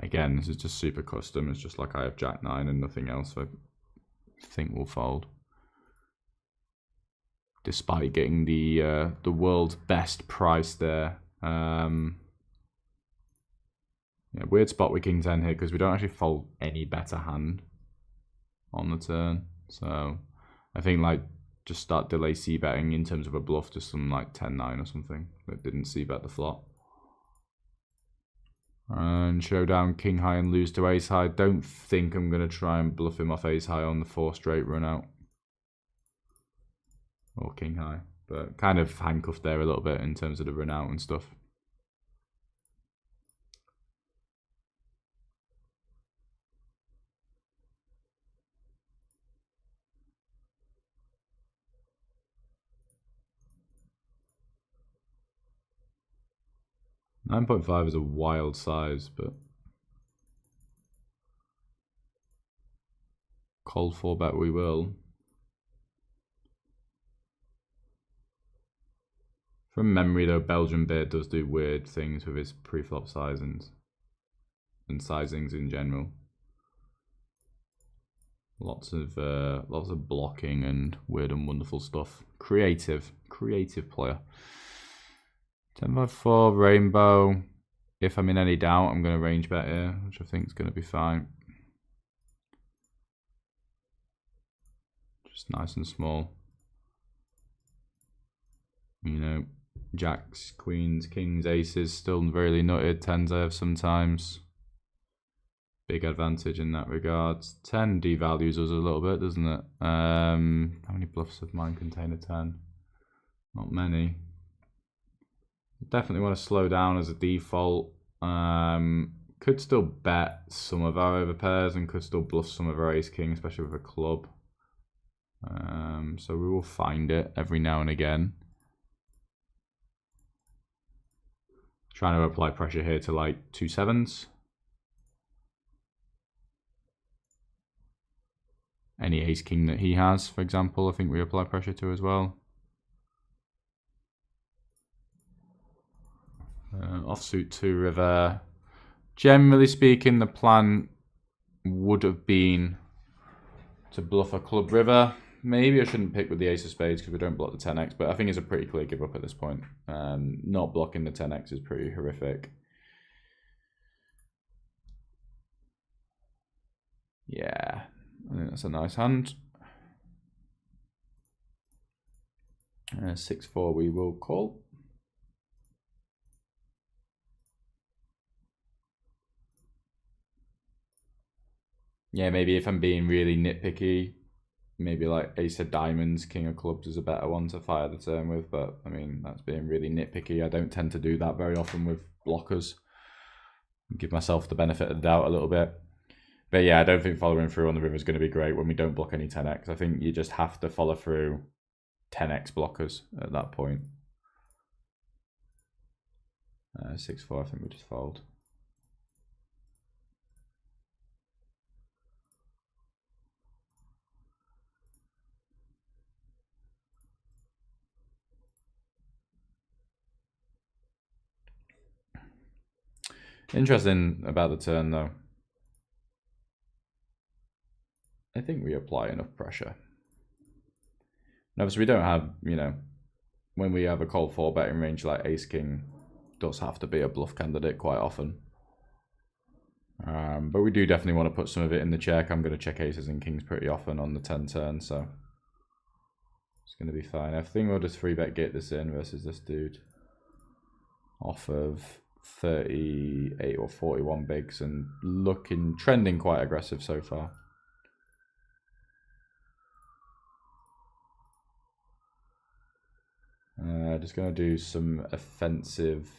Again, this is just super custom. It's just like I have Jack 9 and nothing else, so I think we'll fold. Despite getting the world's best price there. Yeah, weird spot with King 10 here because we don't actually fold any better hand on the turn. So I think like just start delay c-betting in terms of a bluff, just some like 10-9 or something that didn't c-bet the flop. And showdown king high and lose to ace high. Don't think I'm going to try and bluff him off ace high on the 4 straight run out. Or king high. But kind of handcuffed there a little bit in terms of the run out and stuff. $9.5 is a wild size, but cold 4-bet we will. From memory though, Belgian Beard does do weird things with his pre-flop sizings and sizings in general. Lots of blocking and weird and wonderful stuff. Creative player. 10-5-4 rainbow. If I'm in any doubt, I'm going to range bet here, which I think is going to be fine. Just nice and small. You know, jacks, queens, kings, aces, still really nutted. 10s I have sometimes. Big advantage in that regard. 10 devalues us a little bit, doesn't it? How many bluffs of mine contain a 10? Not many. Definitely want to slow down as a default. Could still bet some of our overpairs and could still bluff some of our ace king, especially with a club. So we will find it every now and again. Trying to apply pressure here to like 2 7s. Any ace king that he has, for example, I think we apply pressure to as well. Offsuit 2 river. Generally speaking, the plan would have been to bluff a club river. Maybe I shouldn't pick with the ace of spades because we don't block the 10x, but I think it's a pretty clear give up at this point. Not blocking the 10x is pretty horrific. Yeah, I think that's a nice hand. 6-4 we will call. Yeah, maybe if I'm being really nitpicky, maybe like ace of diamonds, king of clubs is a better one to fire the turn with, but I mean, that's being really nitpicky. I don't tend to do that very often with blockers. Give myself the benefit of the doubt a little bit. But yeah, I don't think following through on the river is going to be great when we don't block any 10x. I think you just have to follow through 10x blockers at that point. 6-4, I think we just fold. Interesting about the turn though. I think we apply enough pressure. And obviously we don't have, you know, when we have a cold 4 betting range like ace king does have to be a bluff candidate quite often. But we do definitely want to put some of it in the check. I'm going to check aces and kings pretty often on the 10 turn, so it's going to be fine. I think we'll just 3-bet get this in versus this dude off of 38 or 41 bigs and trending quite aggressive so far. Just going to do some offensive.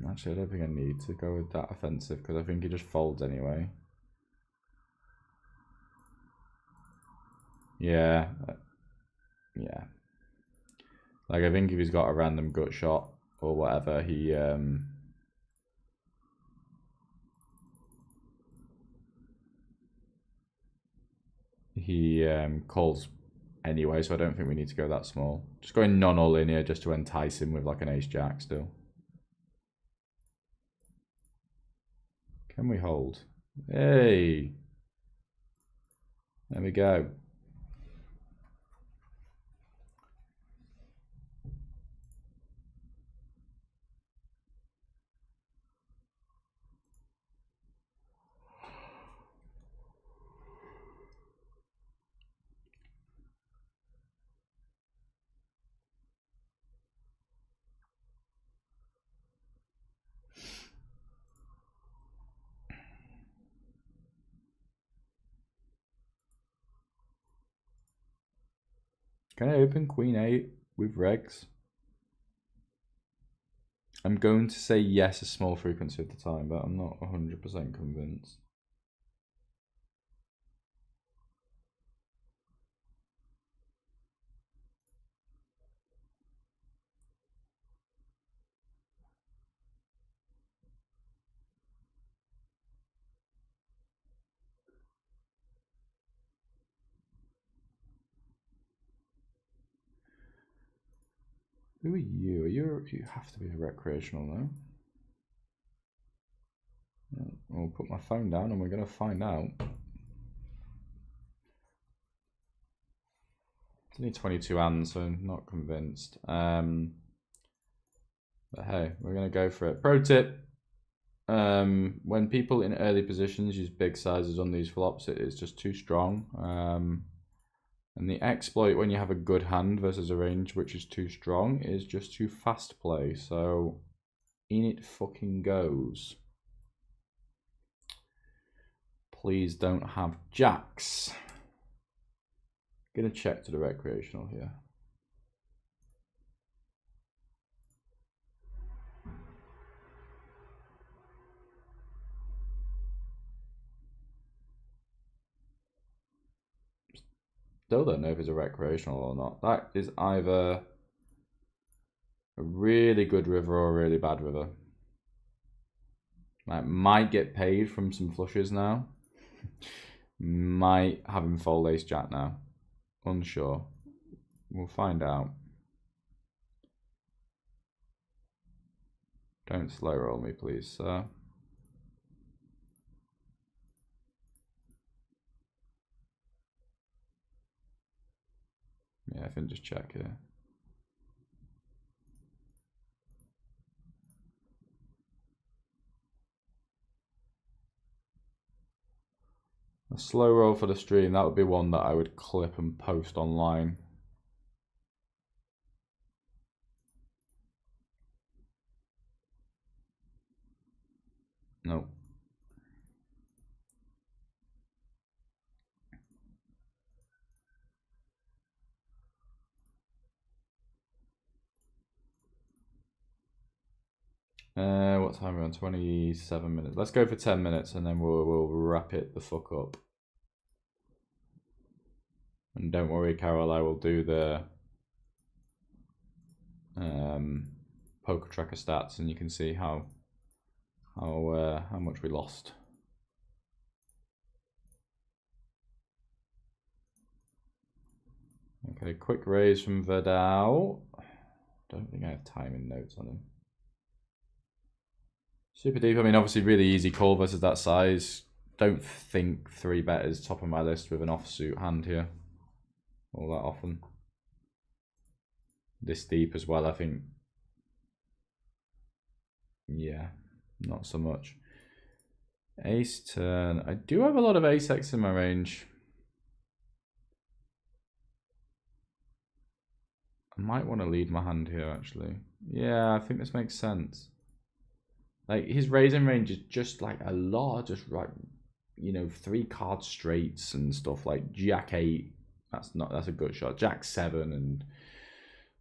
Actually, I don't think I need to go with that offensive because I think he just folds anyway. Yeah. Yeah. Like, I think if he's got a random gut shot or whatever, he calls anyway, so I don't think we need to go that small. Just going non-all in here just to entice him with like an ace-jack still. Can we hold? Hey! There we go. Can I open Queen 8 with regs? I'm going to say yes a small frequency of the time, but I'm not 100% convinced. Who are you? You have to be a recreational, no? I'll put my phone down and we're going to find out. It's only 22 hands, so I'm not convinced. But hey, we're going to go for it. Pro tip. When people in early positions use big sizes on these flops, it is just too strong. And the exploit when you have a good hand versus a range which is too strong is just too fast play. So in it fucking goes. Please don't have jacks. Gonna check to the recreational here. Still don't know if it's a recreational or not. That is either a really good river or a really bad river. I might get paid from some flushes now. Might have him fold ace jack now. Unsure. We'll find out. Don't slow roll me, please, sir. Yeah, I can just check here. A slow roll for the stream, that would be one that I would clip and post online. No. What time are we on? 27 minutes. Let's go for 10 minutes and then we'll wrap it the fuck up. And don't worry, Carol, I will do the poker tracker stats and you can see how much we lost. Okay, quick raise from Verdal. Don't think I have timing notes on him. Super deep. I mean, obviously really easy call versus that size. Don't think 3-bet is top of my list with an offsuit hand here all that often. This deep as well, I think. Yeah, not so much. Ace turn. I do have a lot of ace-x in my range. I might want to lead my hand here, actually. Yeah, I think this makes sense. Like, his raising range is just like a lot, just like, you know, 3 card straights and stuff like Jack 8. That's a good shot. Jack 7 and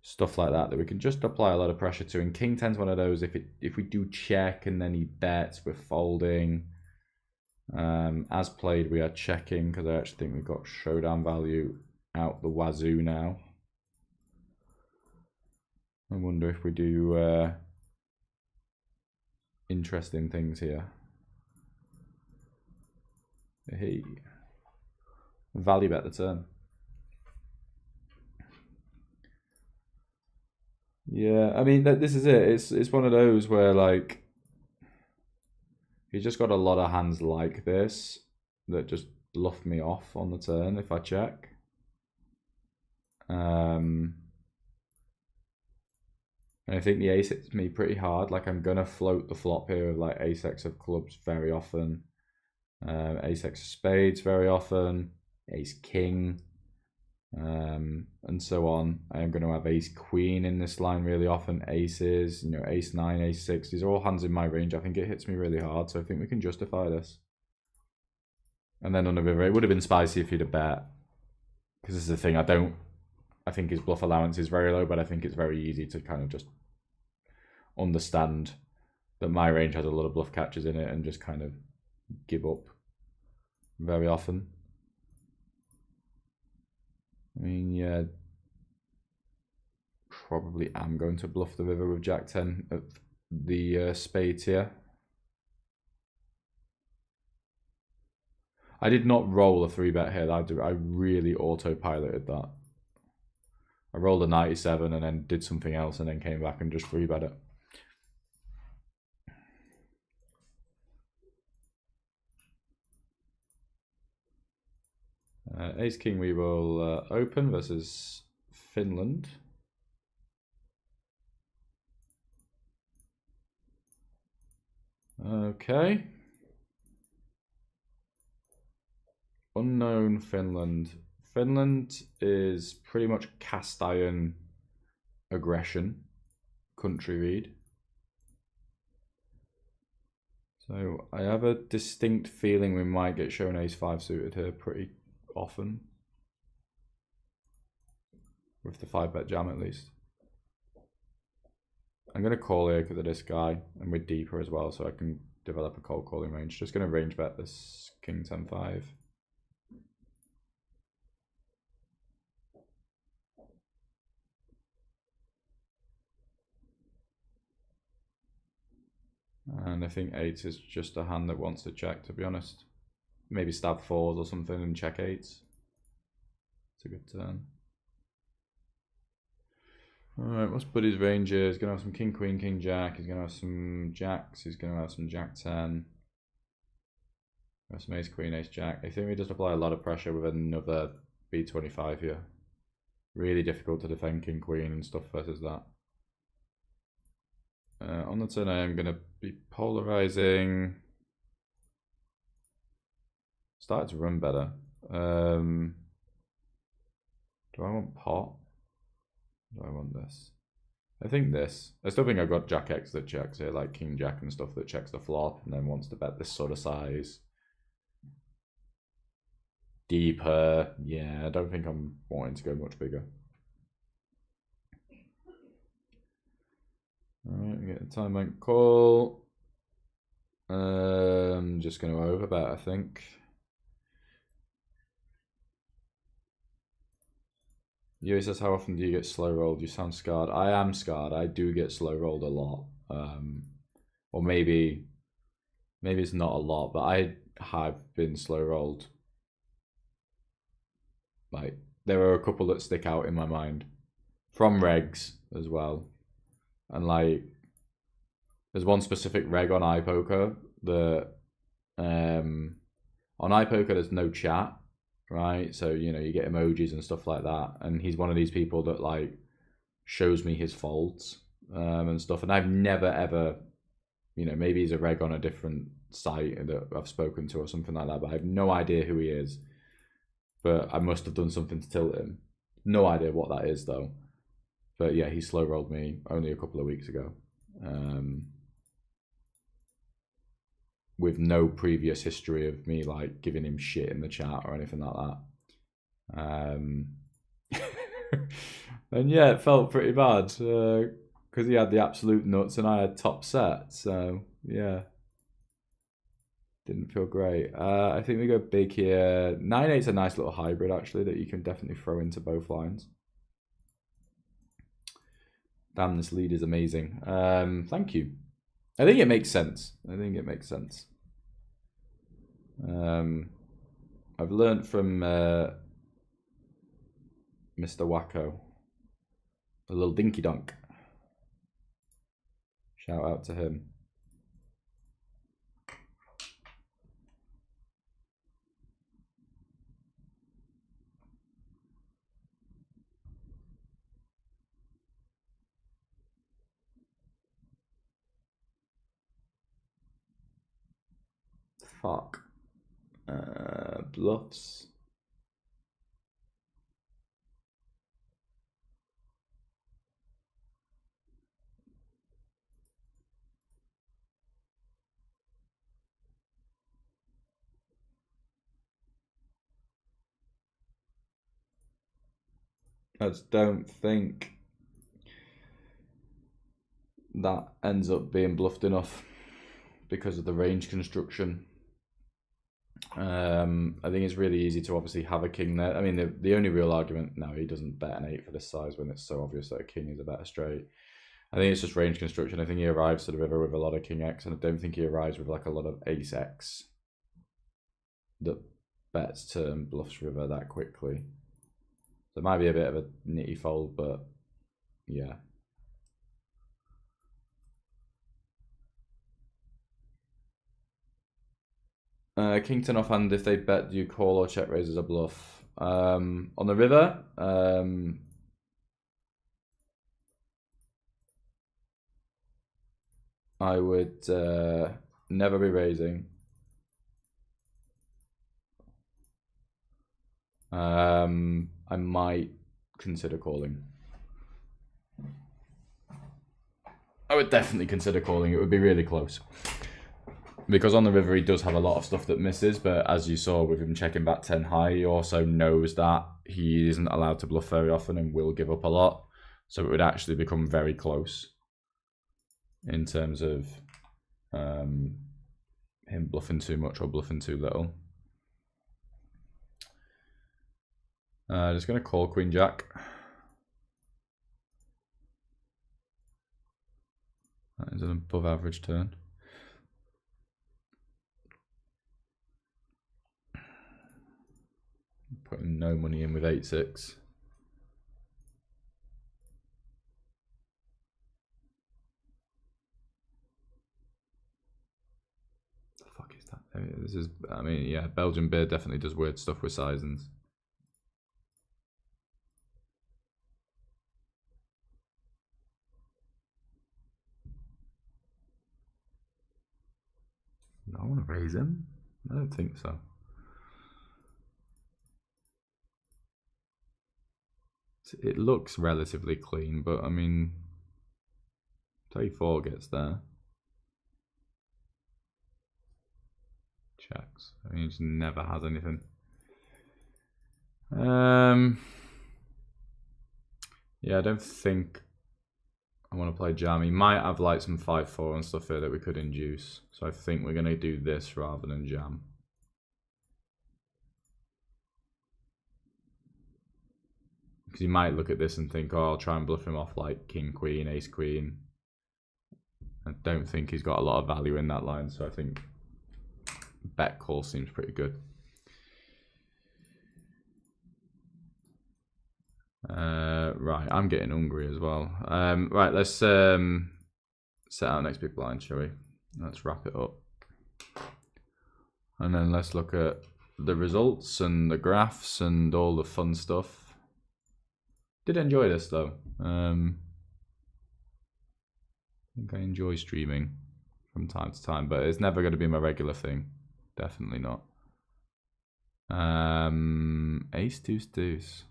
stuff like that we can just apply a lot of pressure to. And King 10's one of those. If we do check and then he bets, we're folding. As played, we are checking because I actually think we've got showdown value out the wazoo now. I wonder if we do interesting things here. Hey, value bet the turn. Yeah, I mean this is it. It's one of those where like he's just got a lot of hands like this that just bluff me off on the turn if I check. And I think the ace hits me pretty hard. Like I'm gonna float the flop here with like ace-x of clubs very often, ace-x of spades very often, ace-king, and so on. I am going to have ace-queen in this line really often, aces, you know, ace-9, ace-6. These are all hands in my range. I think it hits me really hard, so I think we can justify this. And then on the river, it would have been spicy if he'd have bet. Because this is the thing, I think his bluff allowance is very low, but I think it's very easy to kind of just understand that my range has a lot of bluff catches in it and just kind of give up very often. I mean, yeah, probably am going to bluff the river with Jack 10 of the spades here. I did not roll a 3-bet here. I really autopiloted that. I rolled a 97 and then did something else and then came back and just 3-bet it. Ace King we will open versus Finland. Okay. Unknown Finland. Finland is pretty much cast iron aggression. Country read. So I have a distinct feeling we might get shown ace 5 suited here pretty often. With the 5-bet jam at least. I'm going to call here because of this guy, and we're deeper as well, so I can develop a cold calling range. Just going to range bet this king 10-5. And I think 8 is just a hand that wants to check, to be honest. Maybe stab 4s or something and check 8s. It's a good turn. Alright, what's Buddy's range here? He's going to have some king, queen, king, jack. He's going to have some jacks. He's going to have some jack 10. Have some ace, queen, ace, jack. I think we just apply a lot of pressure with another b25 here. Really difficult to defend king, queen and stuff versus that. On the turn I am going to be polarizing. Started to run better. Do I want pot? Do I want this? I think this. I still think I've got jack X that checks here, like king jack and stuff that checks the flop and then wants to bet this sort of size. Deeper. Yeah, I don't think I'm wanting to go much bigger. Alright, we get a time bank call. Just going to overbet, I think. Yuri says, how often do you get slow rolled? You sound scarred. I am scarred. I do get slow rolled a lot. Or maybe it's not a lot, but I have been slow rolled. Like, there are a couple that stick out in my mind. From regs as well. And like, there's one specific reg on iPoker that, on iPoker there's no chat, right? So, you know, you get emojis and stuff like that. And he's one of these people that like shows me his faults and stuff. And I've never ever, you know, maybe he's a reg on a different site that I've spoken to or something like that, but I have no idea who he is. But I must have done something to tilt him. No idea what that is though. But yeah, he slow rolled me only a couple of weeks ago. With no previous history of me like giving him shit in the chat or anything like that. And yeah, it felt pretty bad because he had the absolute nuts and I had top set. So yeah, didn't feel great. I think we go big here. 9-8's a nice little hybrid actually that you can definitely throw into both lines. Damn, this lead is amazing. Thank you. I think it makes sense. I've learned from Mr. Wacko. A little dinky donk. Shout out to him. Fuck. Bluffs. I just don't think that ends up being bluffed enough because of the range construction. I think it's really easy to obviously have a king there. I mean, the only real argument, no, he doesn't bet an 8 for this size when it's so obvious that a king is a better straight. I think it's just range construction. I think he arrives to the river with a lot of king X, and I don't think he arrives with like a lot of ace X that bets turn bluffs river that quickly. So it might be a bit of a nitty fold, but yeah. King 10 offhand, if they bet, do you call or check raise as a bluff? On the river, I would never be raising. I might consider calling. I would definitely consider calling. It would be really close. Because on the river he does have a lot of stuff that misses, but as you saw with him checking back 10 high, he also knows that he isn't allowed to bluff very often and will give up a lot. So it would actually become very close in terms of him bluffing too much or bluffing too little. Just going to call Queen Jack. That is an above average turn. Putting no money in with 8-6. The fuck is that? This is, I mean, yeah, Belgian beer definitely does weird stuff with sizings. I want to raise him. I don't think so. It looks relatively clean, but I mean, 34 gets there. Checks. I mean, he just never has anything. Yeah, I don't think I want to play jam. He might have like some 5-4 and stuff here that we could induce. So I think we're going to do this rather than jam. Because he might look at this and think, oh, I'll try and bluff him off like king, queen, ace, queen. I don't think he's got a lot of value in that line. So I think bet call seems pretty good. Right, I'm getting hungry as well. Right, let's set our next big blind, shall we? Let's wrap it up. And then let's look at the results and the graphs and all the fun stuff. Did enjoy this though. I think I enjoy streaming from time to time, but it's never going to be my regular thing. Definitely not. Ace, deuce, deuce.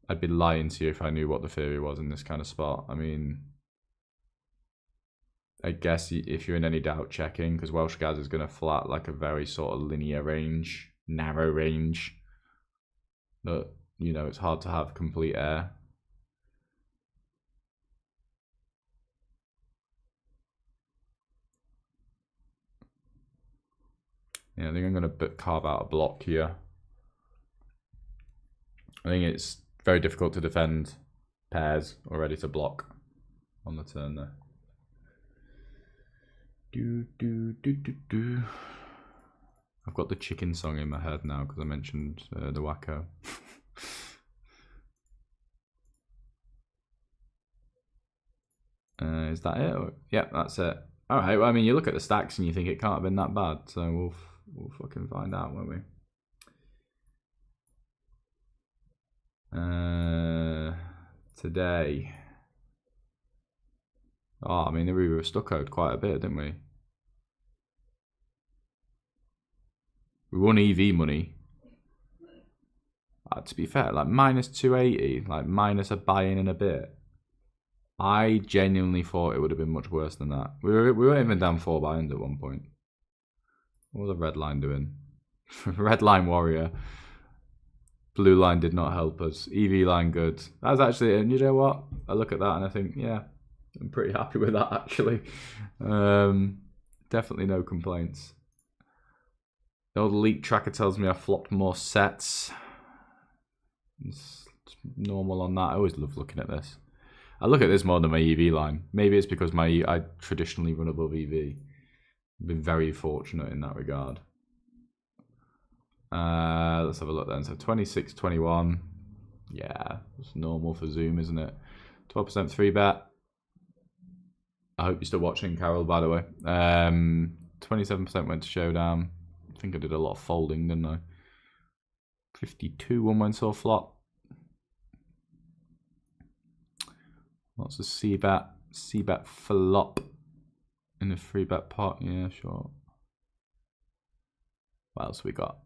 I'd be lying to you if I knew what the theory was in this kind of spot. I mean, I guess if you're in any doubt, checking, because Welsh Gaz is going to flat like a very sort of linear range, narrow range. That, you know, it's hard to have complete air. Yeah, I think I'm going to carve out a block here. I think it's very difficult to defend pairs already to block on the turn there. I've got the chicken song in my head now because I mentioned the wacko. Is that it? Yeah, that's it. All right. Well, I mean, you look at the stacks and you think it can't have been that bad. So we'll fucking find out, won't we? Today. Oh, I mean, we were stuccoed quite a bit, didn't we? We won EV money. To be fair, like minus 280, like minus a buy-in and a bit. I genuinely thought it would have been much worse than that. We weren't even down 4 buy-ins at one point. What was the red line doing? Red line warrior. Blue line did not help us. EV line good. That was actually, and you know what? I look at that and I think, yeah, I'm pretty happy with that actually. Definitely no complaints. The old leak tracker tells me I flopped more sets. It's normal on that. I always love looking at this. I look at this more than my EV line. Maybe it's because I traditionally run above EV. I've been very fortunate in that regard. Let's have a look then. So 26, 21. Yeah, it's normal for Zoom, isn't it? 12% 3-bet. I hope you're still watching, Carol, by the way. 27% went to Showdown. think I did a lot of folding, didn't I? 52 one went off flop. Lots of c-bet flop in the 3-bet pot. Yeah, sure. What else we got?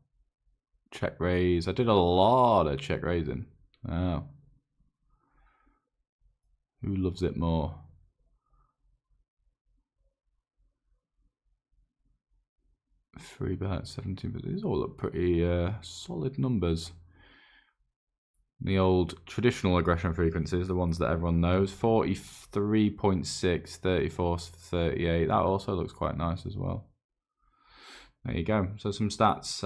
Check raise. I did a lot of check raising. Oh. Who loves it more? Three bet, 17%. These all look pretty solid numbers. The old traditional aggression frequencies, the ones that everyone knows. 43.6, 34, 38. That also looks quite nice as well. There you go. So some stats.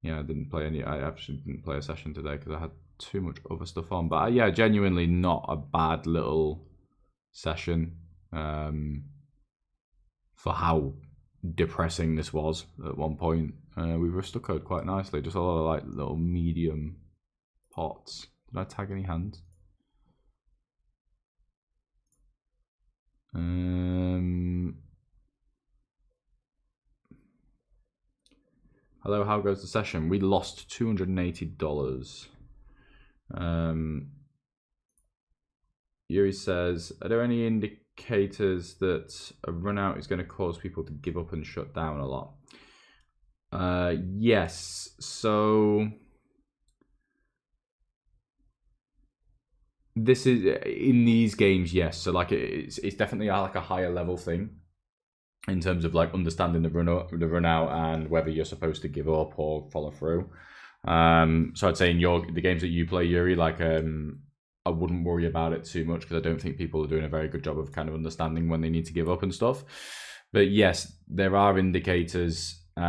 Yeah, I didn't play any. I actually didn't play a session today because I had too much other stuff on. But yeah, genuinely not a bad little session for how depressing this was at one point. We were stuccoed quite nicely. Just a lot of like little medium pots. Did I tag any hands? Hello, how goes the session? We lost $280. Yuri says, are there any indicators that a run out is going to cause people to give up and shut down a lot? Yes. So this is in these games, yes. So like it's definitely like a higher level thing in terms of like understanding the run out and whether you're supposed to give up or follow through. So I'd say in the games that you play, Yuri, like I wouldn't worry about it too much because I don't think people are doing a very good job of kind of understanding when they need to give up and stuff. But yes, there are indicators. It's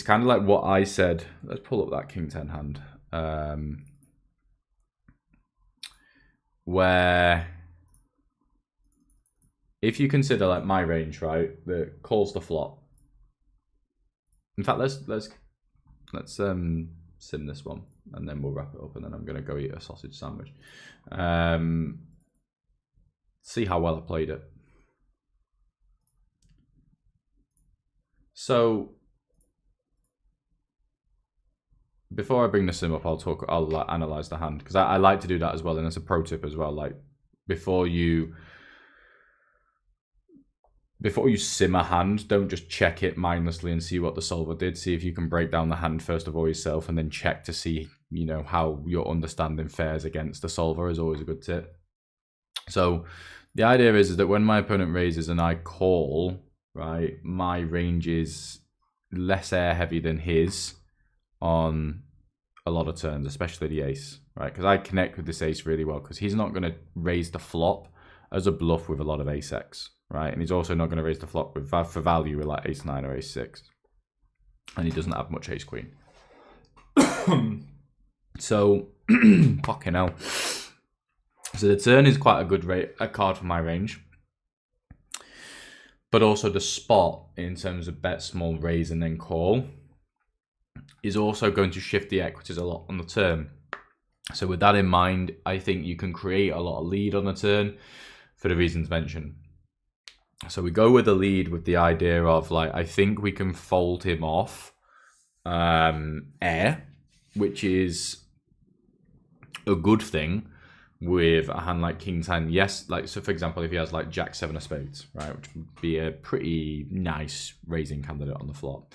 kind of like what I said. Let's pull up that King 10 hand. Where if you consider like my range, right, that calls the flop. In fact, let's sim this one and then we'll wrap it up and then I'm gonna go eat a sausage sandwich. See how well I played it. So before I bring the sim up, I'll analyze the hand because I like to do that as well, and it's a pro tip as well. Like before you sim a hand, don't just check it mindlessly and see what the solver did. See if you can break down the hand first of all yourself, and then check to see, you know, how your understanding fares against the solver is always a good tip. So the idea is that when my opponent raises and I call, right, my range is less air heavy than his on a lot of turns, especially the ace, right? Because I connect with this ace really well because he's not going to raise the flop as a bluff with a lot of ace-x, right? And he's also not going to raise the flop with for value with like ace-9 or ace-6. And he doesn't have much ace-queen. So, fucking hell. So the turn is quite a good card for my range. But also the spot in terms of bet small, raise, and then call is also going to shift the equities a lot on the turn. So with that in mind, I think you can create a lot of lead on the turn for the reasons mentioned. So we go with the lead with the idea of like, I think we can fold him off air, which is a good thing with a hand like King 10. Yes, like, so for example, if he has like Jack 7 of spades, right, which would be a pretty nice raising candidate on the flop.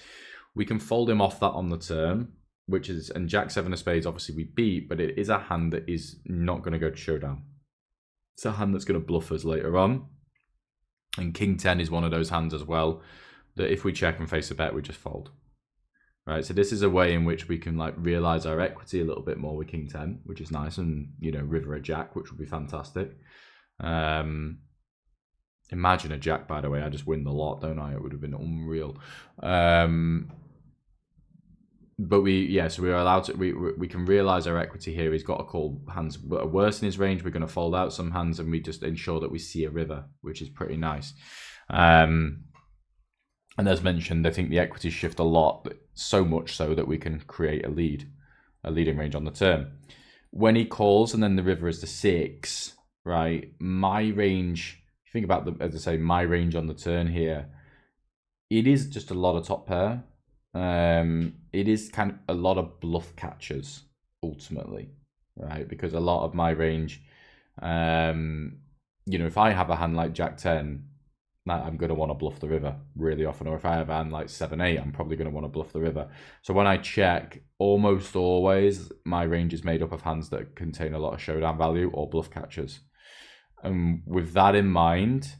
We can fold him off that on the turn, which is, and Jack 7 of spades, obviously we beat, but it is a hand that is not going to go to showdown. It's a hand that's going to bluff us later on. And King 10 is one of those hands as well, that if we check and face a bet, we just fold. Right, so this is a way in which we can like realize our equity a little bit more with King 10, which is nice, and you know, river a Jack, which would be fantastic. Imagine a Jack, by the way, I just win the lot, don't I? It would have been unreal. But so we're allowed to, we can realize our equity here. He's got to call hands that are worse in his range. We're going to fold out some hands and we just ensure that we see a river, which is pretty nice. And as mentioned, I think the equities shift a lot, so much so that we can create a leading range on the turn. When he calls and then the river is the 6, right, my range you think about as I say, my range on the turn here, it is just a lot of top pair. It is kind of a lot of bluff catchers ultimately, right? Because a lot of my range, if I have a hand like Jack 10, I'm going to want to bluff the river really often. Or if I have a hand like 7-8, I'm probably going to want to bluff the river. So when I check, almost always my range is made up of hands that contain a lot of showdown value or bluff catchers. And with that in mind,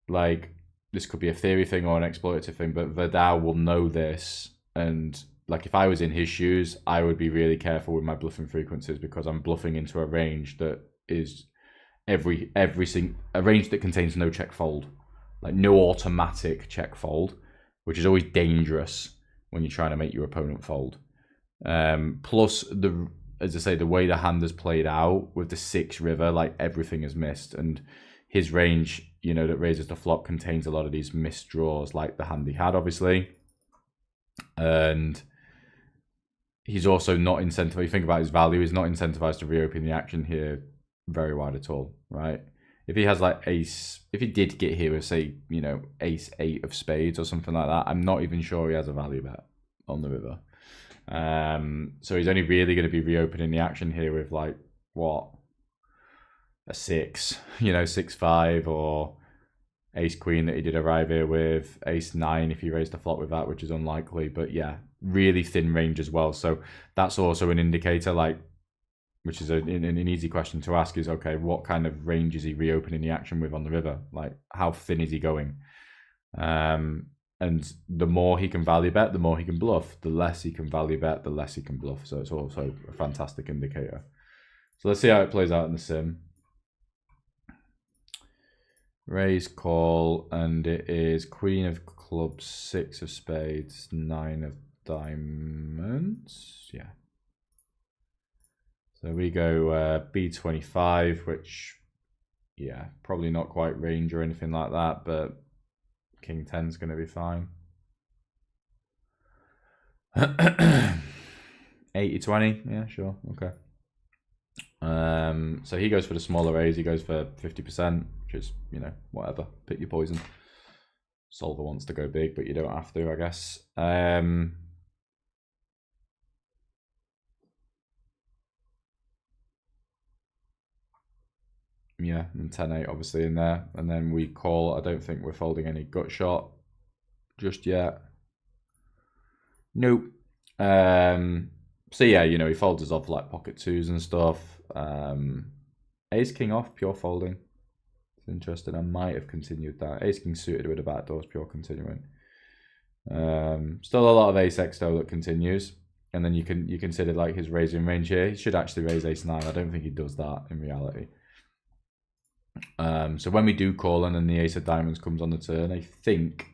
like, this could be a theory thing or an exploitative thing, but Verdao will know this. And like, if I was in his shoes, I would be really careful with my bluffing frequencies, because I'm bluffing into a range that is a range that contains no check fold, like no automatic check fold, which is always dangerous when you're trying to make your opponent fold. Plus, as I say, the way the hand has played out with the 6 river, like, everything is missed, and his range, that raises the flop contains a lot of these missed draws, like the hand he had, obviously. And he's also not incentivized. You think about his value, he's not incentivized to reopen the action here very wide at all, right? If he has like ace, if he did get here with, say, ace 8 of spades or something like that, I'm not even sure he has a value bet on the river. So he's only really going to be reopening the action here with, like, what, a 6, 6-5, or ace queen that he did arrive here with, ace 9 if he raised the flop with that, which is unlikely. But yeah, really thin range as well. So that's also an indicator, like, which is an easy question to ask, is, okay, what kind of range is he reopening the action with on the river? Like, how thin is he going? And the more he can value bet, the more he can bluff. The less he can value bet, the less he can bluff. So it's also a fantastic indicator. So let's see how it plays out in the sim. Raise, call, and it is queen of clubs, 6 of spades, 9 of diamonds. Yeah. So we go B25, which, yeah, probably not quite range or anything like that, but king 10 is going to be fine. 80-20, yeah, sure, okay. So he goes for the smaller raise. He goes for 50%, which is, whatever. Pick your poison. Solver wants to go big, but you don't have to, I guess. Yeah, and 10-8 obviously in there. And then we call. I don't think we're folding any gut shot just yet. Nope. So yeah, he folds us off like pocket 2s and stuff. Ace king off, pure folding. It's interesting. I might have continued that. Ace king suited with a backdoor is pure continuing. Still a lot of ace x though that continues. And then you consider like his raising range here. He should actually raise ace 9. I don't think he does that in reality. So when we do call and then the ace of diamonds comes on the turn, I think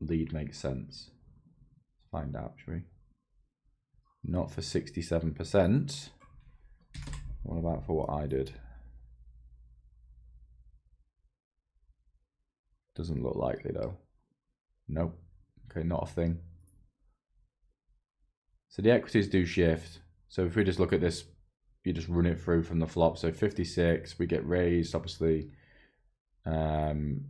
lead makes sense. Let's find out, shall we? Not for 67%. What about for what I did? Doesn't look likely though. Nope. Okay, not a thing. So the equities do shift. So if we just look at this, you just run it through from the flop. So 56, we get raised, obviously. And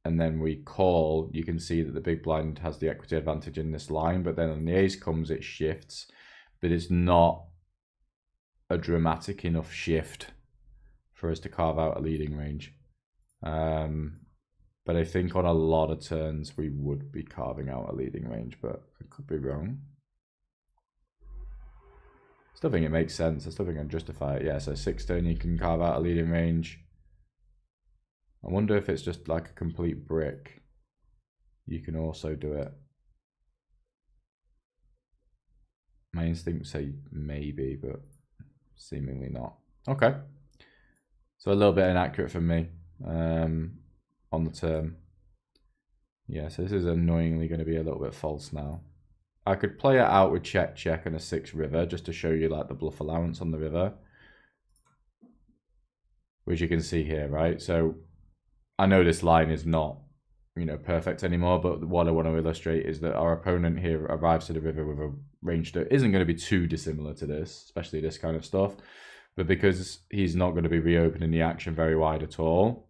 then we call. You can see that the big blind has the equity advantage in this line, but then when the ace comes, it shifts. But it's not a dramatic enough shift for us to carve out a leading range. But I think on a lot of turns, we would be carving out a leading range, but I could be wrong. Still think it makes sense. I still think I can justify it. Yeah, so 6 turn you can carve out a leading range. I wonder if it's just like a complete brick. You can also do it. My instincts say maybe, but seemingly not. Okay. So a little bit inaccurate for me on the turn. Yeah, so this is annoyingly going to be a little bit false now. I could play it out with check, check, and a 6 river just to show you like the bluff allowance on the river. Which you can see here, right? So I know this line is not, perfect anymore, but what I want to illustrate is that our opponent here arrives to the river with a range that isn't going to be too dissimilar to this, especially this kind of stuff. But because he's not going to be reopening the action very wide at all,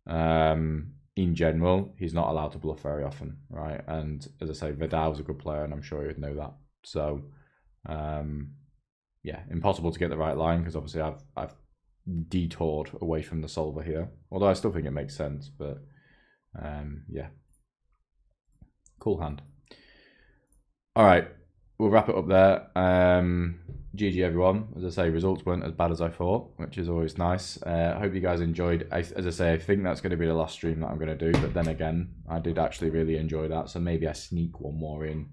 in general, he's not allowed to bluff very often, right? And as I say, Vidal's a good player, and I'm sure he'd know that. So, yeah, impossible to get the right line because obviously I've detoured away from the solver here. Although I still think it makes sense, but yeah, cool hand. All right, we'll wrap it up there. GG everyone. As I say, results weren't as bad as I thought, which is always nice. I hope you guys enjoyed. As I say, I think that's going to be the last stream that I'm going to do. But then again, I did actually really enjoy that. So maybe I sneak one more in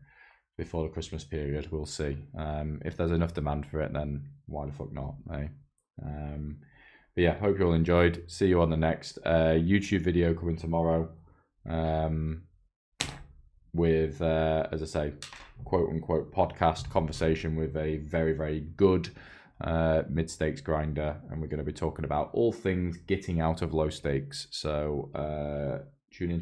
before the Christmas period. We'll see. If there's enough demand for it, then why the fuck not, eh? But yeah, hope you all enjoyed. See you on the next YouTube video coming tomorrow. With, as I say, quote unquote podcast conversation with a very, very good mid-stakes grinder, and we're going to be talking about all things getting out of low stakes. So tune in.